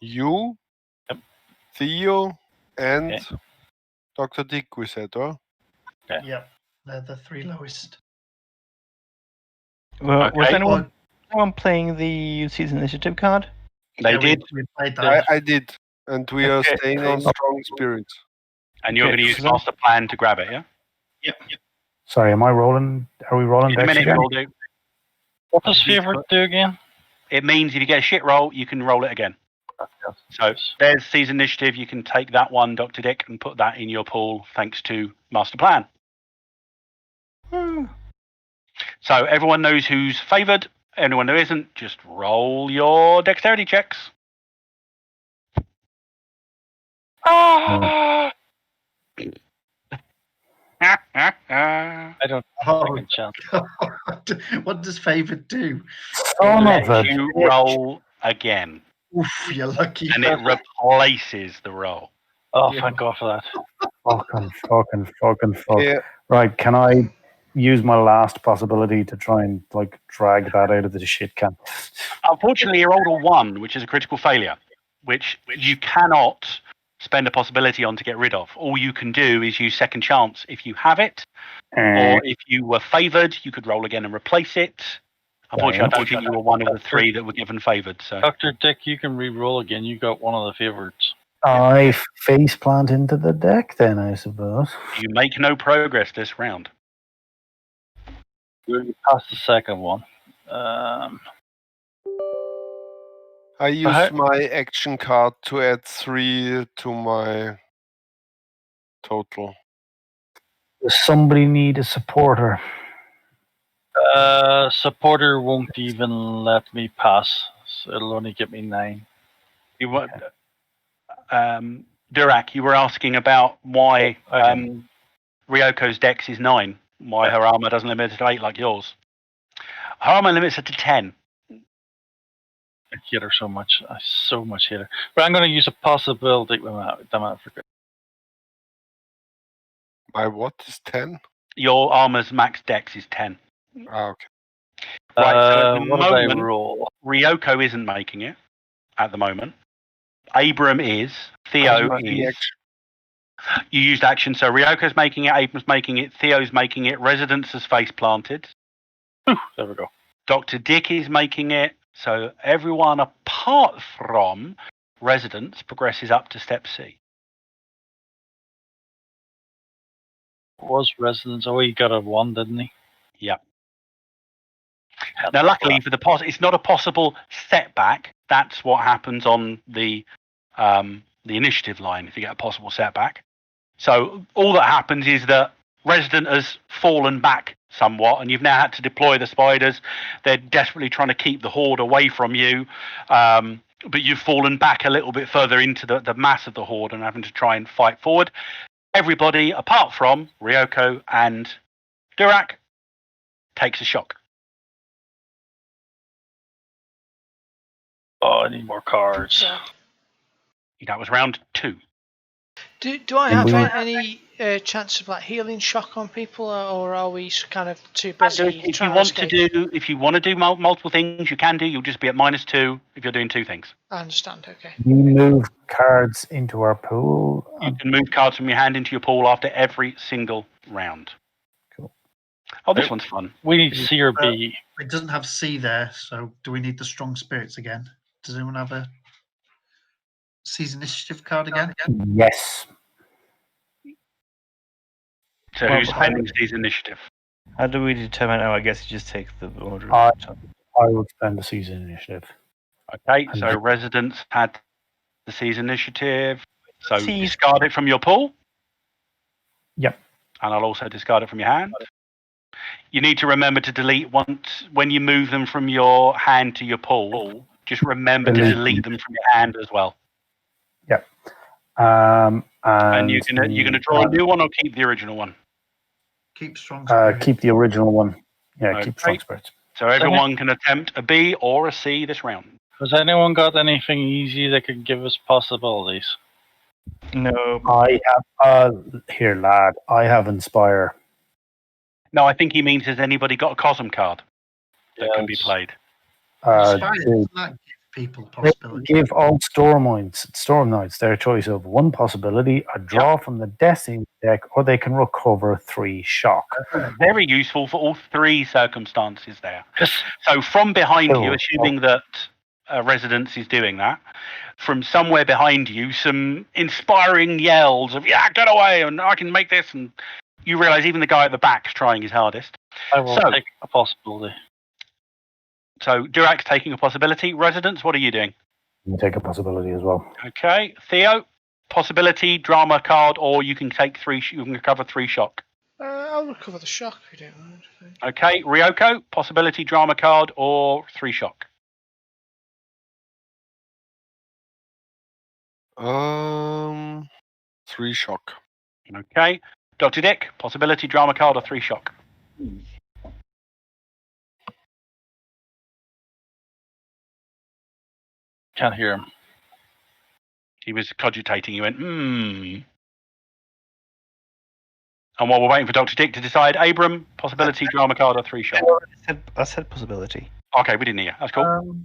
You, Theo, and Dr. Dick, we said, huh? Okay. Yep, they're the 3 lowest. Well, Okay. was anyone playing the season initiative card? They did. We played that. I did. And we are staying on strong spirits. And you're going to use master plan to grab it, yeah? Yep. Sorry, am I rolling? Are we rolling In a dex minute, again? we'll do. What does favourite do again? It means if you get a shit roll, you can roll it again. So there's season initiative. You can take that one, Dr. Dick, and put that in your pool thanks to master plan. So everyone knows who's favoured. Anyone who isn't, just roll your dexterity checks. I don't Oh, take a chance. what does favored do? Son Lets of a you bitch. roll again, Oof, you're lucky. and it replaces the roll. Oh, Yeah. thank God for that. Fucking fuck. Yeah. Right, can I use my last possibility to try and like drag that out of the shit can? Unfortunately, you rolled a 1, which is a critical failure, which you cannot spend a possibility on to get rid of. All you can do is use second chance if you have it, or if you were favoured, you could roll again and replace it. Unfortunately, I don't think you were one of the 3 that were given favoured. So Dr. Dick, you can re-roll again. You got one of the favorites. I face plant into the deck then, I suppose. you make no progress this round. You passed the second one. I used my action card to add 3 to my total. Does somebody need a supporter? Supporter won't even let me pass. So it'll only get me 9. You were, Durak, you were asking about why Ryoko's dex is 9. Why her armor doesn't limit it to 8 like yours. Her armor limits it to 10. I hate her so much. I so much hate her. But I'm going to use a possibility. My what is 10? Your armor's max dex is 10. Ah, okay. Right, so at the what did I moment, roll? Ryoko isn't making it at the moment. Abram is. Theo is. You used action, so Ryoko's making it, Abram's making it, Theo's making it, Residence has face planted. There we go. Dr. Dick is making it, so everyone apart from Residence progresses up to step C. Was Residence? Oh, he got a 1, didn't he? Yeah. Now, luckily for the it's not a possible setback. That's what happens on the initiative line if you get a possible setback. So all that happens is that Resident has fallen back somewhat, and you've now had to deploy the spiders. They're desperately trying to keep the horde away from you, but you've fallen back a little bit further into the mass of the horde and having to try and fight forward. Everybody, apart from Ryoko and Durak, takes a shock. Oh, I need more cards. So, That was round 2. do I have any chance of like healing shock on people, or are we kind of too busy If trying you want escape? if you want to do multiple things, you can do. You'll just be at -2 if you're doing 2 things. I understand. Okay. We move cards into our pool. You can move cards from your hand into your pool after every single round. Cool. Oh, this one's fun. We need C or B. It doesn't have C there, so do we need the strong spirits again? Does anyone have a C's initiative card again? Yes. So who's spending C's initiative? How do we determine? Oh, I guess you just take the order. I will spend the season initiative. Okay, so Residents had the C's initiative. So C's. discard it from your pool. Yep. And I'll also discard it from your hand. You need to remember to delete once when you move them from your hand to your pool. Just remember to delete them from your hand as well. Yep. And you're gonna draw a new one or keep the original one. Keep strong spirit. Keep the original one. Yeah, Okay. keep strong spirits. So everyone can attempt a B or a C this round. Has anyone got anything easy that could give us possibilities? No. I have here, lad. I have Inspire. No, I think he means has anybody got a Cosm card that can be Yes. played? Inspire, doesn't that give people possibilities? Give all Storm Knights their choice of one possibility: a draw from the Destiny deck, or they can recover 3 shock. Very useful for all 3 circumstances there. So from behind you, assuming that Residence is doing that, from somewhere behind you, some inspiring yells of "Yeah, get away!" and "I can make this!" and you realise even the guy at the back's trying his hardest. I will take a possibility. So Durak's taking a possibility. Residence, what are you doing? You take a possibility as well. Okay, Theo, possibility, drama card, or you can take 3. You can recover 3 shock. I'll recover the shock if you don't mind. Okay, Ryoko, possibility, drama card, or 3 shock. 3 shock. Okay. Dr. Dick, possibility, drama card, or 3 shock. Can't hear him. He was cogitating. He went, And while we're waiting for Dr. Dick to decide, Abram, possibility, drama card, or 3 shock. I said possibility. Okay, we didn't hear. That's cool.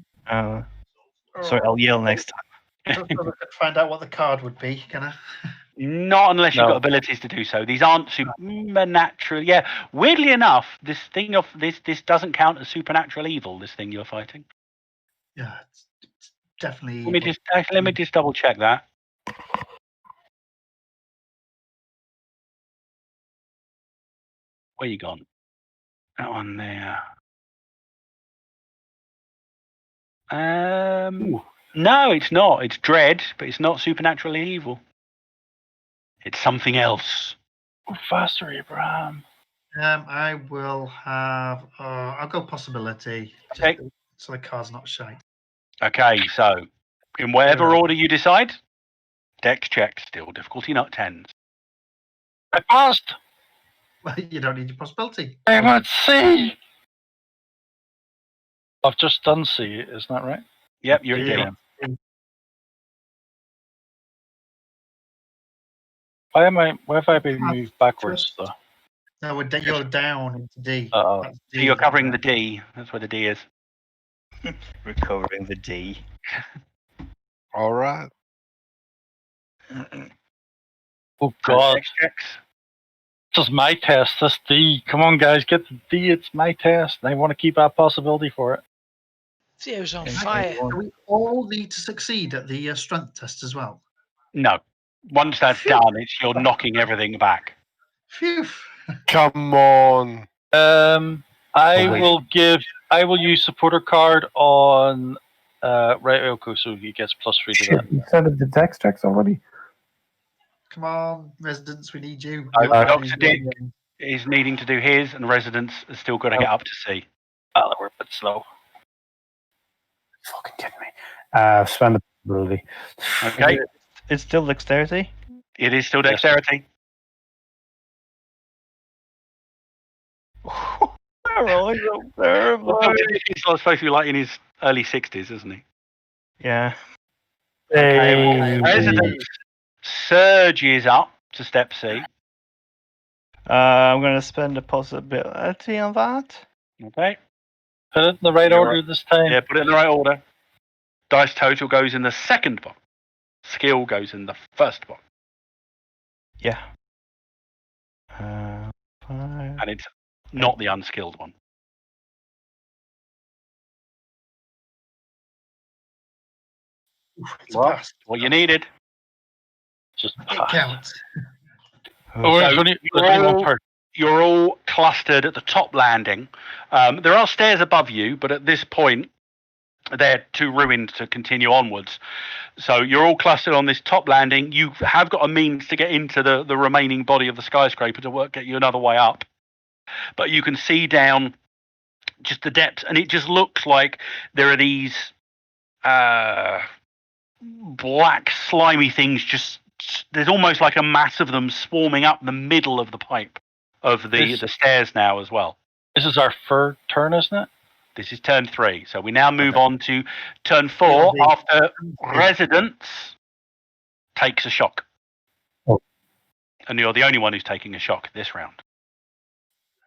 Sorry, I'll yell next time. I don't know if I could find out what the card would be, can I? Not unless you've No. got abilities to do so. These aren't supernatural. Yeah, weirdly enough, this doesn't count as supernatural evil. This thing you're fighting. Yeah, it's definitely. Let me just double check that. Where you gone? That one there. No, it's not. It's dread, but it's not supernaturally evil. It's something else. Go faster, Abraham. I will have. I'll go possibility. Okay. So the card's not shite. Okay, so in whatever order you decide, dex check, still difficulty not 10s. I passed. Well, you don't need your possibility. I'm at C. I've just done C, isn't that right? Yep, you're at D. Yeah. Why have I been moved backwards though? No, you're down into D. Uh-oh. That's So D, you're isn't covering it? the D. That's where the D is. Recovering the D. All right. Oh God! Dex checks. This is my test. This D. Come on, guys, get the D. It's my test. I want to keep that possibility for it. Theo's on Okay. fire. Do we all need to succeed at the strength test as well? No. Once that's Phew. done, you're knocking everything back. Phew. Come on. I wait. will use supporter card on Ryoko, so he gets +3 to Shit, that. you started the dex checks already? Come on, residents, we need you. Dr. Dick is needing to do his, and residents are still got to get up to C. Oh, we're a bit slow. Fucking kidding me. Spend the possibility. Okay, It's still dexterity? it is still dexterity. Rolling up there, Well, Dr. Dick is supposed to be like in his early 60s, isn't he? Yeah. Okay. Residents surges up to step C. I'm going to spend a possibility on that. Okay. Put it in the right You're order this time. Yeah, put it in the right order. Dice total goes in the second box. Skill goes in the first box. Yeah. 5. And it's not the unskilled one. It's a Well, pass. what you needed. Just It pass. counts. Oh, there's only one part. You're all clustered at the top landing. There are stairs above you, but at this point, they're too ruined to continue onwards. So you're all clustered on this top landing. You have got a means to get into the remaining body of the skyscraper to get you another way up. But you can see down just the depths, and it just looks like there are these black, slimy things there's almost like a mass of them swarming up the middle of the pipe of the stairs now as well. This is our third turn, isn't it? This is turn 3. So we now move on to turn 4 after residents takes a shock. Oh. And you're the only one who's taking a shock this round.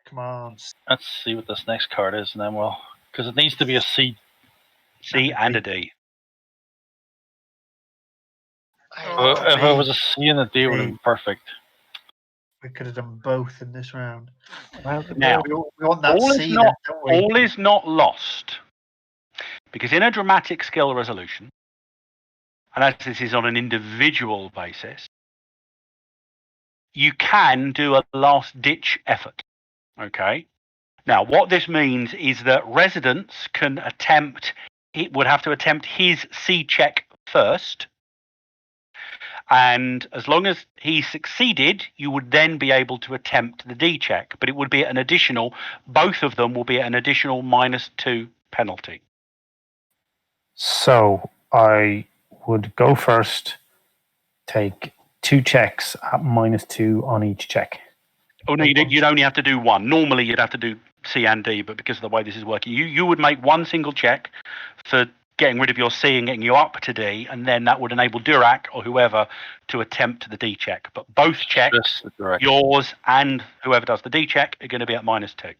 Come on. Let's see what this next card is, and then we'll... Because it needs to be a C. C and a D. If it was a C and a D, it would have been perfect. We could have done both in this round. Now, we want that all C, don't we? all is not lost. Because in a dramatic skill resolution, and as this is on an individual basis, you can do a last-ditch effort. Okay? Now, what this means is that residents would have to attempt his C check first. And as long as he succeeded, you would then be able to attempt the D check. But it would be both of them will be at an additional -2 penalty. So I would go first, take 2 checks at -2 on each check. Oh no, you'd only have to do one. Normally, you'd have to do C and D, but because of the way this is working, you would make one single check for getting rid of your C and getting you up to D, and then that would enable Durac or whoever to attempt the D check. But both checks, yours and whoever does the D check, are going to be at -2. Do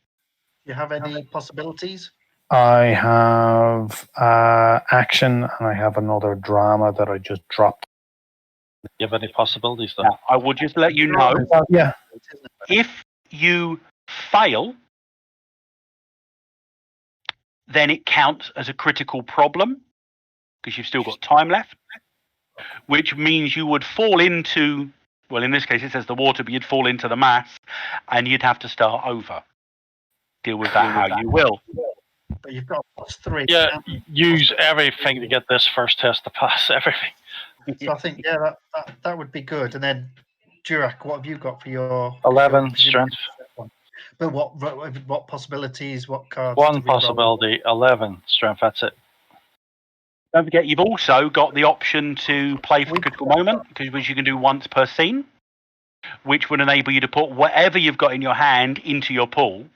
you have any possibilities? I have action, and I have another drama that I just dropped. Do you have any possibilities, though? Now, I will just let you know, Yeah. if you fail, then it counts as a critical problem because you've still got time left, which means you would fall into, well, in this case it says the water, but you'd fall into the mass and you'd have to start over. Deal with that how you will. But you've got +3. Yeah, use everything to get this first test to pass. Everything. So I think, yeah, that would be good. And then, Durac, what have you got for your 11 strength? But what possibilities? What cards? One do we roll? possibility, 11 strength. That's it. Don't forget, you've also got the option to play for the critical moment, which you can do once per scene, which would enable you to put whatever you've got in your hand into your pool,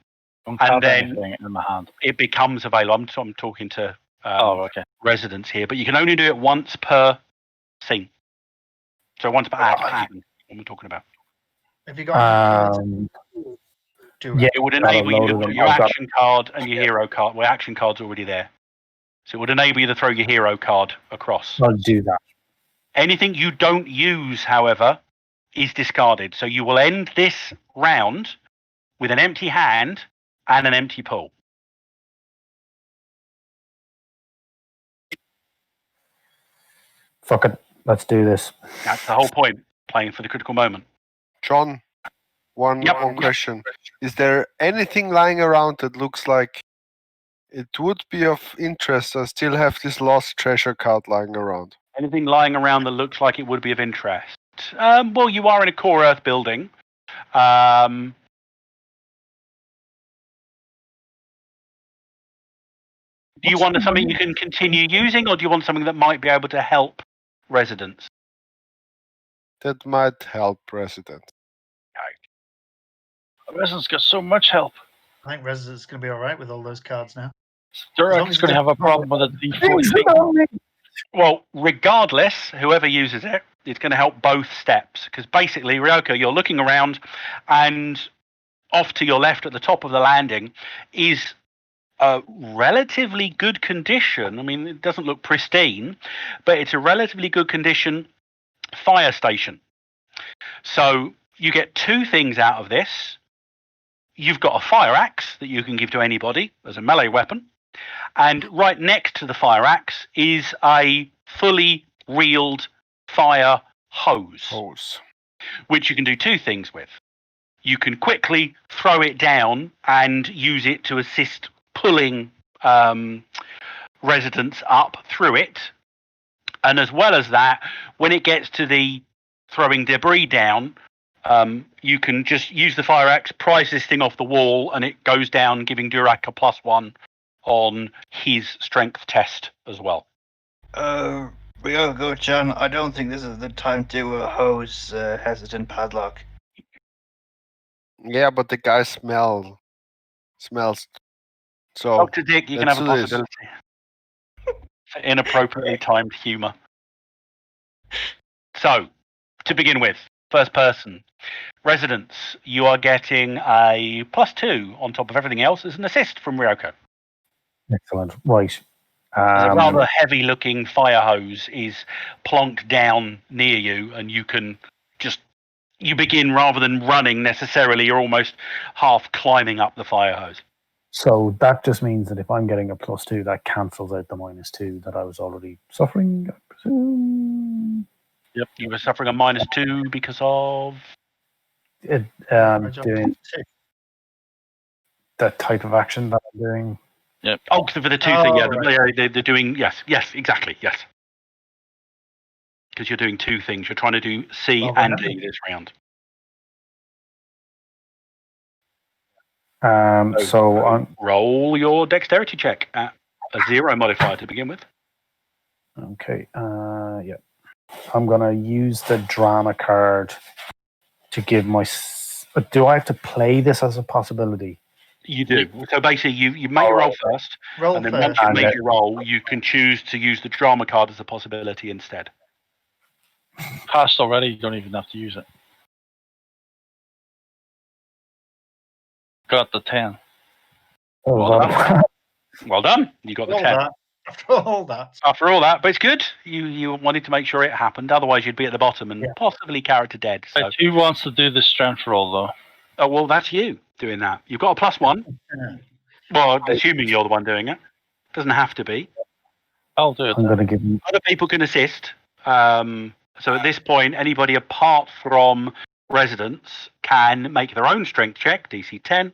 and then in my hand. it becomes available. I'm talking to okay. residents here, but you can only do it once per scene. So once per act, even, what we're talking about. Have you got yeah, it would enable you to put your action card and your hero card. Well, action card's already there. So it would enable you to throw your hero card across. I'll do that. Anything you don't use, however, is discarded. So you will end this round with an empty hand and an empty pool. Fuck it. Let's do this. That's the whole point, playing for the critical moment. John, one question. Is there anything lying around that looks like it would be of interest? I still have this lost treasure card lying around. Anything lying around that looks like it would be of interest? Well, you are in a core Earth building. Do you want something you can continue using, or do you want something that might be able to help residents? That might help residents. Residents got so much help. I think Resident's going to be all right with all those cards now. Durac's going to have a problem with a D4. Well, regardless, whoever uses it, it's going to help both steps. Because basically, Ryoko, you're looking around, and off to your left at the top of the landing is a relatively good condition. I mean, it doesn't look pristine, but it's a relatively good condition fire station. So you get two things out of this. You've got a fire axe that you can give to anybody as a melee weapon. And right next to the fire axe is a fully reeled fire hose, which you can do two things with. You can quickly throw it down and use it to assist pulling residents up through it. And as well as that, when it gets to the throwing debris down, you can just use the fire axe, prise this thing off the wall, and it goes down, giving Durac a +1 on his strength test as well. We gotta go, John. I don't think this is the time to hose hesitant padlock. Yeah, but the guy smells. So Dr. Dick, you can have a possibility. For inappropriately timed humour. So, to begin with, first person. Residents, you are getting a +2 on top of everything else as an assist from Ryoko. Excellent. Right. There's a rather heavy-looking fire hose is plonked down near you, and you can just... You begin, rather than running necessarily, you're almost half climbing up the fire hose. So that just means that if I'm getting a +2, that cancels out the -2 that I was already suffering, I presume. Yep, you were suffering a -2 because of... doing that type of action that I'm doing. Yep. Oh, for the two things, yeah, right. They're doing, yes, exactly, yes. Because you're doing two things. You're trying to do C and D this round. So roll your dexterity check at a 0 modifier to begin with. Okay, yeah. I'm gonna use the drama card to give my. Do I have to play this as a possibility? You do. So basically, you make your roll first, Roll and then first. once you And make your roll, you can choose to use the drama card as a possibility instead. Passed already. You don't even have to use it. Got the 10. Well done. Well done. You got the All 10. that. After all that. After all that, but it's good. You wanted to make sure it happened. Otherwise, you'd be at the bottom and possibly character dead. So. Right, who wants to do the strength roll, though? Oh, well, that's you doing that. You've got a +1. Well, assuming you're the one doing it. Doesn't have to be. I'll do it. I'm going to give you. Other people can assist. So at this point, anybody apart from residents can make their own strength check, DC 10.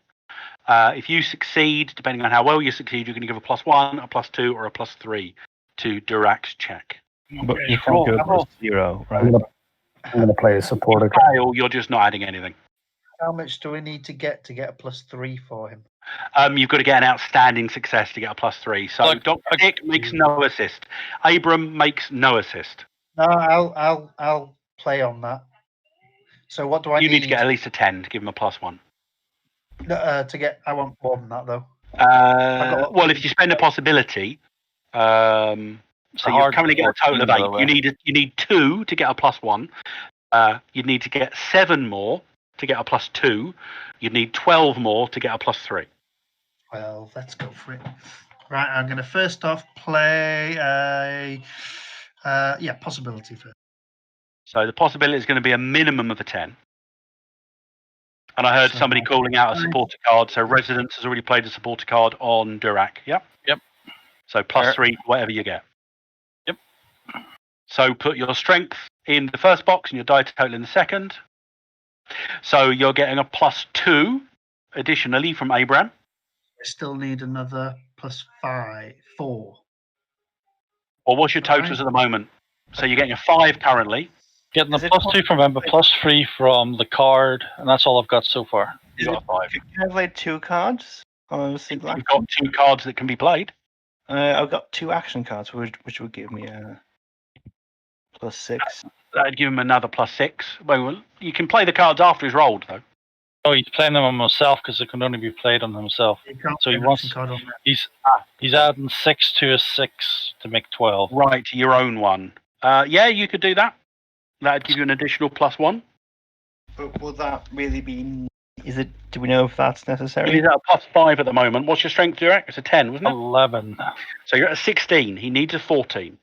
If you succeed, depending on how well you succeed, you're going to give a +1, a +2, or a +3 to Durak's check. But you can't go above 0, right? I'm going to play a supporter If card. you fail, you're just not adding anything. How much do we need to get a +3 for him? You've got to get an outstanding success to get a +3. So Look, Dr. Dick makes no assist. Abram makes no assist. No, I'll play on that. So what do I You need? need to get at least a 10 to give him a +1. To get? I want more than that though. Well, if you spend a possibility, so you're currently getting a total of 8. You need 2 to get a +1. You'd need to get 7 more to get a +2. You'd need 12 more to get a +3. Well, let's go for it. Right, I'm going to first off play a possibility first. So the possibility is going to be a minimum of a 10. And I heard So somebody calling out a supporter card. So Residence has already played a supporter card on Durak. Yep. Yep. So +3, whatever you get. Yep. So put your strength in the first box and your die total in the second. So you're getting a +2 additionally from Abram. I still need another +4. Or what's your totals at the moment? So you're getting a 5 currently. Getting a +2 from Ember, +3 from the card, and that's all I've got so far. You got a 5. Can I play 2 cards? You've got 2 cards that can be played. I've got 2 action cards, which would give me a +6. That'd give him another +6. Well, you can play the cards after he's rolled, though. Oh, he's playing them on himself because it can only be played on himself. So he wants. He's adding 6 to a 6 to make 12. Right, to your own one. Yeah, you could do that. That'd give you an additional +1. But will that really be? Do we know if that's necessary? He's at a +5 at the moment. What's your strength, Durek? It's a 10, wasn't it? 11. So you're at a 16. He needs a 14.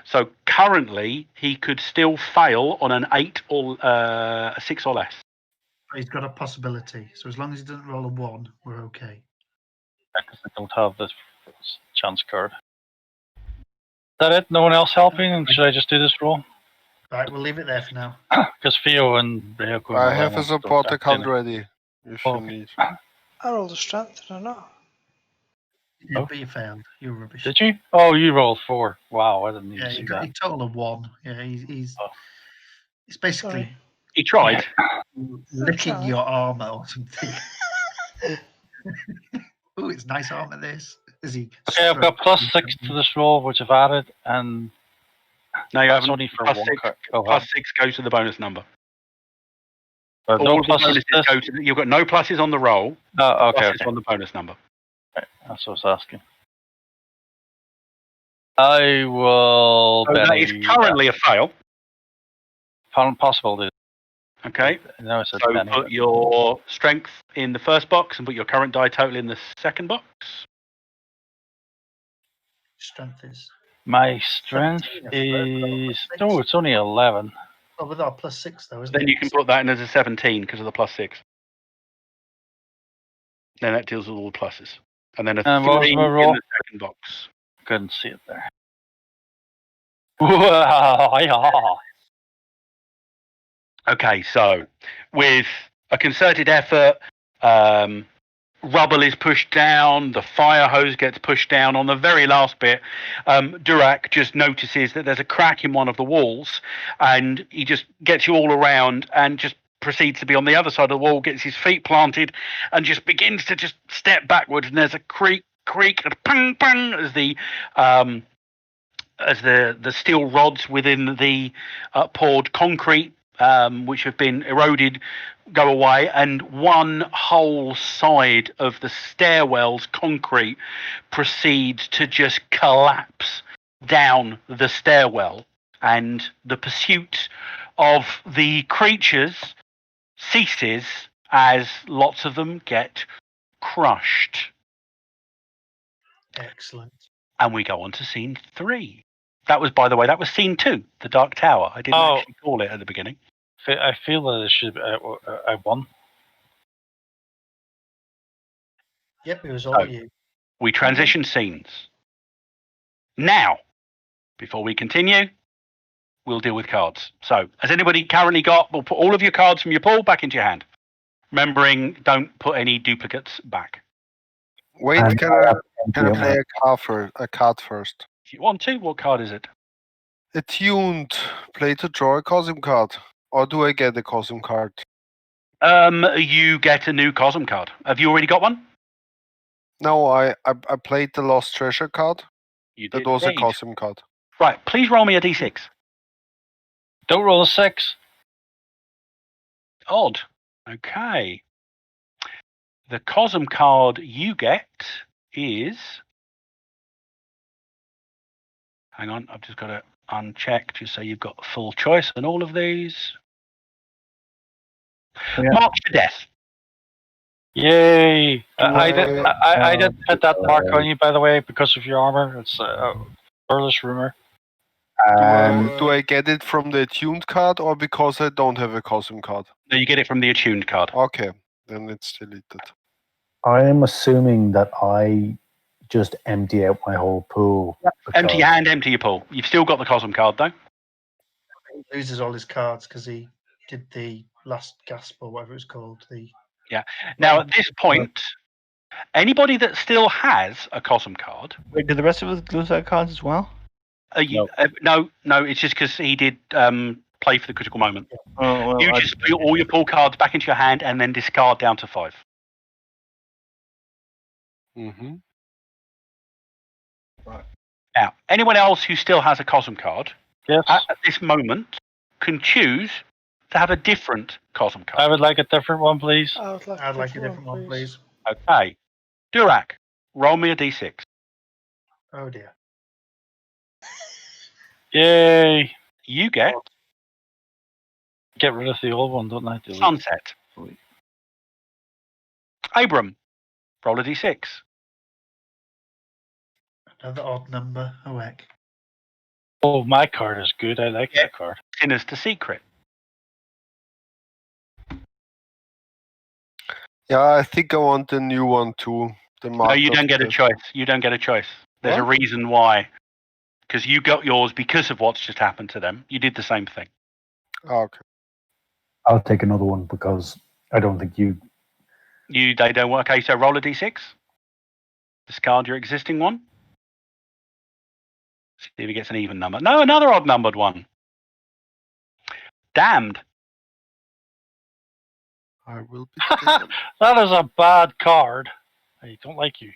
So currently, he could still fail on an 8 or a 6 or less. But he's got a possibility. So as long as he doesn't roll a 1, we're okay. Because I don't have this chance card. Is that it? No one else helping? And should I just do this roll? Right, we'll leave it there for now. Because Theo and Ryoko. I have a supporter card ready. If you Okay. need. I rolled a strength, did I not? Yeah, but you failed. You're rubbish. Did you? Oh, you rolled 4. Wow, I didn't Yeah, even see you got that. a total of 1. Yeah, he's basically Sorry. He tried. licking Okay. your armor or something. Oh, it's nice armor. This is he? Okay, I've got +6 to this roll, which I've added, and No, you that's haven't. only for Plus one 6, card. Oh, +6 goes to the bonus number. no All of the pluses. bonuses go to. You've got no pluses on the roll. Oh, okay, Pluses okay. on the bonus number. That's what I was asking. I will So bet that is currently a fail. possible. Dude. Okay. No, it's a So penny. put your strength in the first box and put your current die total in the second box. Strength is. My strength 17, is. Oh, it's only 11. Oh, with our +6 though, isn't Then it? you can put that in as a 17 because of the +6. Then that deals with all the pluses. And then a And what was 3 my in roll? the second box. Couldn't see it there. Wow, yeah. Okay, so with a concerted effort, rubble is pushed down, the fire hose gets pushed down. On the very last bit, Durak just notices that there's a crack in one of the walls, and he just gets you all around and just proceeds to be on the other side of the wall, gets his feet planted, and just begins to just step backwards. And there's a creak, and a pang, pang as the as the steel rods within the poured concrete, which have been eroded, go away, and one whole side of the stairwell's concrete proceeds to just collapse down the stairwell, and the pursuit of the creatures ceases as lots of them get crushed. Excellent. And we go on to scene 3. That was, by the way, that was scene 2, the Dark Tower. I didn't actually call it at the beginning. I feel that it should. I won. Yep, it was all So, you. we transition scenes. Now, before we continue, we'll deal with cards. So, has anybody currently got, we'll put all of your cards from your pool back into your hand. Remembering, don't put any duplicates back. Wait, And can I I, have can I empty play a card first? If you want to, what card is it? Attuned. Play to draw a costume card. Or do I get a costume card? You get a new Cosm card. Have you already got one? No, I played the Lost Treasure card. You That did was a indeed. costume card. Right, please roll me a d6. Don't roll a 6. Odd. Okay. The Cosm card you get is... Hang on, I've just got to uncheck just so you've got full choice on all of these. Yeah. March to Death. Yay! I I- did hit that mark on you, by the way, because of your armor. It's a furthest rumor. Do I get it from the attuned card or because I don't have a costume card? No, you get it from the attuned card. Okay, then it's deleted. I am assuming that I just empty out my whole pool. Empty your because- hand, empty your pool. You've still got the Cosm card, though. He loses all his cards because he did the last gasp or whatever it's called. Now, at this point, anybody that still has a Cosm card... Wait, did the rest of us lose our cards as well? No, it's just because he did play for the critical moment. Oh, well, You just put all your pull cards back into your hand and then discard down to 5. Mm-hmm. Now, anyone else who still has a Cosm card Yes. at this moment can choose to have a different Cosm I card. would like a different one, please. I'd like a different one, please. Okay. Durak, roll me a d6. Oh dear. Yay! You get Get rid of the old one, don't I? Delete. Sunset. Abram, roll a d6. Another odd number. Oh heck. Oh, my card is good. I like that card. Sinners to Secret. Yeah, I think I want the new one too. The No, you Mark don't of get a Death. choice. You don't get a choice. There's a What? reason why. Because you got yours because of what's just happened to them. You did the same thing. Oh, okay. I'll take another one because I don't think you. They don't work. Okay, so roll a d6. Discard your existing one. See if he gets an even number. No, another odd numbered one. Damned. I will be. That is a bad card. I don't like you.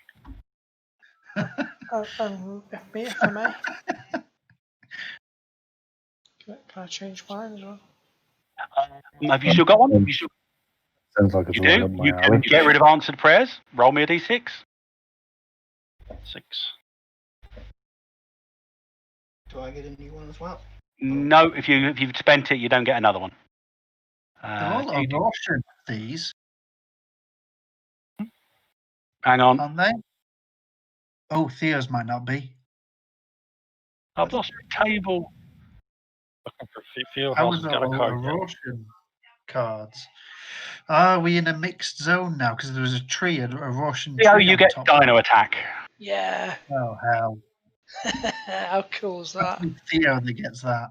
If I may. Can I change mine as well? Have you still got one? Sounds like it's You right do? up my You can alley. get rid of answered prayers. Roll me a d6. 6. Do I get a new one as well? No, if you've spent it, you don't get another one. They're all on auction, these, Hang on. aren't they? Oh, Theo's might not be. I've lost my table. Looking for Theo I was hasn't got a card yet. auction cards. Are we in a mixed zone now? Because there was a tree, a Roshan tree. Theo, you on get top. Dino Attack. Yeah. Oh hell! How cool is that? That's Theo that gets that.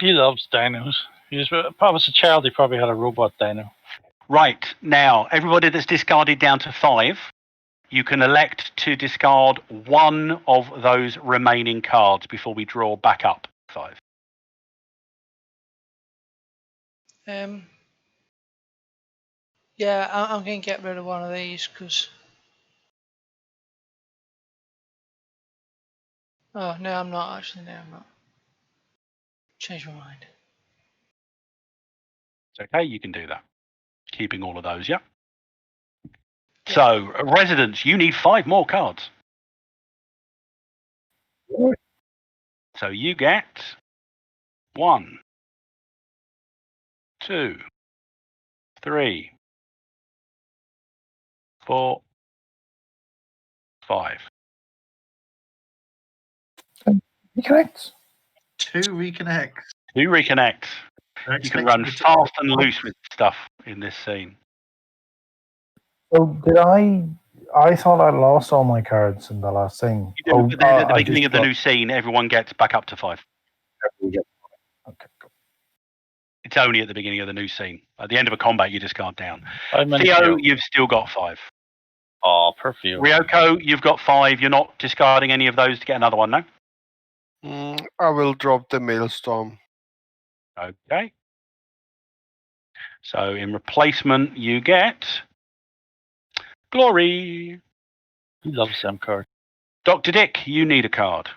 He loves dinos. He was probably as a child. He probably had a robot dino. Right, now, everybody that's discarded down to 5, you can elect to discard one of those remaining cards before we draw back up 5. Yeah, I'm going to get rid of one of these because Oh, no, I'm not actually. No, I'm not. Change my mind. It's okay, you can do that. Keeping all of those, yeah? So, residents, you need 5 more cards. So you get 1, 2, 3, 4, 5. Reconnect. 2 reconnects. 2 reconnect. They're You can expecting run you to- fast and loose with stuff in this scene. So did I thought I lost all my cards in the last thing. You do, but then at the I beginning just of the new scene, everyone gets back up to 5. Okay, cool. It's only at the beginning of the new scene. At the end of a combat, you discard down. How many Theo, Theo? you've still got 5. Oh, per Theo. Ryoko, you've got 5. You're not discarding any of those to get another one, no? I will drop the Maelstrom. Okay. So in replacement, you get Glory. He loves them cards. Dr. Dick, you need a card.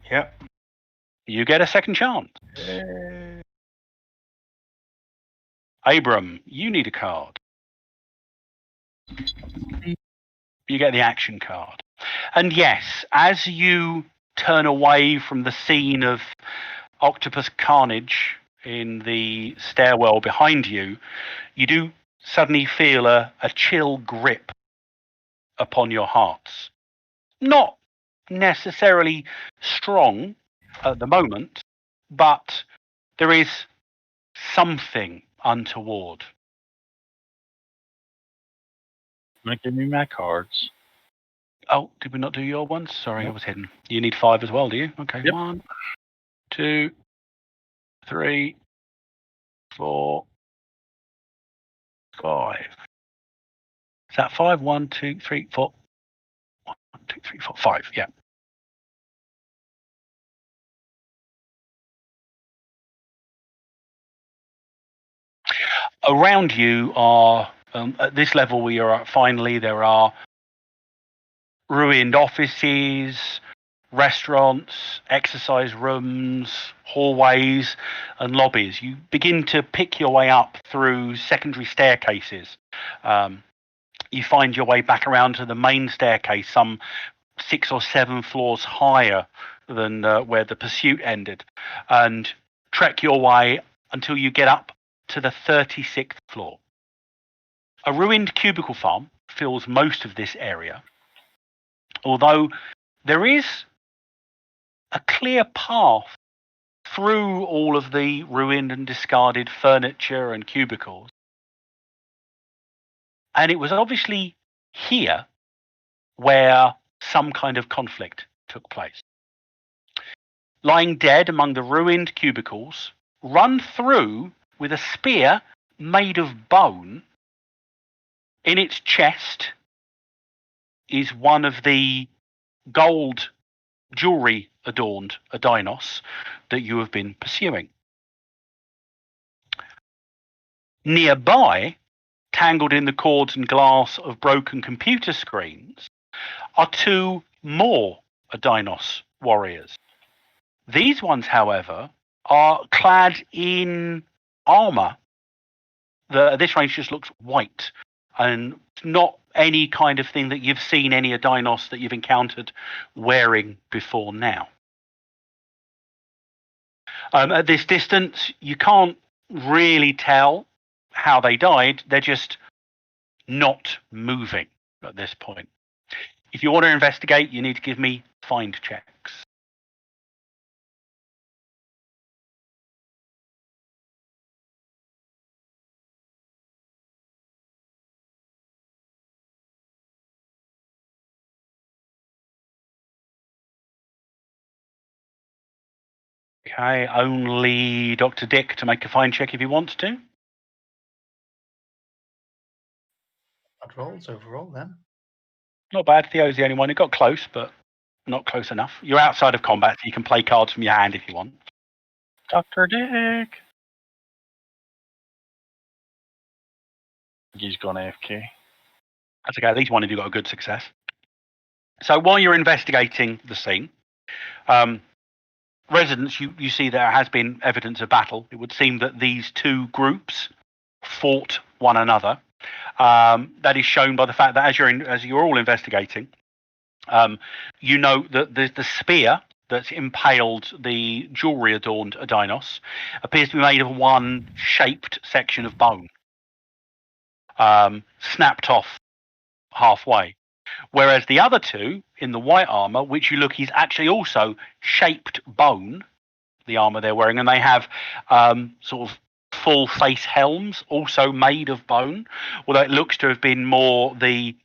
Yep. You get a second chance. Abram, you need a card. You get the action card. And yes, as you turn away from the scene of octopus carnage in the stairwell behind you, you do suddenly feel a chill grip upon your hearts. Not necessarily strong at the moment, but there is something untoward. Give me my cards. Oh, did we not do your ones? Sorry, I was hidden. You need 5 as well, do you? Okay, Yep. 1, 2, 3, 4, 5. Is that 5? 1, 2, 3, 4. 1, 2, 3, 4, 5. Yeah. Around you are, at this where we are at finally, there are ruined offices, restaurants, exercise rooms, hallways, and lobbies. You begin to pick your way up through secondary staircases. You find your way back around to the main staircase, some 6 or 7 floors higher than where the pursuit ended, and trek your way until you get up to the 36th floor. A ruined cubicle farm fills most of this area, although there is a clear path through all of the ruined and discarded furniture and cubicles. And it was obviously here where some kind of conflict took place. Lying dead among the ruined cubicles, run through with a spear made of bone, in its chest is one of the gold jewelry adorned Adinos that you have been pursuing. Nearby, tangled in the cords and glass of broken computer screens, are 2 more Adinos warriors. These ones, however, are clad in armor that at this range just looks white and not any kind of thing that you've seen any Adinos that you've encountered wearing before now. At this distance, you can't really tell how they died. They're just not moving at this point. If you want to investigate, you need to give me find checks. Okay, only Dr. Dick to make a find check if he wants to. That rolls overall then. Not bad. Theo's the only one who got close, but not close enough. You're outside of combat, so you can play cards from your hand if you want. Dr. Dick. He's gone AFK. That's okay. At least one of you got a good success. So while you're investigating the scene, Residents, you see there has been evidence of battle. It would seem that these two groups fought one another. That is shown by the fact that as you're all investigating, you know that the spear that's impaled the jewelry adorned Adinos appears to be made of one shaped section of bone, snapped off halfway. Whereas the other two in the white armor, which you look is actually also shaped bone, the armor they're wearing, and they have sort of full face helms also made of bone, although it looks to have been more the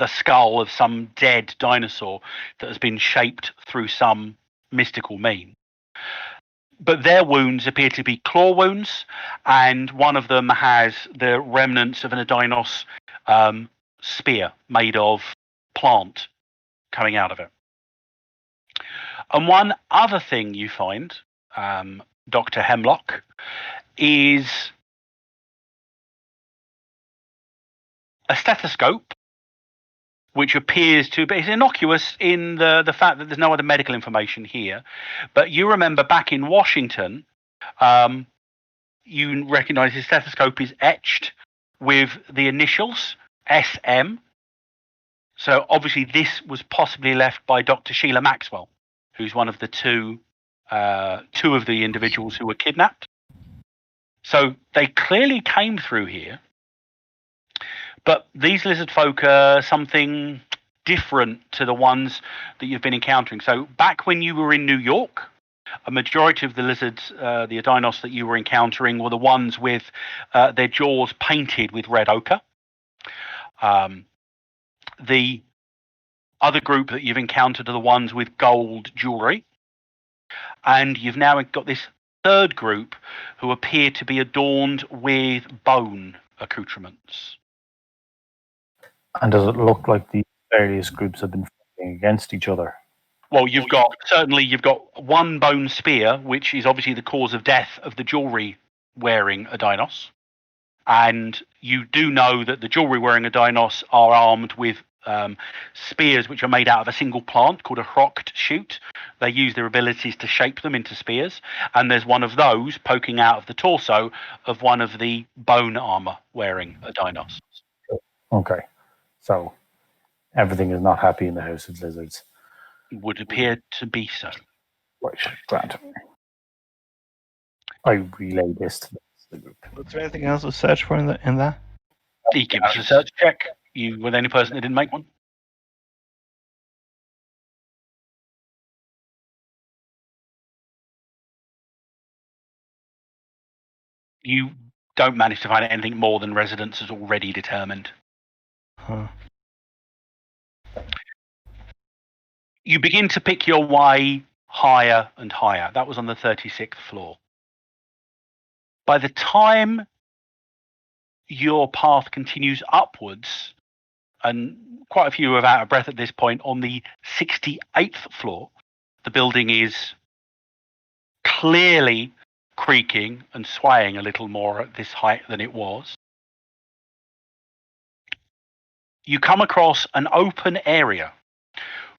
skull of some dead dinosaur that has been shaped through some mystical mean. But their wounds appear to be claw wounds, and one of them has the remnants of an Adinos spear made of plant coming out of it. And one other thing you find, Dr. Hemlock, is a stethoscope, which appears to be innocuous in the fact that there's no other medical information here. But you remember back in Washington, you recognize his stethoscope is etched with the initials SM. So obviously this was possibly left by Dr. Sheila Maxwell, who's one of the two of the individuals who were kidnapped. So they clearly came through here. But these lizard folk are something different to the ones that you've been encountering. So back when you were in New York, a majority of the lizards, the Adinos that you were encountering, were the ones with their jaws painted with red ochre. The other group that you've encountered are the ones with gold jewelry. And you've now got this third group who appear to be adorned with bone accoutrements. And does it look like the various groups have been fighting against each other? Well, you've got one bone spear, which is obviously the cause of death of the jewelry wearing Adinos. And you do know that the jewelry wearing Adinos are armed with spears which are made out of a single plant called a hrocked shoot. They use their abilities to shape them into spears. And there's one of those poking out of the torso of one of the bone armor wearing Adinos. Okay. So everything is not happy in the House of Lizards. Would appear to be so. Right, grand. I relay this to the group. Was there anything else to search for in that? You give us a search check. You were the only person that didn't make one. You don't manage to find anything more than residents has already determined. Huh. You begin to pick your way higher and higher. That was on the 36th floor. By the time your path continues upwards, and quite a few are out of breath at this point, on the 68th floor, the building is clearly creaking and swaying a little more at this height than it was. You come across an open area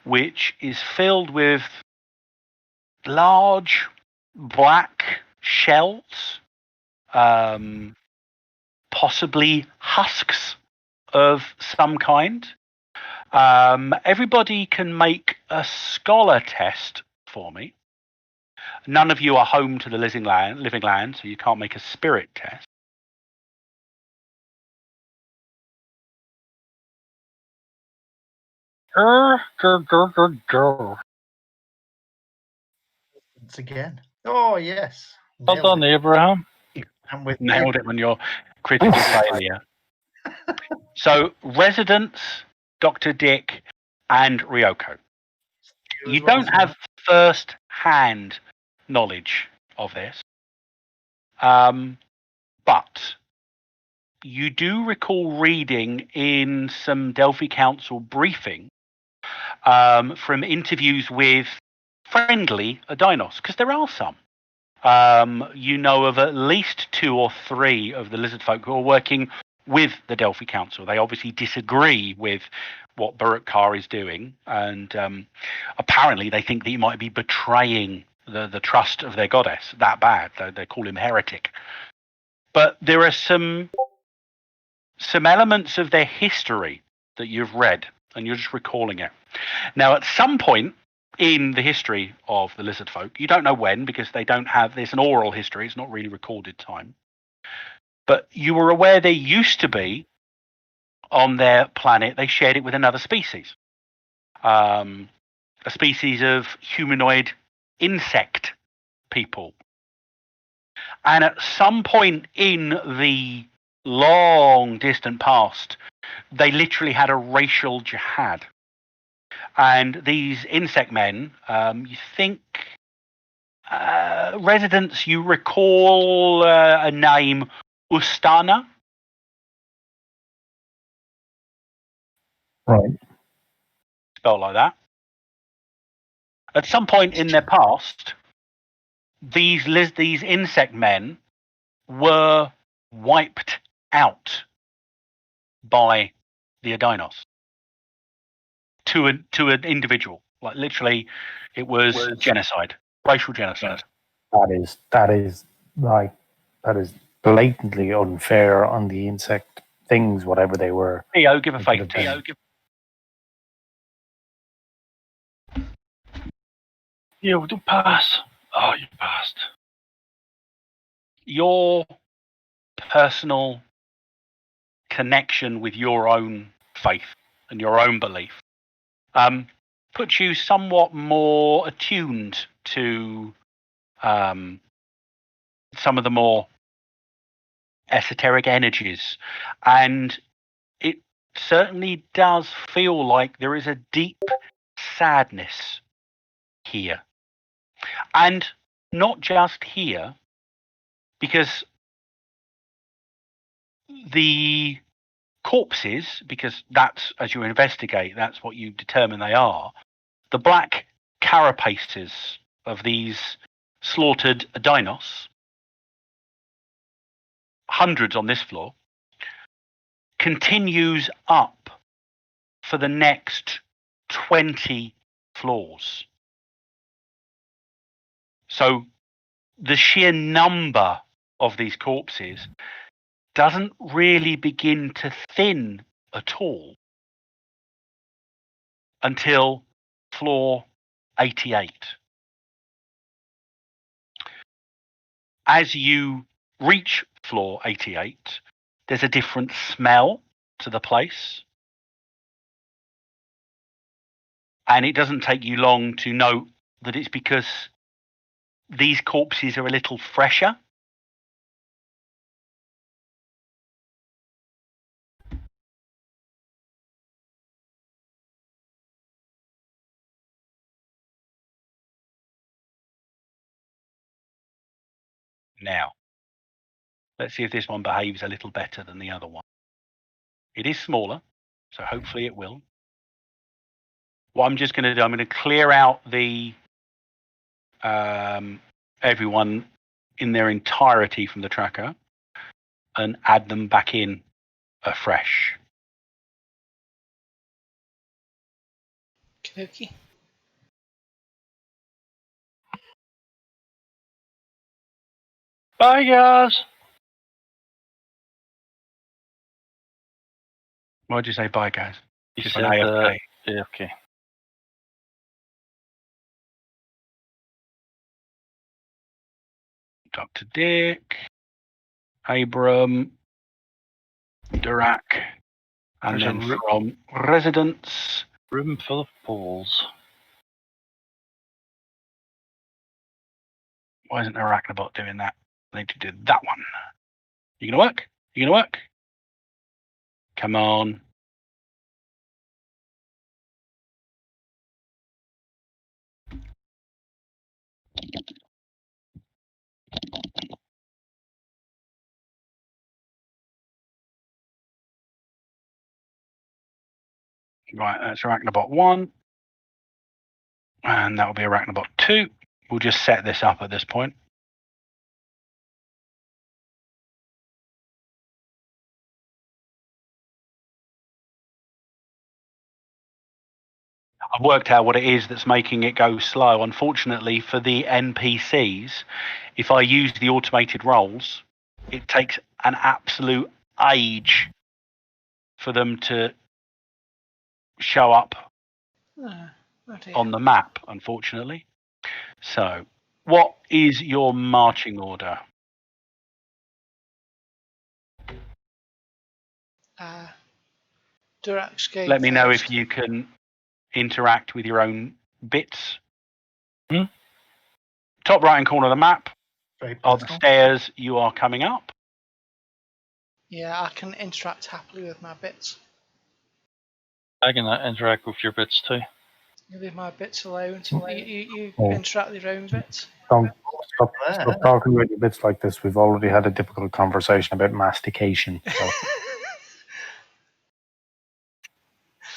which is filled with large black shells, possibly husks of some kind. Everybody can make a scholar test for me. None of you are home to the living land, so you can't make a spirit test. Once again. Oh, yes. Well done, Abraham. I'm with Nailed it on your critical failure. So, residents, Dr. Dick, and Ryoko. You don't have first-hand knowledge of this, but you do recall reading in some Delphi Council briefing from interviews with friendly Adinos, because there are some. You know of at least 2 or 3 of the lizard folk who are working with the Delphi Council. They obviously disagree with what Baruk-Kar is doing, and apparently they think that he might be betraying the trust of their goddess that bad. They call him heretic. But there are some elements of their history that you've read, and you're just recalling it. Now, at some point in the history of the lizard folk, you don't know when, because they don't have, there's an oral history, it's not really recorded time, but you were aware there used to be on their planet, they shared it with another species, a species of humanoid insect people. And at some point in the long distant past, they literally had a racial jihad. And these insect men, you think, residents, you recall a name, Ustana? Right. Spelled like that. At some point in their past, these insect men were wiped out by the Adinos to an individual. Like literally, it was genocide, racial genocide. That is blatantly unfair on the insect things, whatever they were. Theo, give a faith. Theo, give. You do pass. Oh, you passed. Your personal connection with your own faith and your own belief puts you somewhat more attuned to some of the more esoteric energies, and it certainly does feel like there is a deep sadness here, and not just here, because the corpses, because that's, as you investigate, that's what you determine they are, the black carapaces of these slaughtered dinos, hundreds on this floor, continues up for the next 20 floors. So the sheer number of these corpses doesn't really begin to thin at all until floor 88. As you reach floor 88, there's a different smell to the place. And it doesn't take you long to note that it's because these corpses are a little fresher. Now, let's see if this one behaves a little better than the other one. It is smaller, so hopefully it will. What I'm just going to do, I'm going to clear out the everyone in their entirety from the tracker and add them back in afresh. Okay. Bye, guys. Why did you say bye, guys? You Just said an AFK. AFK. Dr. Dick, Abram, Dirac, and There's a then from residents. Room full of poles. Why isn't Arachnobot doing that? I need to do that one. You gonna work? You gonna work? Come on. Right, that's Arachnobot 1. And that will be Arachnobot 2. We'll just set this up at this point. I've worked out what it is that's making it go slow. Unfortunately, for the NPCs, if I use the automated rolls, it takes an absolute age for them to show up Oh dear. on the map, unfortunately. So, what is your marching order? Durax game Let me know first. if you can interact with your own bits. Top right hand corner of the map Very are the personal. stairs you are coming up. Yeah, I can interact happily with my bits. I can interact with your bits too. You leave my bits alone. You Oh. interact with your own bits. Don't stop talking about your bits like this. We've already had a difficult conversation about mastication.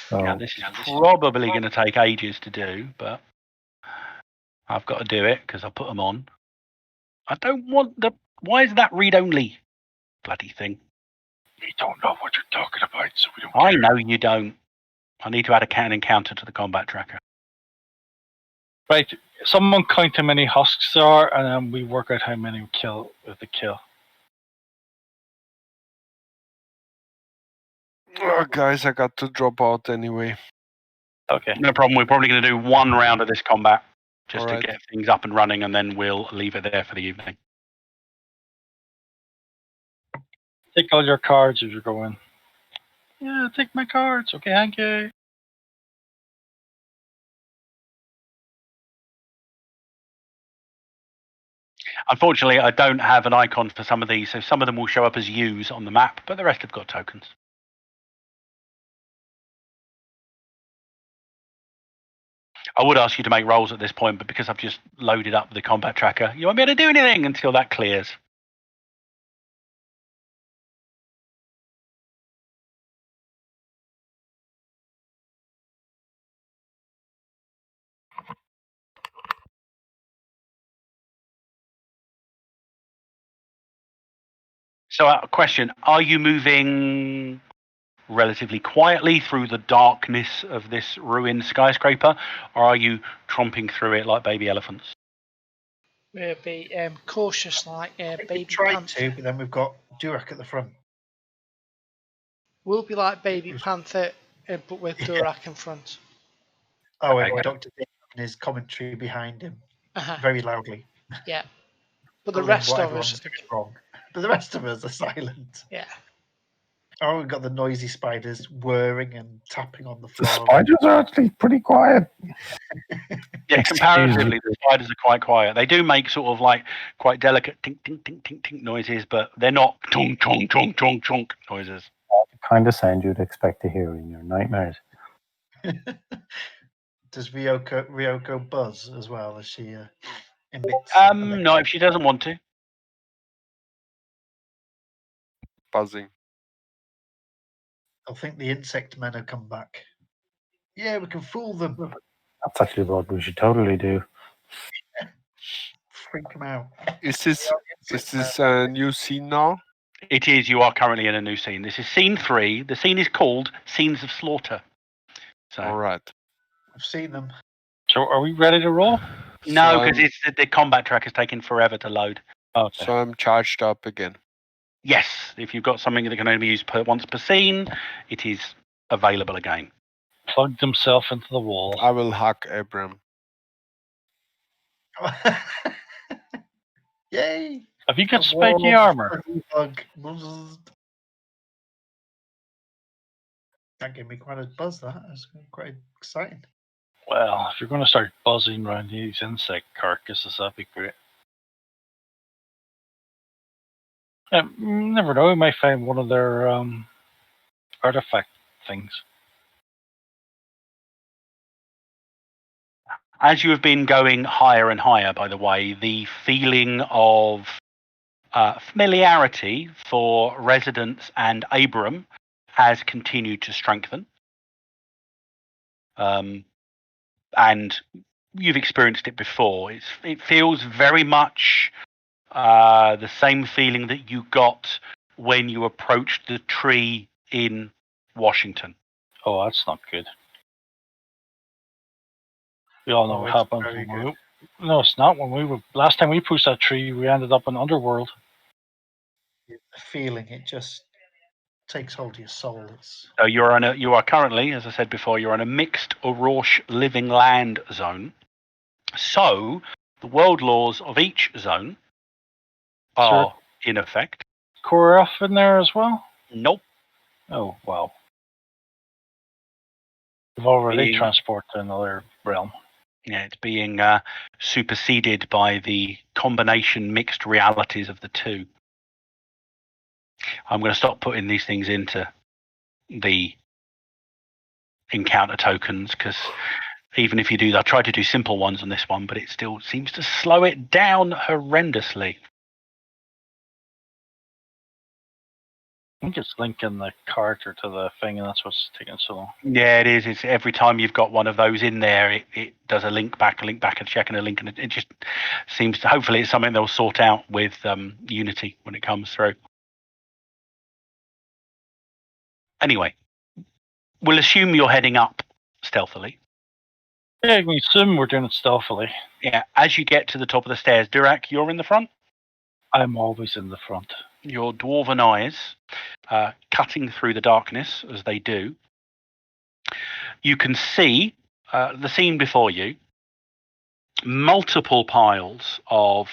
So, Now, this is probably going to take ages to do, but I've got to do it because I put them on. I don't want the... Why is that read-only bloody thing? We don't know what you're talking about, so we don't I care. know you don't. I need to add an encounter to the combat tracker. Right, someone count how many husks there are, and then we work out how many we kill with the kill. Oh, guys, I got to drop out anyway. Okay. No problem. We're probably going to do one round of this combat just Alright. to get things up and running, and then we'll leave it there for the evening. Take all your cards as you're going. Yeah, take my cards. Okay, thank you. Unfortunately, I don't have an icon for some of these, so some of them will show up as U's on the map, but the rest have got tokens. I would ask you to make rolls at this point, but because I've just loaded up the combat tracker, you won't be able to do anything until that clears. So, question, are you moving relatively quietly through the darkness of this ruined skyscraper, or are you tromping through it like baby elephants? We'll be cautious like baby Tried panther. to, but then we've got Durak at the front. We'll be like baby panther, but with Durak in front. Oh, Okay. and Dr. Dick and his commentary behind him Uh-huh. very loudly. Yeah. But the telling rest what of everyone's us... doing wrong. But the rest of us are silent. Yeah. Oh, we've got the noisy spiders whirring and tapping on the the floor. spiders are actually pretty quiet. Yeah, Excuse comparatively, me. the spiders are quite quiet. They do make sort of like quite delicate tink, tink, tink, tink, tink noises, but they're not chong, chong, chong, chong, chong noises. The kind of sound you'd expect to hear in your nightmares. Does Ryoko buzz as well as she emits? No, if she doesn't want to. Buzzing. I think the insect men have come back. Yeah, we can fool them. That's actually what we should totally do. Freak them out. Is this a new scene now? It is. You are currently in a new scene. This is scene 3. The scene is called Scenes of Slaughter. So Alright. I've seen them. So are we ready to roll? no, So because the combat track is taking forever to load. Okay. So I'm charged up again. Yes, if you've got something that can only be used once per scene, it is available again. Plugged himself into the wall. I will hack Abram. Yay! Have you got A spiky warm, armor? fuzzy bug. Buzzed. That gave me quite a buzz. That was quite exciting. Well, if you're going to start buzzing around these insect carcasses, that'd be great. Never know, we might find one of their artifact things. As you have been going higher and higher, by the way, the feeling of familiarity for residents and Abram has continued to strengthen. And you've experienced it before. It feels very much the same feeling that you got when you approached the tree in Washington. Oh, that's not good. We all know Oh, what it's happens. very When good. no, it's not. When we were last time we pushed that tree, we ended up in Underworld. The feeling, it just takes hold of your soul. It's So you are currently, as I said before, you're on a mixed Orosh living land zone. So the world laws of each zone are in effect. Koraf in there as well? Nope. Oh, wow. We've already Being- transported to another realm. Yeah, it's being superseded by the combination mixed realities of the two. I'm going to stop putting these things into the encounter tokens because even if you do, I tried to do simple ones on this one, but it still seems to slow it down horrendously. I think it's linking the character to the thing, and that's what's taking so long. Yeah, it is. It's every time you've got one of those in there, it does a link back, and check, and a link, and it just seems to. Hopefully, it's something they'll sort out with Unity when it comes through. Anyway, we'll assume you're heading up stealthily. Yeah, we assume we're doing it stealthily. Yeah, as you get to the top of the stairs, Durak, you're in the front. I'm always in the front. Your dwarven eyes cutting through the darkness as they do. You can see the scene before you. Multiple piles of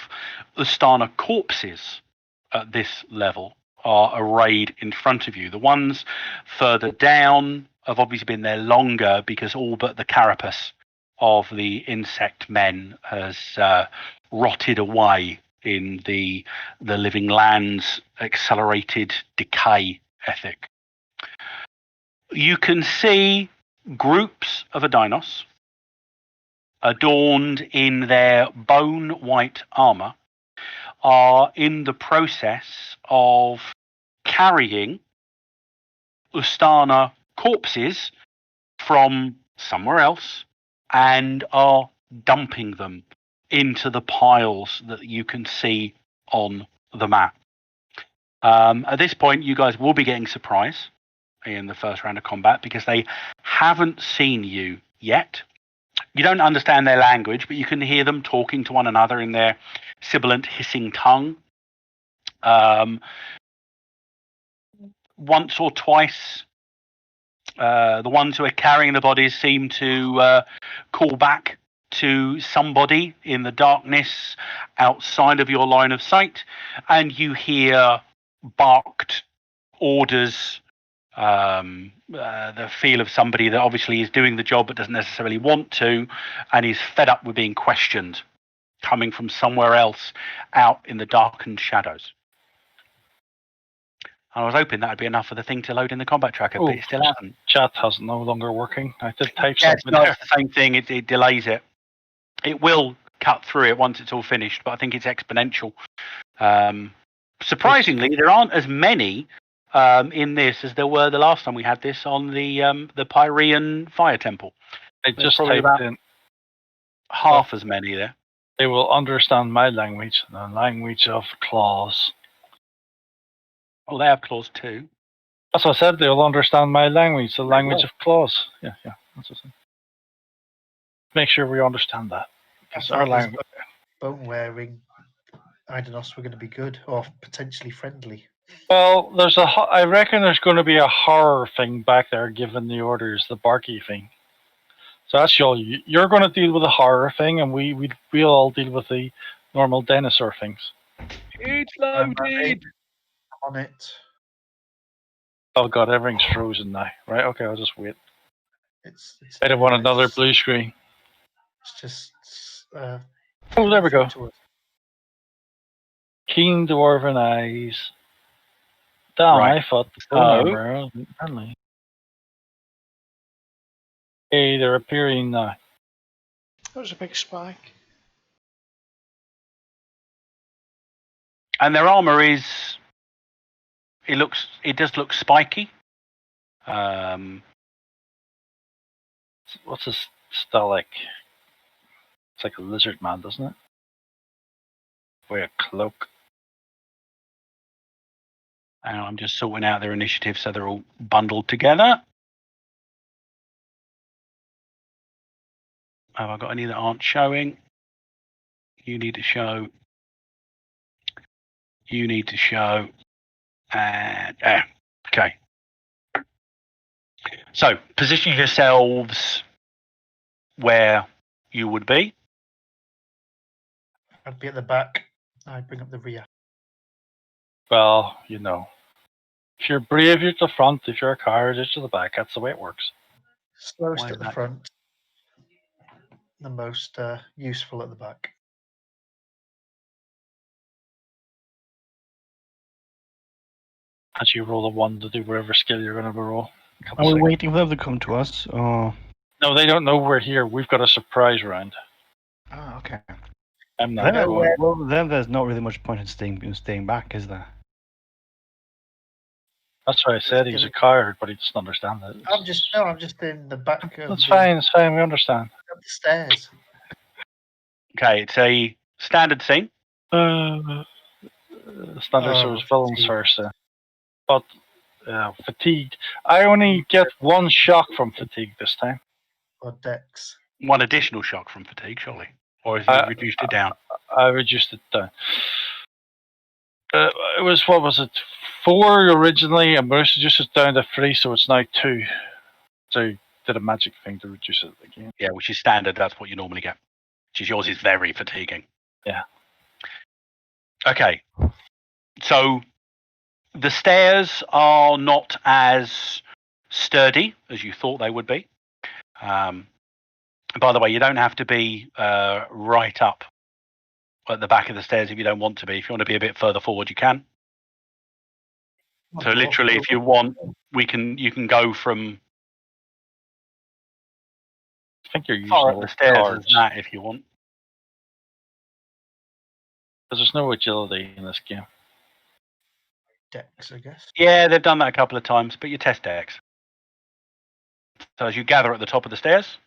Ustana corpses at this level are arrayed in front of you. The ones further down have obviously been there longer because all but the carapace of the insect men has rotted away in the living land's accelerated decay ethic. You can see groups of Adinos adorned in their bone white armor are in the process of carrying Ustana corpses from somewhere else and are dumping them into the piles that you can see on the map. At this point, you guys will be getting surprise in the first round of combat because they haven't seen you yet. You don't understand their language, but you can hear them talking to one another in their sibilant, hissing tongue. Once or twice, the ones who are carrying the bodies seem to call back to somebody in the darkness outside of your line of sight, and you hear barked orders, the feel of somebody that obviously is doing the job but doesn't necessarily want to, and is fed up with being questioned, coming from somewhere else out in the darkened shadows. I was hoping that would be enough for the thing to load in the combat tracker, but it still hasn't. Chat has no longer working. I did type Yeah, something no, there. it's the same thing. It delays it. It will cut through it once it's all finished, but I think it's exponential. Surprisingly, there aren't as many in this as there were the last time we had this on the Pyrean Fire Temple. I There's just probably typed about in. half as many there. They will understand my language, the language of claws. Oh, they have claws too. That's what I said. They will understand my language, the language of claws. Yeah. That's what I said. Make sure we understand that. Because our language. bone wearing Idonos were going to be good or potentially friendly. Well, I reckon there's going to be a horror thing back there given the orders, the barky thing. So that's you're going to deal with the horror thing, and we'll all deal with the normal dinosaur things. It's loaded. On it. Oh god, everything's frozen now. Right? Okay, I'll just wait. It's I don't want another blue screen. It's just. Oh, there we go. Keen dwarven eyes. Damn, Right. I thought the bone armor wasn't friendly. Hey, they're appearing now. That was a big spike. And their armor is. It does look spiky. What's this style like? It's like a lizard man, doesn't it? Wear a cloak. And I'm just sorting out their initiative so they're all bundled together. Have I got any that aren't showing? You need to show. You need to show. And okay. So position yourselves where you would be. I'd be at the back. I'd bring up the rear. Well, you know. If you're brave, you're at the front. If you're a coward, you're to the back. That's the way it works. Slowest Why at is the that? front. The most useful at the back. As you roll a 1 to do whatever skill you're going to roll. Are we waiting for them to come to us? Or... No, they don't know we're here. We've got a surprise round. Oh, okay. I'm not Then, going. well, then there's not really much point in staying back, is there? That's why I said he's a coward, but he doesn't understand it. I'm just in the back of That's fine. It's fine. We understand. up the stairs. Okay, it's a standard scene. Standard source villains fatigue. first. But fatigued. I only get 1 shock from fatigue this time. Or Dex. One additional shock from fatigue, surely, or has he reduced it down? I reduced it down. It was, what was it, 4 originally, and we reduced it down to 3, so it's now 2. So he did a magic thing to reduce it again. Yeah, which is standard. That's what you normally get. Which is yours is very fatiguing. Yeah. Okay. So the stairs are not as sturdy as you thought they would be. By the way, you don't have to be right up at the back of the stairs if you don't want to be. If you want to be a bit further forward, you can. So literally, if you want, you can go from I think you're using far up all the stairs cards. as that if you want. Because there's no agility in this game. Dex, I guess. Yeah, they've done that a couple of times, but you test decks. So as you gather at the top of the stairs,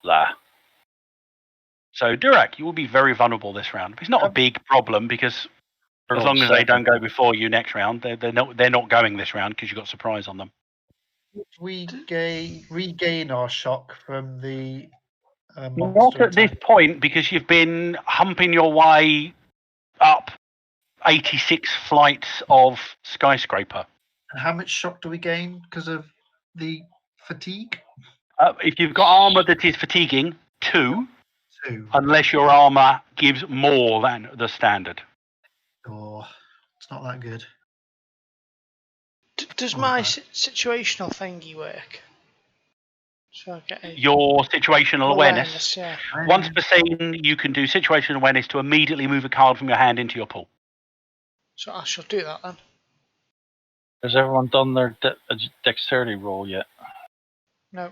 Blah. so Durak, you will be very vulnerable this round. It's not a big problem because as long as they don't go before you next round, they're not going this round because you got surprise on them. We regain our shock from the Not monster at this attack. point because you've been humping your way up 86 flights of skyscraper. And how much shock do we gain because of the fatigue? If you've got armor that is fatiguing, 2, 2. unless your armor gives more than the standard. Oh, it's not that good. Does my situational thingy work? So I get Your situational awareness. Yeah. Once per scene, you can do situational awareness to immediately move a card from your hand into your pool. So I shall do that then. Has everyone done their dexterity roll yet? No.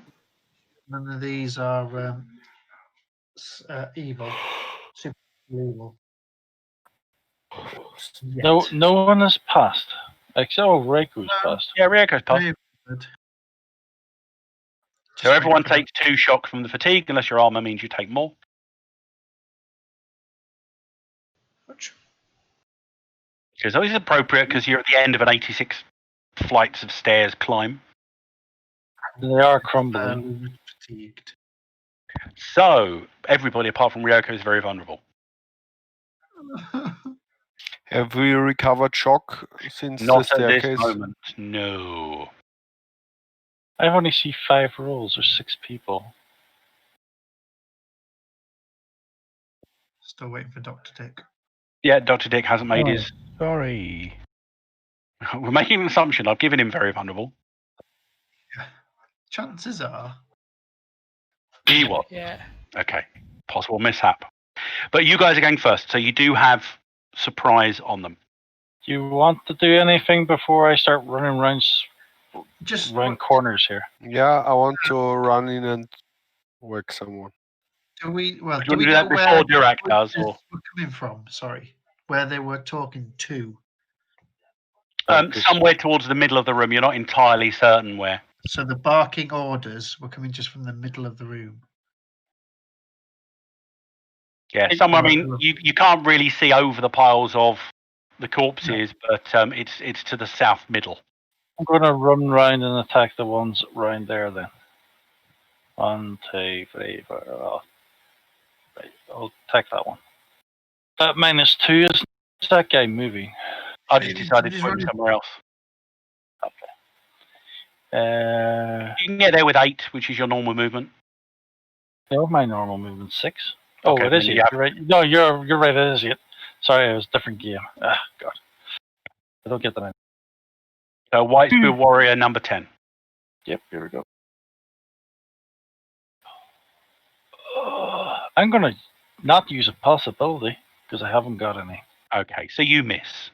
None of these are evil. Super evil. Yet. No one has passed. Except Reiku's passed. Yeah, Ryoko's passed. Very good. So Just everyone wait for takes 2 shock from the fatigue, unless your armor means you take more. Which? Because this is appropriate because you're at the end of an 86 flights of stairs climb. They are crumbling. fatigued. So everybody apart from Ryoko is very vulnerable. Have we recovered shock since Not the at staircase? this moment, no. I've only seen 5 rolls. There's 6 people. Still waiting for Dr. Dick. Yeah, Dr. Dick hasn't made his... Sorry. We're making an assumption. I've given him very vulnerable. Chances are. He what? Yeah. Okay. Possible mishap. But you guys are going first, so you do have surprise on them. Do you want to do anything before I start running around corners here? Yeah, I want to run in and whack someone. Do we? Well, Do do you we want to do know that where before Dirac the does, voices or? were coming from? Sorry, where they were talking to. Somewhere towards the middle of the room. You're not entirely certain where. So the barking orders were coming just from the middle of the room. Yeah, somewhere. I mean, you can't really see over the piles of the corpses, but it's to the south middle. I'm going to run round and attack the ones round there then. 1, 2, 3, 4. Oh. Right, I'll attack that one. That -2 is that guy moving? I just decided to Just put him running. somewhere else. Okay. You can get there with 8, which is your normal movement. No, my normal movement 6. Okay, Oh, it is then 8. you have- You're right. No, you're right. It is 8. Sorry, it was a different game. Ah, God. I don't get that. So White Spear Warrior number 10. Yep, here we go. I'm going to not use a possibility because I haven't got any. Okay, so you miss.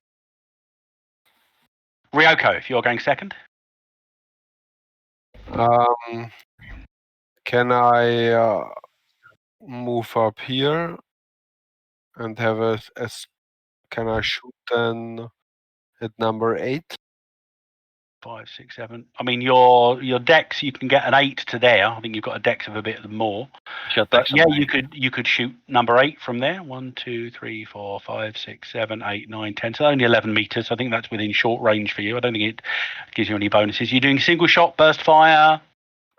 Ryoko, if you're going second. Can I move up here and have can I shoot then at number 8? 5, 6, 7. I mean, your dex, you can get an 8 to there. I think you've got a dex of a bit more. But yeah, you could shoot number 8 from there. 1, 2, 3, 4, 5, 6, 7, 8, 9, 10. So only 11 meters. I think that's within short range for you. I don't think it gives you any bonuses. You're doing single shot, burst fire.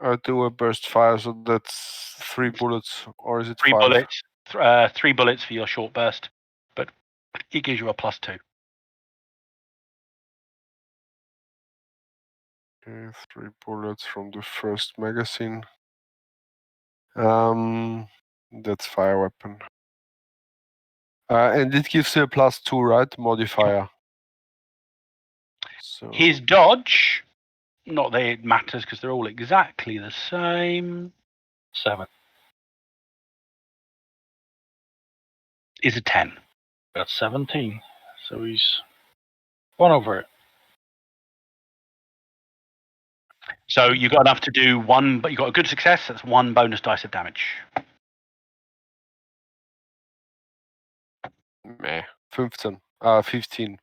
I do a burst fire, so that's 3 bullets, or is it 3 5? bullets. 3 bullets for your short burst, but it gives you a +2. Okay, 3 bullets from the first magazine. That's fire weapon. And it gives you a +2, right? Modifier. So His dodge, not that it matters because they're all exactly the same, 7. is a 10. Got 17. So he's 1 over it. So you got enough to do 1, but you got a good success. That's 1 bonus dice of damage. meh. 15. 15.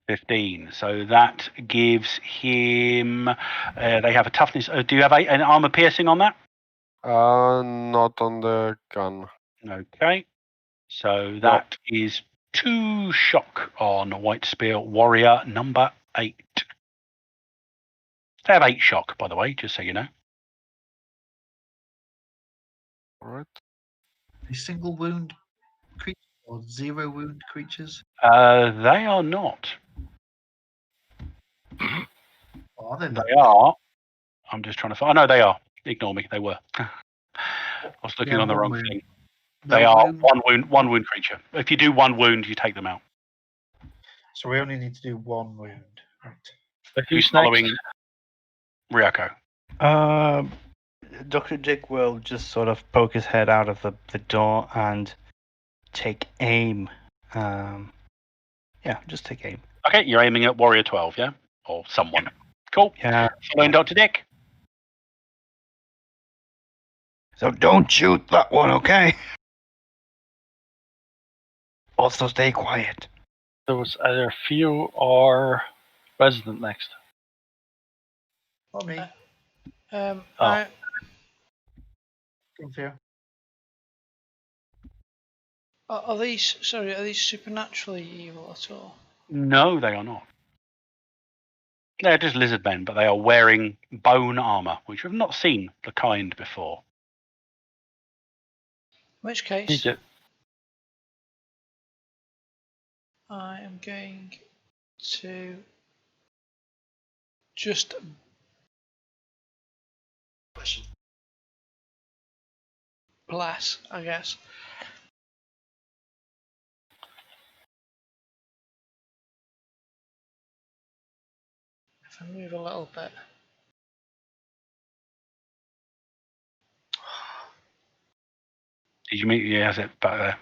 15. So that gives him. They have a toughness. Do you have an armor piercing on that? Not on the gun. Okay. So that is 2 shock on White Spear Warrior number 8. They have 8 shock, by the way, just so you know. All right. A single wound creature or 0 wound creatures? They are not. Or are they? They are. I'm just trying to find. Oh, no, they are. Ignore me. They were. I was looking on the 1 wrong wound. thing. No They are wound? 1 wound creature. If you do 1 wound, you take them out. So we only need to do 1 wound. Right. Who's following Ryoko? Dr. Dick will just sort of poke his head out of the door and take aim. Yeah, just take aim. Okay, you're aiming at Warrior 12, yeah? Or someone. Cool. Yeah. Following Dr. Dick. So don't shoot that one, okay? Also stay quiet. There was either Theo or Resident next. Or me. I, Come here. are these supernaturally evil at all? No, they are not. They're just lizard men, but they are wearing bone armor, which we've not seen the kind before. In which case, Get I am going to just bless, I guess. If I move a little bit. Did you meet? Yeah, that's it back there.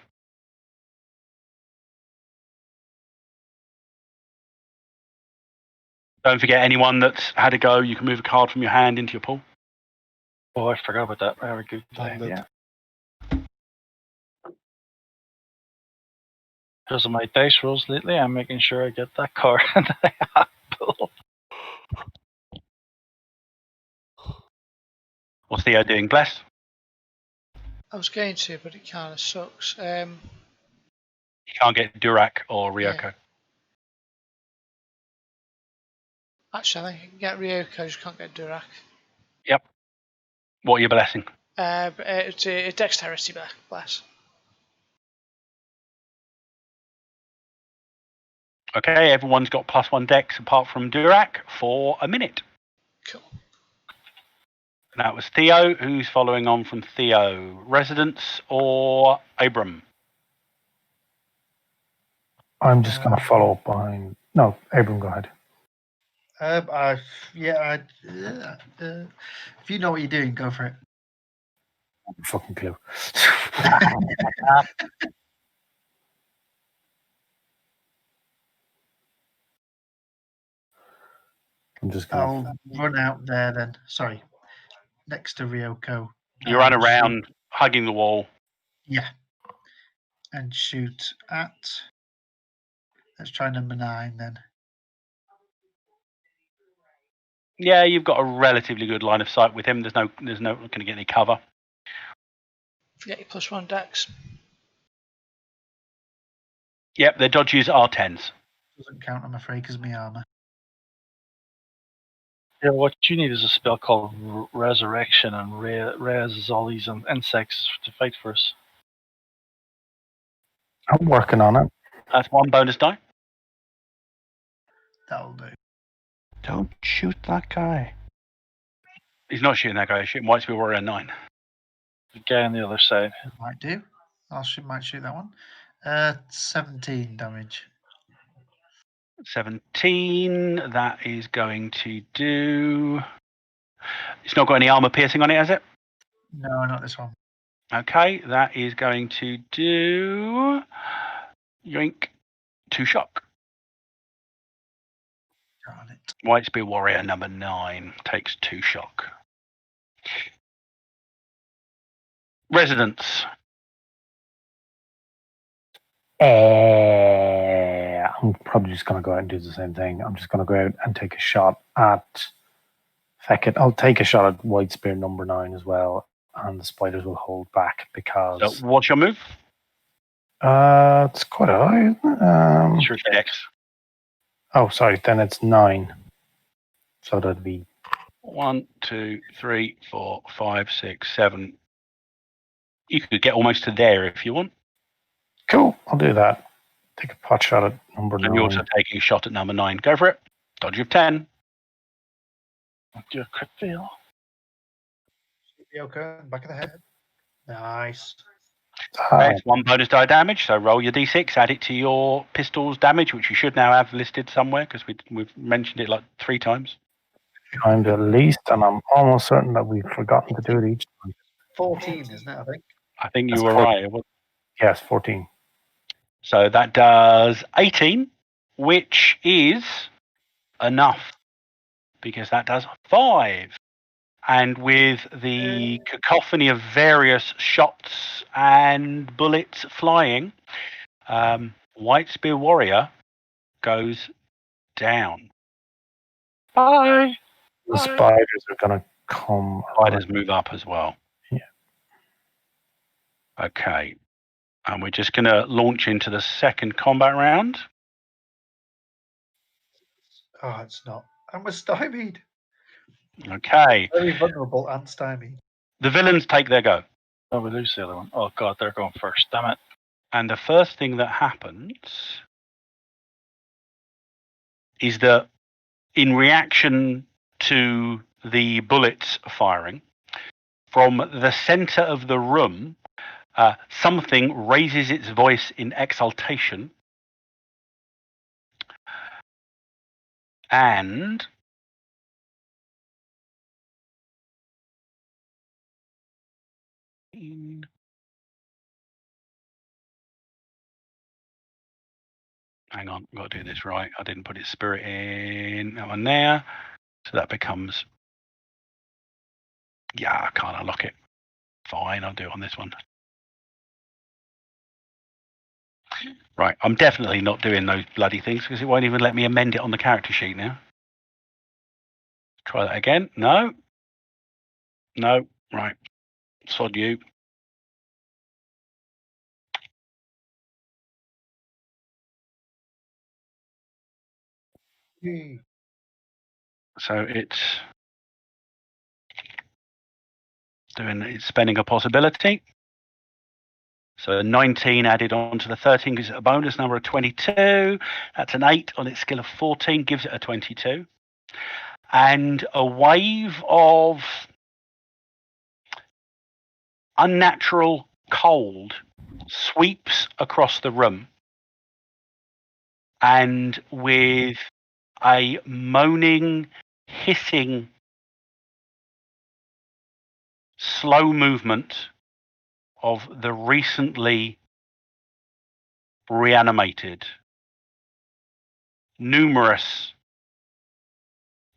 Don't forget, anyone that's had a go, you can move a card from your hand into your pool. Oh, I forgot about that. Very good. Done that. Yeah. Because of my dice rolls lately, I'm making sure I get that card. What's Theo doing? Bless? I was going to, but it kind of sucks. You can't get Durak or Ryoko. Actually, you can get Ryoko, you can't get Durak. Yep. What are you blessing? It's a dexterity bless. Okay, everyone's got +1 dex apart from Durak for a minute. Cool. And that was Theo. Who's following on from Theo? Residence or Abram? I'm just going to follow up behind. No, Abram, go ahead. If you know what you're doing, go for it. Fucking clue. I'm just going I'll run out there then. Sorry, next to Ryoko. You run and around, hugging the wall. Yeah, and shoot at. Let's try number 9 then. Yeah, you've got a relatively good line of sight with him. There's no going to get any cover. Forget your +1 dex. Yep, their dodges are 10s. Doesn't count, I'm afraid, because of my armor. Yeah, what you need is a spell called Resurrection, and res all these insects to fight for us. I'm working on it. That's 1 bonus die. That'll do. Don't shoot that guy. He's not shooting that guy. He's shooting White Spear Warrior 9. The guy on the other side. Might do. Might shoot that one. 17 damage. 17. That is going to do. It's not got any armor piercing on it, has it? No, not this one. Okay, that is going to do. Yoink. 2 shock. Darn it. White Spear Warrior number 9 takes 2 shock. Residence. I'm probably just going to go out and do the same thing. I'm just going to go out and take a shot at. Feck it. I'll take a shot at White Spear number 9 as well, and the spiders will hold back because. So what's your move? It's quite high, isn't it? Sure, dex. Oh, sorry. Then it's 9. So that'd be 1, 2, 3, 4, 5, 6, 7. You could get almost to there if you want. cool. I'll do that. Take a pot shot at number 9. And you're also taking a shot at number 9. Go for it. Dodge of 10. Do a crit fail. Ryoko, back of the head. Nice. It's 1 bonus die damage, so roll your d6, add it to your pistol's damage, which you should now have listed somewhere because we've mentioned it like 3 times. Times at least, and I'm almost certain that we've forgotten to do it each time. 14, isn't it, I think? I think you That's were 14. right. Yes, 14. So that does 18, which is enough because that does 5. And with the cacophony of various shots and bullets flying, White Spear Warrior goes down. Bye. The spiders are going to come. Spiders move up as well. Yeah. Okay. And we're just going to launch into the second combat round. Oh, it's not. I'm stymied. Okay. Very vulnerable and stymied. The villains take their go. Oh, we lose the other one. Oh god, they're going first. Damn it. And the first thing that happens is that in reaction to the bullets firing, from the center of the room, something raises its voice in exultation and hang on, I've got to do this right. I didn't put its spirit in that one there. So that becomes, yeah, I can't unlock it. Fine, I'll do it on this one. Right, I'm definitely not doing those bloody things because it won't even let me amend it on the character sheet now. Try that again. No. No. Right. Sod you. So it's spending a possibility. So 19 added on to the 13 gives it a bonus number of 22. That's an 8 on its skill of 14, gives it a 22. And a wave of unnatural cold sweeps across the room. And with a moaning, hissing, slow movement of the recently reanimated, numerous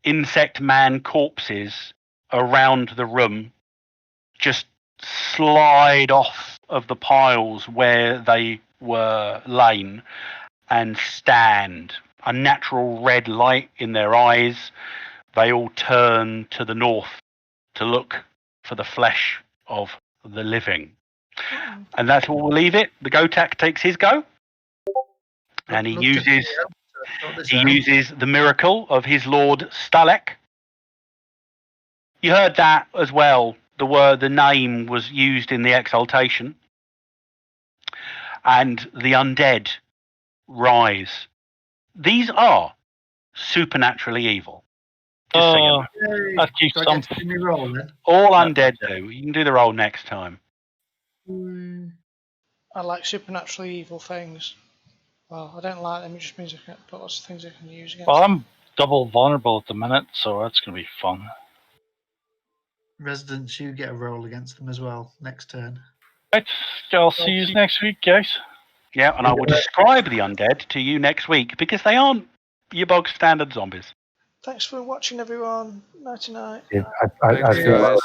insect man corpses around the room just slide off of the piles where they were lain and stand. A natural red light in their eyes. They all turn to the north to look for the flesh of the living. And that's where we'll leave it. The Gotak takes his go. And he uses the miracle of his lord Stalek. You heard that as well. The name was used in the exaltation. And the undead rise. These are supernaturally evil. Just so you know. That keeps Do I some. get to do my roll then? All undead do. You can do the roll next time. I like supernaturally evil things. Well, I don't like them. It just means I can put lots of things I can use against Well, them. I'm double vulnerable at the minute, so that's going to be fun. Residents, you get a roll against them as well next turn. Right, I'll see you next week, guys. Yeah, and I will describe the undead to you next week because they aren't your bog standard zombies. Thanks for watching, everyone. Night to night. I Thanks, feel guys.